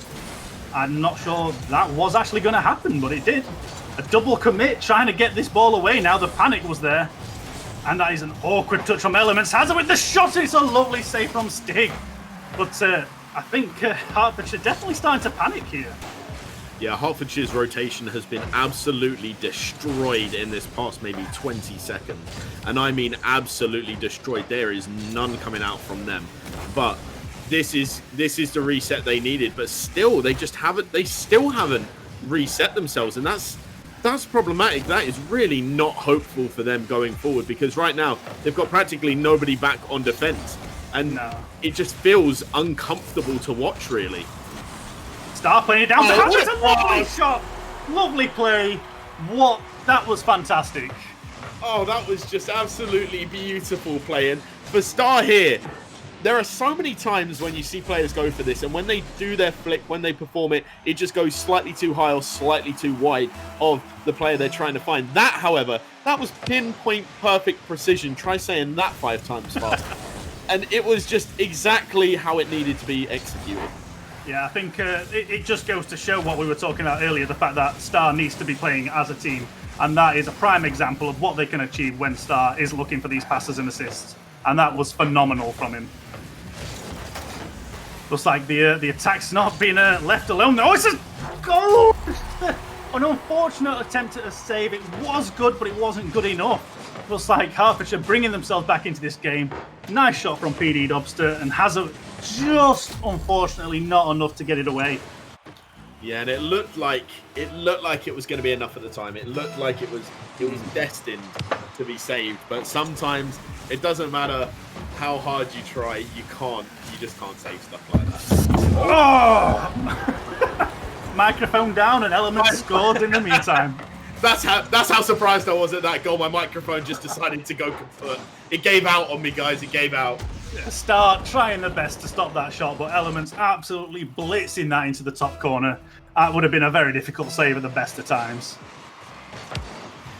I'm not sure that was actually going to happen, but it did. A double commit, trying to get this ball away now. The panic was there. And that is an awkward touch from Elements. Hazard with the shot. It's a lovely save from Stig. But I think Hertfordshire definitely starting to panic here. Yeah, Hertfordshire's rotation has been absolutely destroyed in this past maybe 20 seconds. And I mean absolutely destroyed. There is none coming out from them. But this is the reset they needed. But still, they still haven't reset themselves. And that's problematic. That is really not hopeful for them going forward, because right now they've got practically nobody back on defense. And it just feels uncomfortable to watch, really. Star playing it down. That's a lovely shot. Lovely play. That was fantastic. Oh, that was just absolutely beautiful play. And for Star here, there are so many times when you see players go for this, and when they do their flick, when they perform it, it just goes slightly too high or slightly too wide of the player they're trying to find. That, however, that was pinpoint perfect precision. Try saying that 5 times faster. And it was just exactly how it needed to be executed. Yeah, I think it just goes to show what we were talking about earlier, the fact that Star needs to be playing as a team. And that is a prime example of what they can achieve when Star is looking for these passes and assists. And that was phenomenal from him. Looks like the attack's not being left alone. Oh, it's a goal! An unfortunate attempt at a save. It was good, but it wasn't good enough. Looks like Hertfordshire bringing themselves back into this game. Nice shot from PD Dobster, and Hazard just unfortunately not enough to get it away. Yeah, and it looked like it was going to be enough at the time. It looked like it was destined to be saved. But sometimes it doesn't matter how hard you try, you just can't save stuff like that. Oh! Microphone down, and Element scored in the meantime. That's how surprised I was at that goal. My microphone just decided to go kaput. It gave out on me, guys. It gave out. Start trying their best to stop that shot, but Elements absolutely blitzing that into the top corner. That would have been a very difficult save at the best of times.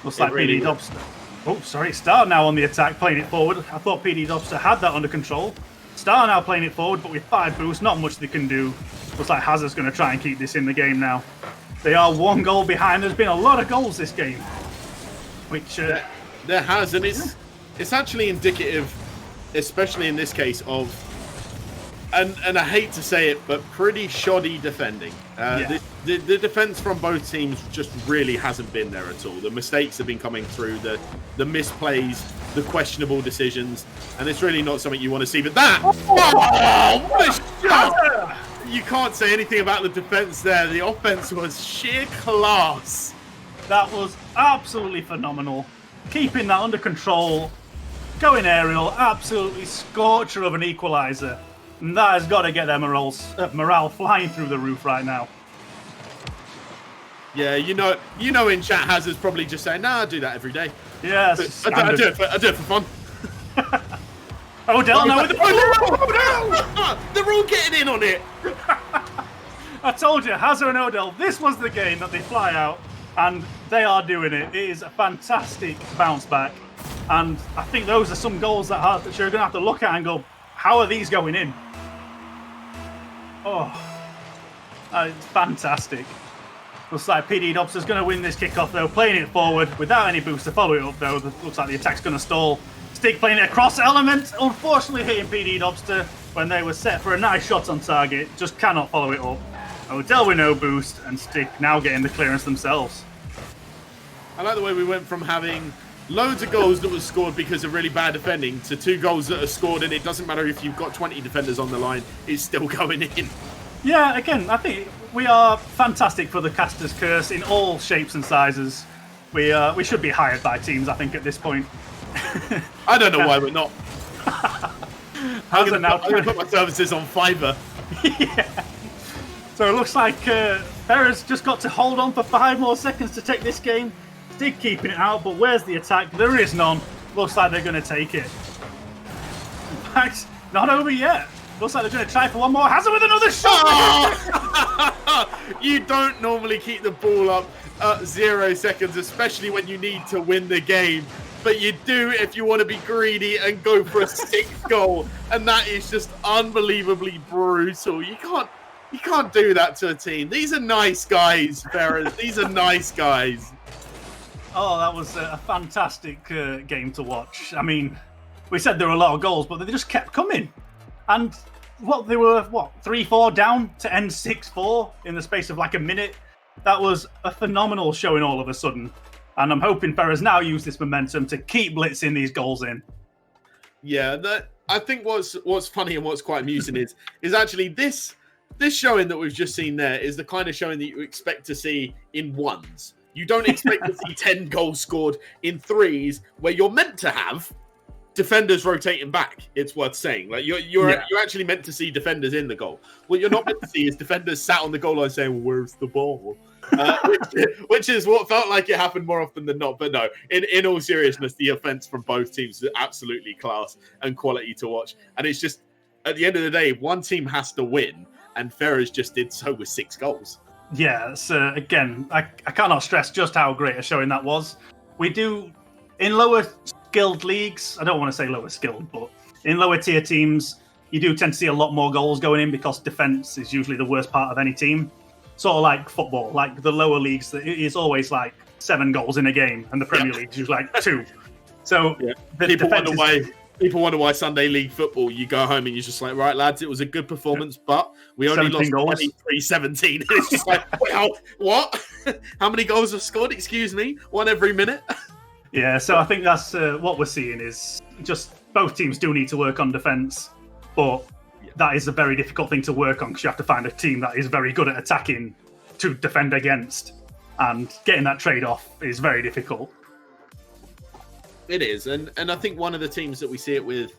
Looks like really PD Dobster. Oh, sorry. Star now on the attack, playing it forward. I thought PD Dobster had that under control. Star now playing it forward, but with 5 boosts, not much they can do. Looks like Hazard's going to try and keep this in the game now. They are 1 goal behind. There's been a lot of goals this game, which there has, and it's actually indicative, especially in this case, of and I hate to say it, but pretty shoddy defending. The defense from both teams just really hasn't been there at all. The mistakes have been coming through, the misplays, the questionable decisions, and it's really not something you want to see. But that, what a shot! You can't say anything about the defense there. The offense was sheer class. That was absolutely phenomenal. keeping that under control, going aerial, absolutely scorcher of an equaliser. And that has got to get their morale flying through the roof right now. Yeah, you know, in chat, Hazard's probably just saying, "Nah, I do that every day." Yeah, I do it for fun. Odell now with the They're all getting in on it. I told you, Hazard and Odell, this was the game that they fly out, and they are doing it. It is a fantastic bounce back, and I think those are some goals that you're going to have to look at and go, how are these going in? Oh, it's fantastic. Looks like PD Dobster's going to win this kickoff, though, playing it forward without any boost to follow it up, though. Looks like the attack's going to stall. Stick playing it across element, unfortunately hitting PD Dobster when they were set for a nice shot on target. Just cannot follow it up. Odell with no boost, and Stick now getting the clearance themselves. I like the way we went from having loads of goals that was scored because of really bad defending to 2 goals that are scored, and it doesn't matter if you've got 20 defenders on the line, it's still going in. Yeah, again, I think we are fantastic for the caster's curse in all shapes and sizes. We should be hired by teams, I think, at this point. I don't know why we're not. I'm going now to put my services on Fiverr. Yeah. So it looks like Ferrer's just got to hold on for 5 more seconds to take this game. Stick keeping it out, but where's the attack? There is none. Looks like they're going to take it. In fact, not over yet. Looks like they're going to try for one more. Hazard with another shot! Oh! You don't normally keep the ball up at 0 seconds, especially when you need to win the game. But you do if you want to be greedy and go for a 6th goal. And that is just unbelievably brutal. You can't do that to a team. These are nice guys, Ferrers. These are nice guys. Oh, that was a fantastic game to watch. I mean, we said there were a lot of goals, but they just kept coming. And they were 3-4 down to end 6-4 in the space of like a minute. That was a phenomenal showing all of a sudden. And I'm hoping Ferrers now use this momentum to keep blitzing these goals in. Yeah, I think what's funny and what's quite amusing is actually this showing that we've just seen there is the kind of showing that you expect to see in ones. You don't expect to see 10 goals scored in 3s where you're meant to have defenders rotating back. It's worth saying. Like you're actually meant to see defenders in the goal. What you're not meant to see is defenders sat on the goal line saying, well, "Where's the ball?" Which is what felt like it happened more often than not. But no, in all seriousness, the offense from both teams is absolutely class and quality to watch. And it's just at the end of the day, one team has to win, and Ferrers just did so with 6 goals. Yeah, so again, I cannot stress just how great a showing that was. We do in lower skilled leagues, I don't want to say lower skilled, but in lower tier teams, you do tend to see a lot more goals going in because defense is usually the worst part of any team. Sort of like football, like the lower leagues, it is always like 7 goals in a game, and the Premier League is usually like 2. So people wonder why Sunday League football, you go home and you're just like, right, lads, it was a good performance, but we only lost 23-17. It's just like, wow, what? How many goals have scored? Excuse me, 1 every minute. Yeah, so I think that's what we're seeing is just both teams do need to work on defence, but that is a very difficult thing to work on because you have to find a team that is very good at attacking to defend against, and getting that trade-off is very difficult. It is, and I think one of the teams that we see it with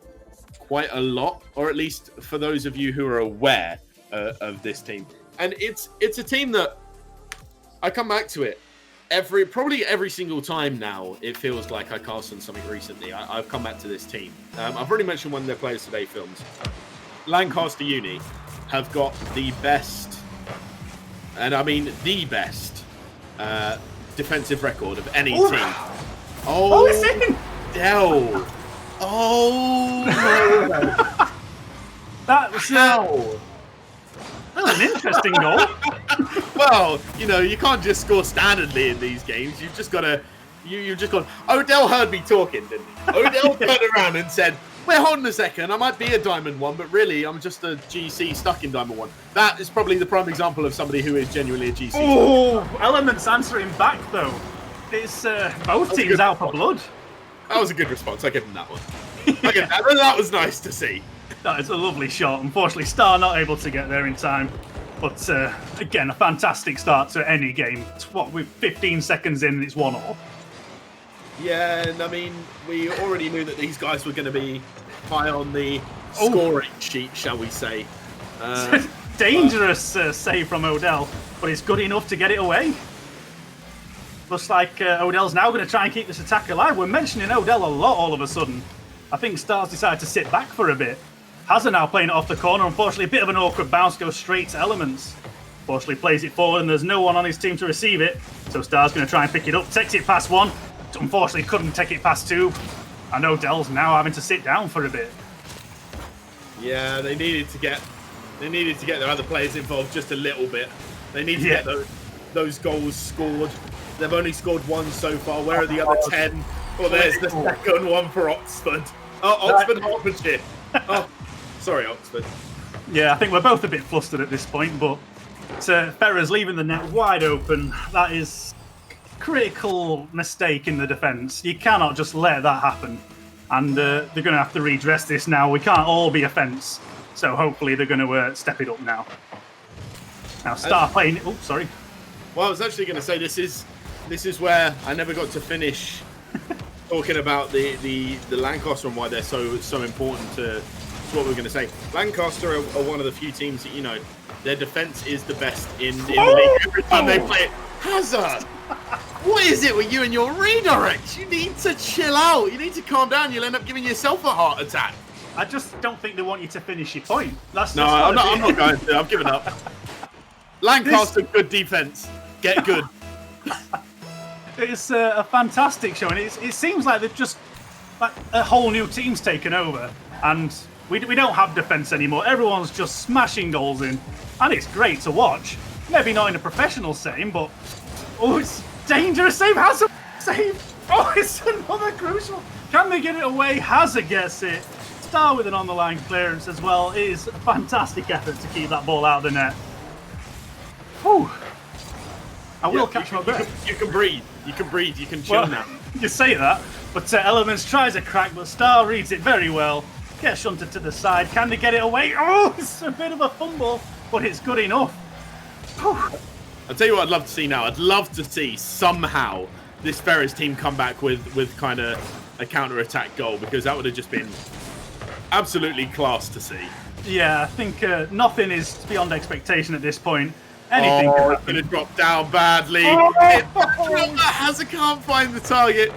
quite a lot, or at least for those of you who are aware of this team, and it's a team that I come back to it probably every single time now. It feels like I cast on something recently. I've come back to this team. I've already mentioned one of their Players Today films. Lancaster Uni have got the best, and I mean the best, defensive record of any team. Oh, it's in! Dell. Oh, that was an interesting goal. Well, you can't just score standardly in these games. You've just got to. You've just got. Odell heard me talking, didn't he? Odell turned around and said, "Wait, hold on a second. I might be a Diamond 1, but really, I'm just a GC stuck in Diamond 1." That is probably the prime example of somebody who is genuinely a GC. Oh, Element's answering back though. It's both teams out for blood. That was a good response. I give him that one. That was nice to see. That is a lovely shot. Unfortunately, Star not able to get there in time. But again, a fantastic start to any game. With 15 seconds in, it's 1-1. Yeah, and I mean, we already knew that these guys were going to be high on the scoring sheet, shall we say. Dangerous save from Odell, but it's good enough to get it away. Looks like Odell's now going to try and keep this attack alive. We're mentioning Odell a lot all of a sudden. I think Stars decided to sit back for a bit. Hazard now playing it off the corner. Unfortunately, a bit of an awkward bounce, goes straight to Elements. Unfortunately, plays it forward, and there's no one on his team to receive it. So Stars going to try and pick it up, takes it past one. Unfortunately, couldn't take it past two. And Odell's now having to sit down for a bit. Yeah, they needed to get their other players involved just a little bit. They need to get those goals scored. They've only scored one so far. Where are the other 10? Well, there's the second one for Oxford. Oh, Oxford, Hertfordshire. Oh, sorry, Oxford. Yeah, I think we're both a bit flustered at this point, but Ferrer's leaving the net wide open. That is a critical mistake in the defence. You cannot just let that happen. And they're going to have to redress this now. We can't all be a fence. So hopefully they're going to step it up now. Now, Star playing... Oh, sorry. Well, I was actually going to say this is where I never got to finish talking about the Lancaster and why they're so important to what we're going to say. Lancaster are one of the few teams that, their defense is the best in the league every time they play it. Hazard! What is it with you and your redirects? You need to chill out. You need to calm down. You'll end up giving yourself a heart attack. I just don't think they want you to finish your point. I'm not going to. I've given up. Lancaster, good defense. Get good. It's a fantastic show, and it seems like they've just a whole new team's taken over, and we don't have defense anymore. Everyone's just smashing goals in, and it's great to watch. Maybe not in a professional setting, but it's dangerous save. Hazard save. Oh, it's another crucial. Can they get it away? Hazard gets it. Star with an on-the-line clearance as well. It is a fantastic effort to keep that ball out of the net. Whew. I will catch my breath. You can breathe. You can breathe. You can chill now. You say that, but Elements tries a crack, but Star reads it very well. Gets shunted to the side. Can they get it away? Oh, it's a bit of a fumble, but it's good enough. Whew. I'll tell you what I'd love to see now. I'd love to see somehow this Ferris team come back with kind of a counter-attack goal, because that would have just been absolutely class to see. Yeah, I think nothing is beyond expectation at this point. Anything can happen. It's going to drop down badly. Hazard can't find the target.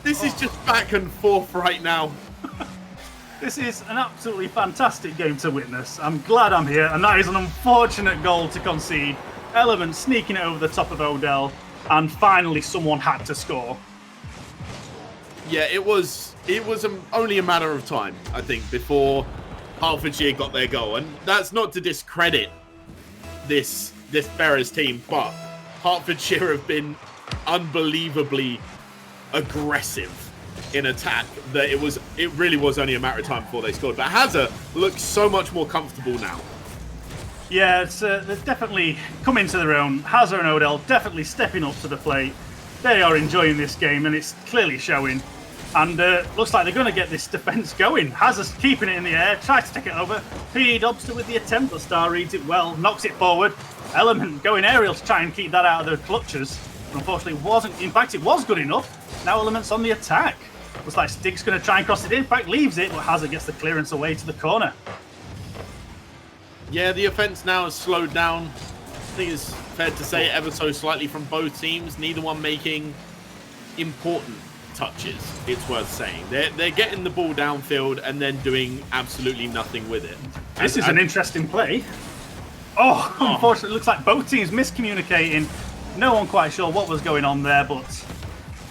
This is just back and forth right now. This is an absolutely fantastic game to witness. I'm glad I'm here, and that is an unfortunate goal to concede. Element sneaking it over the top of Odell, and finally someone had to score. Yeah, it was only a matter of time, I think, before Hertfordshire got their goal. And that's not to discredit this Ferris team, but Hertfordshire have been unbelievably aggressive in attack that it really was only a matter of time before they scored. But Hazard looks so much more comfortable now. Yeah, they've definitely come into their own. Hazard and Odell definitely stepping up to the plate. They are enjoying this game, and it's clearly showing. And looks like they're going to get this defence going. Hazard's keeping it in the air, tries to take it over. P. Dobster with the attempt, but Star reads it well, knocks it forward. Element going aerial to try and keep that out of their clutches. But unfortunately wasn't. In fact, it was good enough. Now Element's on the attack. Looks like Stig's going to try and cross it in. In fact, leaves it, but Hazard gets the clearance away to the corner. Yeah, the offence now has slowed down. I think it's fair to say ever so slightly from both teams. Neither one making important touches, it's worth saying. They're getting the ball downfield and then doing absolutely nothing with it. This is an interesting play. Oh, unfortunately, it looks like both teams miscommunicating. No one quite sure what was going on there, but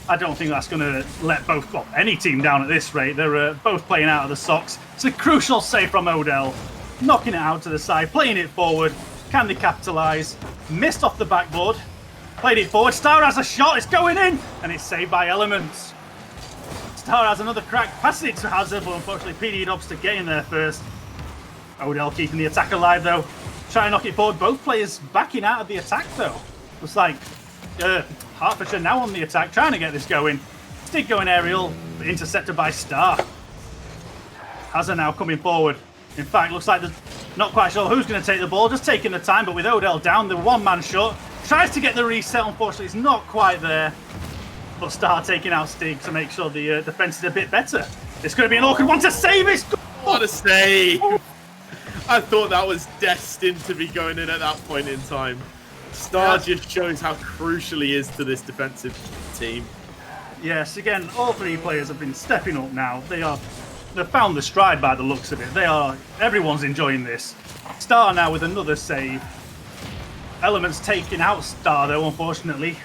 I don't think that's going to let any team down at this rate. They're both playing out of the socks. It's a crucial save from Odell. Knocking it out to the side, playing it forward. Can they capitalise? Missed off the backboard. Played it forward. Star has a shot. It's going in. And it's saved by Elements. Star has another crack. Passes it to Hazard, but unfortunately PD Dobster getting there first. Odell keeping the attack alive, though. Trying to knock it forward. Both players backing out of the attack, though. Looks like Hertfordshire now on the attack, trying to get this going. Stig going aerial, but intercepted by Star. Hazard now coming forward. In fact, looks like they're not quite sure who's going to take the ball. Just taking the time, but with Odell down, the one-man shot. Tries to get the reset. Unfortunately, it's not quite there. but Star taking out Stig to make sure the defense is a bit better. It's going to be an awkward one to save. It's What a save! I thought that was destined to be going in at that point in time. Star just shows how crucial he is to this defensive team. Yes, again, all three players have been stepping up now. They've found the stride by the looks of it. Everyone's enjoying this. Star now with another save. Elements taking out Star though, unfortunately.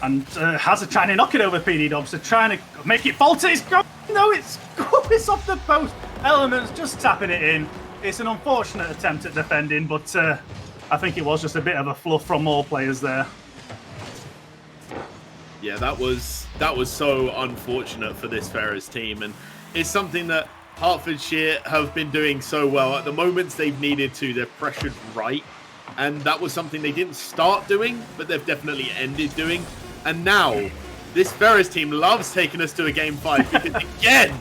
And Hazard trying to knock it over PD Dobbs. They're trying to make it falter. It's gone. No, it's off the post. Elements just tapping it in. It's an unfortunate attempt at defending, but I think it was just a bit of a fluff from all players there. Yeah, that was so unfortunate for this Ferrers team, and it's something that Hertfordshire have been doing so well. At the moments they've needed to, they're pressured right, and that was something they didn't start doing, but they've definitely ended doing. And now, this Ferrers team loves taking us to a game 5, because again,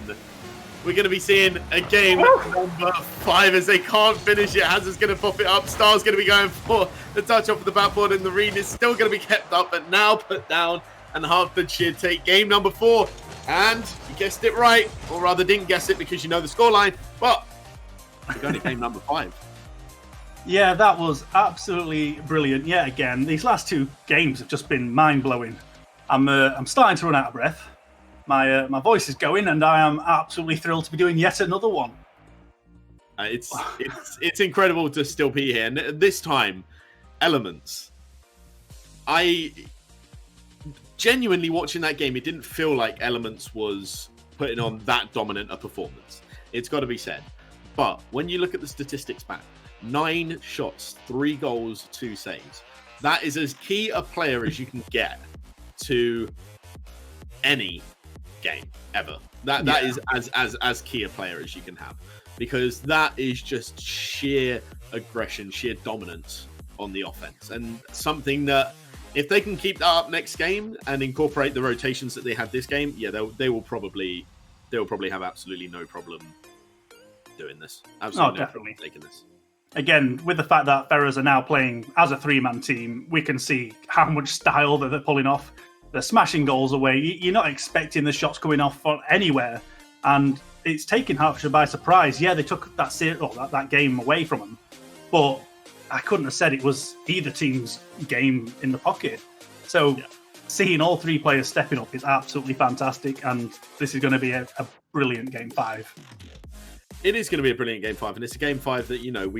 we're going to be seeing a game number 5 as they can't finish it. Hazard's going to pop it up. Star's going to be going for the touch off the backboard, and the read is still going to be kept up, but now put down. And Hertfordshire take game number 4. And you guessed it right, or rather didn't guess it because you know the scoreline, but we're going to game number 5. Yeah, that was absolutely brilliant. Yet again, these last 2 games have just been mind-blowing. I'm starting to run out of breath. My voice is going, and I am absolutely thrilled to be doing yet another one. It's incredible to still be here. And this time, Elements. Genuinely watching that game, it didn't feel like Elements was putting on that dominant a performance. It's got to be said. But when you look at the statistics back, 9 shots, 3 goals, 2 saves. That is as key a player as you can get to any game ever. That is as key a player as you can have, because that is just sheer aggression, sheer dominance on the offense, and something that if they can keep that up next game and incorporate the rotations that they had this game, yeah, they will probably have absolutely no problem doing this. Absolutely no problem taking this. Again, with the fact that Ferrers are now playing as a 3-man team, we can see how much style that they're pulling off. They're smashing goals away. You're not expecting the shots coming off from anywhere, and it's taken Hertfordshire by surprise. Yeah, they took that game away from them, but I couldn't have said it was either team's game in the pocket. So seeing all 3 players stepping up is absolutely fantastic, and this is going to be a brilliant game 5. It is going to be a brilliant game 5, and it's a game 5 that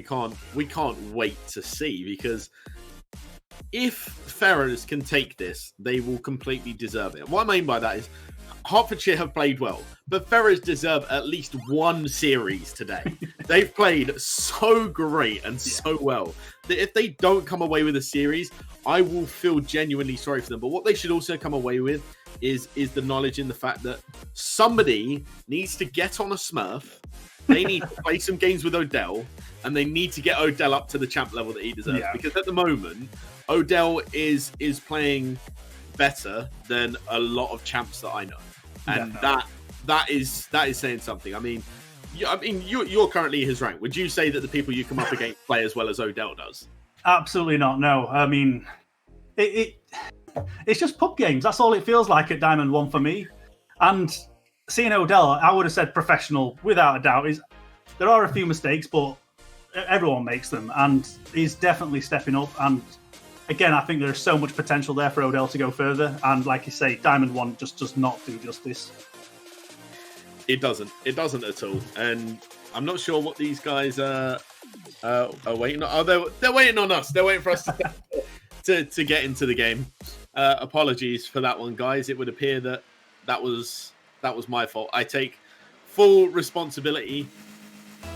we can't wait to see, because if Ferrers can take this, they will completely deserve it. What I mean by that is Hertfordshire have played well, but Ferrers deserve at least 1 series today. They've played so great and so well that if they don't come away with a series, I will feel genuinely sorry for them. But what they should also come away with is the knowledge in the fact that somebody needs to get on a Smurf. They need to play some games with Odell, and they need to get Odell up to the champ level that he deserves. Yeah. Because at the moment, Odell is playing better than a lot of champs that I know, and that is saying something. I mean, you're currently his rank. Would you say that the people you come up against play as well as Odell does? Absolutely not. No, I mean, it's just pub games. That's all it feels like at Diamond 1 for me. And seeing Odell, I would have said professional without a doubt. There are a few mistakes, but everyone makes them, and he's definitely stepping up. And again, I think there's so much potential there for Odell to go further. And like you say, Diamond 1 just does not do justice. It doesn't at all. And I'm not sure what these guys are waiting on. Oh, they're waiting on us. They're waiting for us to get into the game. Apologies for that one, guys. It would appear that was my fault. I take full responsibility,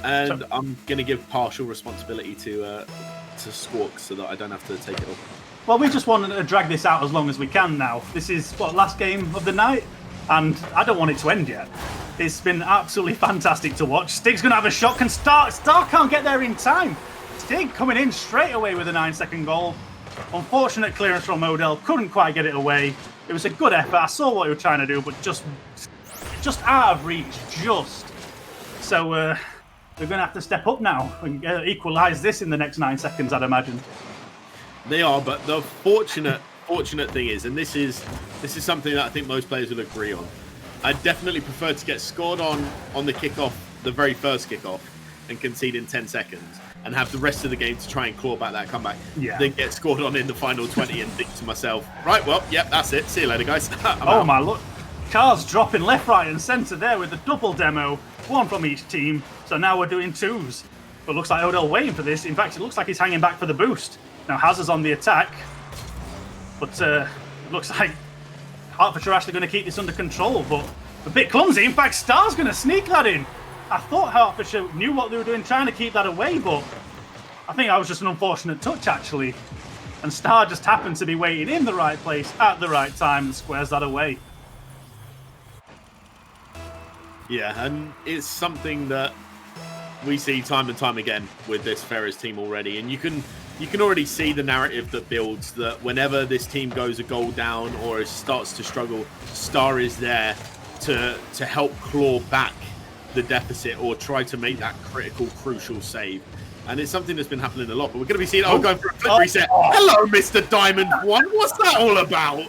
and I'm going to give partial responsibility to Squawk so that I don't have to take it all. Well, we just want to drag this out as long as we can now. This is, last game of the night, and I don't want it to end yet. It's been absolutely fantastic to watch. Stig's going to have a shot. Star can't get there in time. Stig coming in straight away with a 9-second goal. Unfortunate clearance from Odell. Couldn't quite get it away. It was a good effort. I saw what he was trying to do, but just out of reach. So they're going to have to step up now and equalise this in the next 9 seconds, I'd imagine. They are, but the fortunate unfortunate thing is, and this is something that I think most players will agree on, I definitely prefer to get scored on the kickoff, the very first kickoff, and concede in 10 seconds, and have the rest of the game to try and claw back that comeback, than get scored on in the final 20 and think to myself, right, well, yep, that's it. See you later, guys. Oh my, look. Cards dropping left, right, and centre there with the double demo, one from each team. So now we're doing twos. But looks like Odell waiting for this. In fact, it looks like he's hanging back for the boost. Now Hazard's on the attack. But it looks like Hertfordshire are actually going to keep this under control. But a bit clumsy. In fact, Star's going to sneak that in. I thought Hertfordshire knew what they were doing, trying to keep that away. But I think that was just an unfortunate touch, actually. And Star just happened to be waiting in the right place at the right time and squares that away. Yeah, and it's something that we see time and time again with this Ferris team already, and you can already see the narrative that builds that whenever this team goes a goal down or starts to struggle, Star is there to help claw back the deficit or try to make that critical, crucial save. And it's something that's been happening a lot, but we're going to be seeing going for a flip reset. Hello, Mr. Diamond One. What's that all about?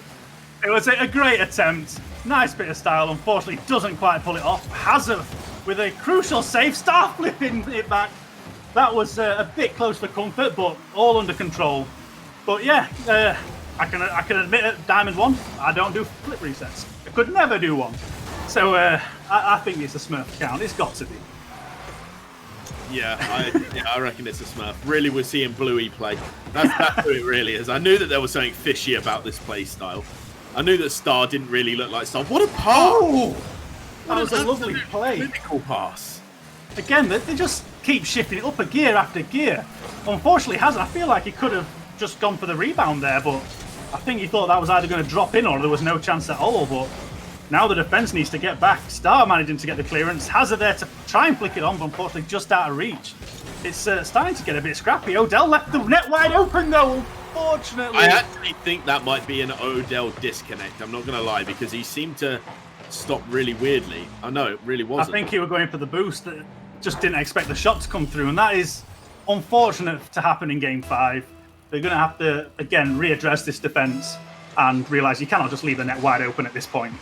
It was a great attempt. Nice bit of style. Unfortunately, doesn't quite pull it off. Hazard with a crucial save. Star flipping it back. That was a bit close for comfort, but all under control. But yeah, I can admit it. Diamond One, I don't do flip resets. I could never do one. So I think it's a Smurf count. It's got to be. Yeah, I reckon it's a Smurf. Really, we're seeing Bluey play. That's who it really is. I knew that there was something fishy about this play style. I knew that Star didn't really look like Star. What a pass! Oh, that was a lovely play. Clinical pass. Again, they just keep shifting it up a gear after gear. Unfortunately, Hazard, I feel like he could have just gone for the rebound there, but I think he thought that was either going to drop in or there was no chance at all. But now the defence needs to get back. Star managing to get the clearance. Hazard there to try and flick it on, but unfortunately just out of reach. It's starting to get a bit scrappy. Odell left the net wide open though. Unfortunately, I actually think that might be an Odell disconnect. I'm not going to lie, because he seemed to stop really weirdly. I know it really wasn't. I think he was going for the boost. Just didn't expect the shot to come through, and that is unfortunate to happen in Game 5. They're going to have to again readdress this defence and realise you cannot just leave the net wide open at this point.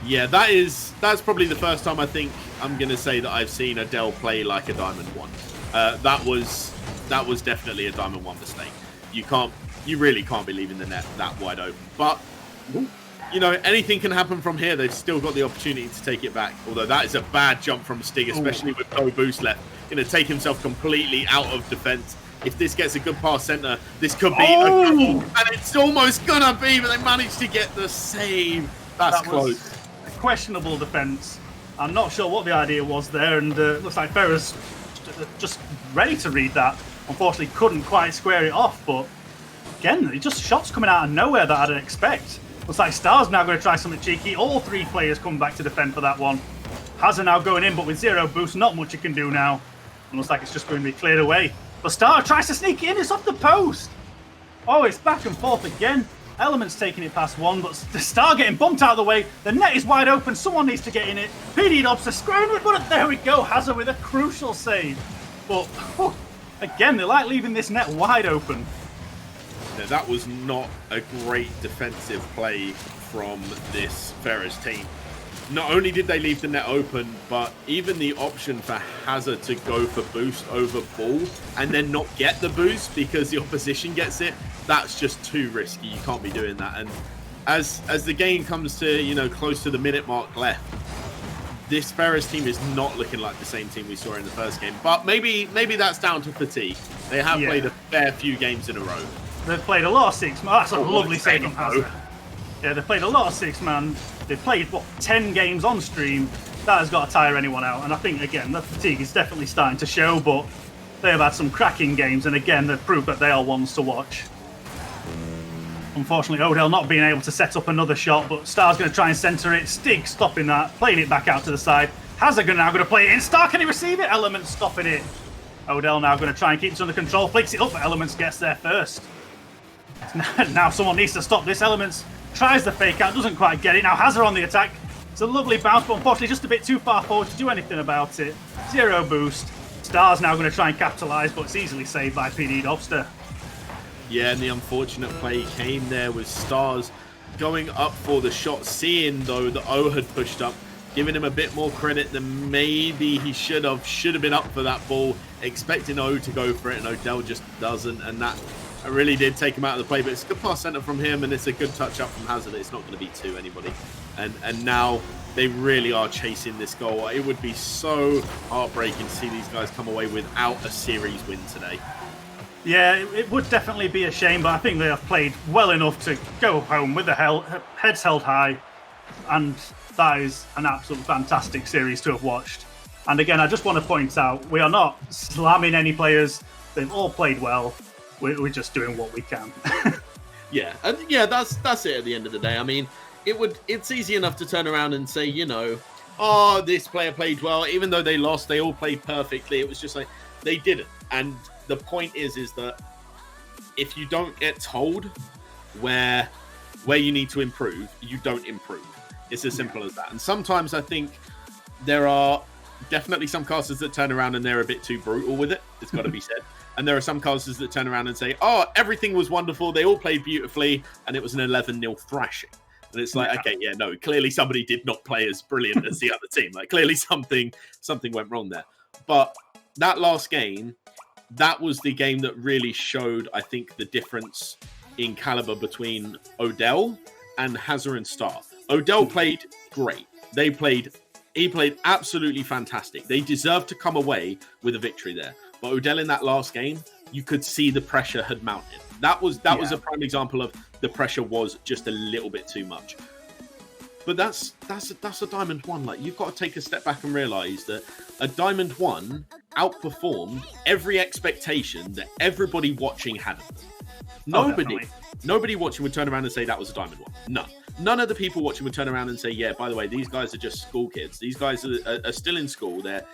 Yeah, that's probably the first time I think I'm going to say that I've seen Odell play like a Diamond One. That was definitely a Diamond One mistake. You really can't be leaving the net that wide open. But you know, anything can happen from here. They've still got the opportunity to take it back. Although that is a bad jump from Stig, especially with no boost left. Going to take himself completely out of defence. If this gets a good pass centre, this could be a goal. And it's almost going to be, but they managed to get the save. That's close. A questionable defence. I'm not sure what the idea was there, and looks like Ferris just ready to read that. Unfortunately, couldn't quite square it off, but again, just shots coming out of nowhere that I didn't expect. Looks like Star's now going to try something cheeky. All three players come back to defend for that one. Hazard now going in, but with zero boost, not much you can do now. It looks like it's just going to be cleared away. But Star tries to sneak it in, it's off the post. Oh, it's back and forth again. Element's taking it past one, but the Star getting bumped out of the way. The net is wide open, someone needs to get in it. PD Dobbs to square it, but there we go. Hazard with a crucial save. But again, they like leaving this net wide open. Yeah, that was not a great defensive play from this Ferris team. Not only did they leave the net open, but even the option for Hazard to go for boost over ball and then not get the boost because the opposition gets it, that's just too risky. You can't be doing that. And as the game comes to, you know, close to the minute mark left, this Ferris team is not looking like the same team we saw in the first game. But maybe that's down to fatigue. They have played a fair few games in a row. They've played a lot of six-man. That's a lovely save from Hazard. Yeah, they've played a lot of six-man. They've played, 10 games on stream. That has got to tire anyone out. And I think, again, the fatigue is definitely starting to show, but they have had some cracking games. And again, they've proved that they are ones to watch. Unfortunately, Odell not being able to set up another shot, but Star's going to try and centre it. Stig stopping that, playing it back out to the side. Hazard now going to play it in. Star, can he receive it? Element stopping it. Odell now going to try and keep it under control. Flicks it up, but Elements gets there first. Now someone needs to stop this. Elements tries the fake out, doesn't quite get it. Now Hazard on the attack. It's a lovely bounce, but unfortunately just a bit too far forward to do anything about it. Zero boost. Star's now going to try and capitalise, but it's easily saved by PD Dobster. Yeah, and the unfortunate play came there with Stars going up for the shot, seeing though that O had pushed up, giving him a bit more credit than maybe he should have been up for that ball, expecting O to go for it, and Odell just doesn't, and that really did take him out of the play. But it's a good pass center from him, and it's a good touch up from Hazard. It's not going to be to anybody, and now they really are chasing this goal. It would be so heartbreaking to see these guys come away without a series win today. Yeah, it would definitely be a shame, but I think they have played well enough to go home with the heads held high, and that is an absolutely fantastic series to have watched. And again, I just want to point out, we are not slamming any players. They've all played well. We're just doing what we can. Yeah, and yeah, that's it at the end of the day. I mean, it's easy enough to turn around and say, oh, this player played well. Even though they lost, they all played perfectly. It was just like, they didn't. And the point is that if you don't get told where you need to improve, you don't improve. It's as simple as that. And sometimes I think there are definitely some casters that turn around and they're a bit too brutal with it. It's got to be said. And there are some casters that turn around and say, oh, everything was wonderful. They all played beautifully. And it was an 11-0 thrashing. And it's like, okay, yeah, no, clearly somebody did not play as brilliant as the other team. Like, clearly something went wrong there. But that last game, that was the game that really showed, I think, the difference in caliber between Odell and Hazard and Star. Odell played great. He played absolutely fantastic. They deserved to come away with a victory there. But Odell in that last game, you could see the pressure had mounted. That was a prime example of the pressure was just a little bit too much. But that's a Diamond 1. Like, you've got to take a step back and realize that a Diamond 1 outperformed every expectation that everybody watching had of them. Nobody watching would turn around and say that was a Diamond 1. None of the people watching would turn around and say, yeah, by the way, these guys are just school kids. These guys are still in school. They're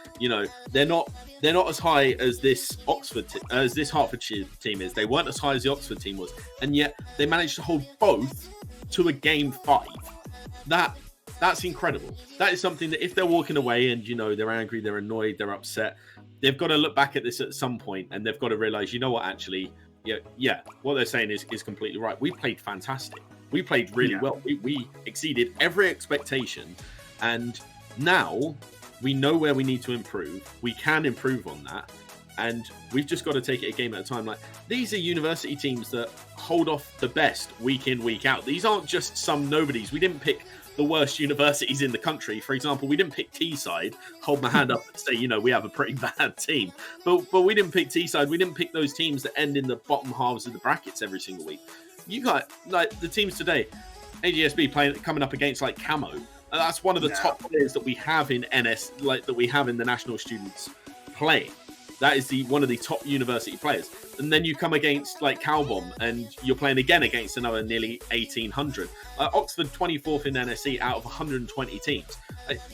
not as high as this Hertfordshire team is. They weren't as high as the Oxford team was, and yet they managed to hold both to a game 5. That's incredible. That is something that if they're walking away and they're angry, they're annoyed, they're upset, they've got to look back at this at some point and they've got to realize, actually, what they're saying is completely right. We played fantastic. We played really well. We exceeded every expectation, and now we know where we need to improve. We can improve on that, and we've just got to take it a game at a time. Like, these are university teams that hold off the best week in, week out. These aren't just some nobodies. We didn't pick the worst universities in the country. For example, we didn't pick Teesside, hold my hand up and say, we have a pretty bad team. But we didn't pick Teesside. We didn't pick those teams that end in the bottom halves of the brackets every single week. You got, like, the teams today, AGSB coming up against, like, Camo. That's one of the top players that we have in NS, like, that we have in the national students playing. That is one of the top university players. And then you come against, like, Calbom, and you're playing again against another nearly 1,800. Oxford 24th in NSE out of 120 teams.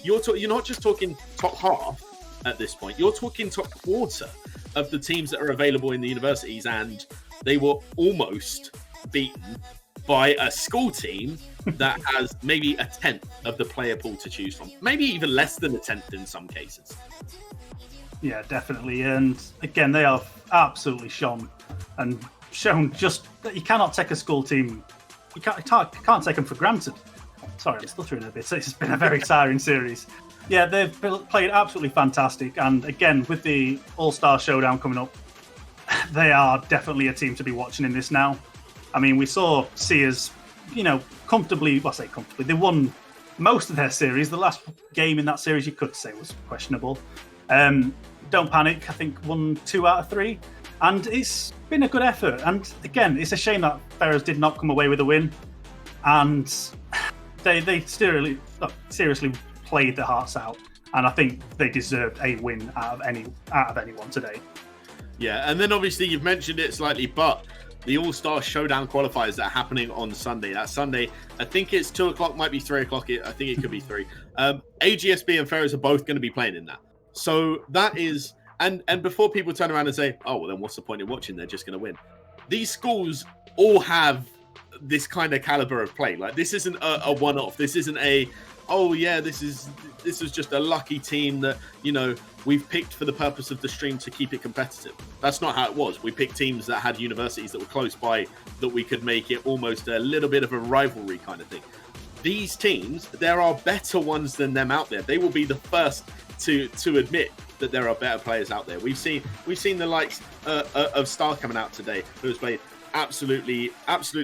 You're not just talking top half at this point. You're talking top quarter of the teams that are available in the universities, and they were almost beaten by a school team that has maybe a 10th of the player pool to choose from. Maybe even less than a 10th in some cases. Yeah, definitely. And again, they have absolutely shown just that you cannot take a school team. You can't take them for granted. Sorry, I'm stuttering a bit. It's been a very tiring series. Yeah, they've played absolutely fantastic. And again, with the All-Star Showdown coming up, they are definitely a team to be watching in this now. I mean, we saw Sears, comfortably. Well, I say comfortably. They won most of their series. The last game in that series, you could say, was questionable. Don't Panic, I think, won 2 out of 3. And it's been a good effort. And again, it's a shame that Ferrers did not come away with a win. And they seriously played their hearts out. And I think they deserved a win out of anyone today. Yeah, and then obviously you've mentioned it slightly, but the All-Star Showdown qualifiers that are happening on Sunday. That Sunday, I think it's 2 o'clock, might be 3 o'clock. I think it could be 3. AGSB and Ferrers are both going to be playing in that. So that is, and before people turn around and say, oh, well, then what's the point in watching? They're just going to win. These schools all have this kind of caliber of play. Like, this isn't a one-off. This isn't a oh yeah, this was just a lucky team that, you know, we've picked for the purpose of the stream to keep it competitive. That's not how it was. We picked teams that had universities that were close by, that we could make it almost a little bit of a rivalry kind of thing. These teams, there are better ones than them out there. They will be the first to admit that there are better players out there. We've seen the likes of Star coming out today, who has played absolutely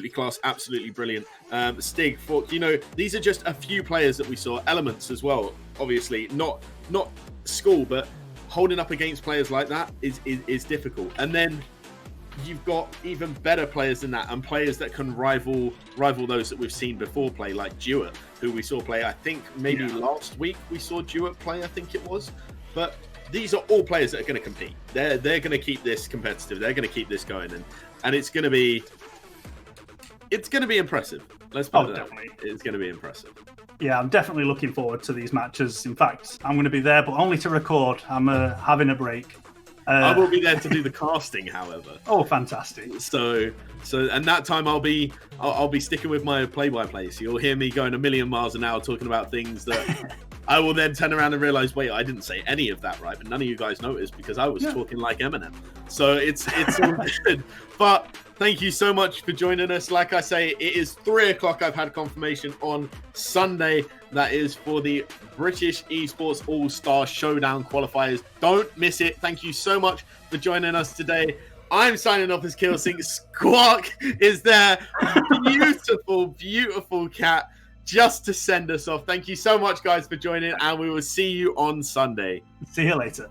class, absolutely brilliant. Stig, Fork, you know, these are just a few players that we saw. Elements as well, obviously, not school, but holding up against players like that is difficult. And then you've got even better players than that, and players that can rival those that we've seen before play, like Jewett, who we saw play, I think maybe last week we saw Jewett play, I think it was. But these are all players that are going to compete. They're going to keep this competitive. They're going to keep this going, and it's going to be impressive. Let's put it that way. It's going to be impressive. Yeah, I'm definitely looking forward to these matches. In fact, I'm going to be there, but only to record. I'm having a break. I will be there to do the casting, however. Oh, fantastic! So, and that time I'll be sticking with my play-by-play. So you'll hear me going a million miles an hour talking about things that I will then turn around and realize, wait, I didn't say any of that right, but none of you guys noticed because I was talking like Eminem. So it's all good. But thank you so much for joining us. Like I say, it is 3:00. I've had confirmation on Sunday. That is for the British Esports All-Star Showdown qualifiers. Don't miss it. Thank you so much for joining us today. I'm signing off as Killsync. Squawk is there. Beautiful, beautiful cat just to send us off. Thank you so much, guys, for joining, and we will see you on Sunday. See you later.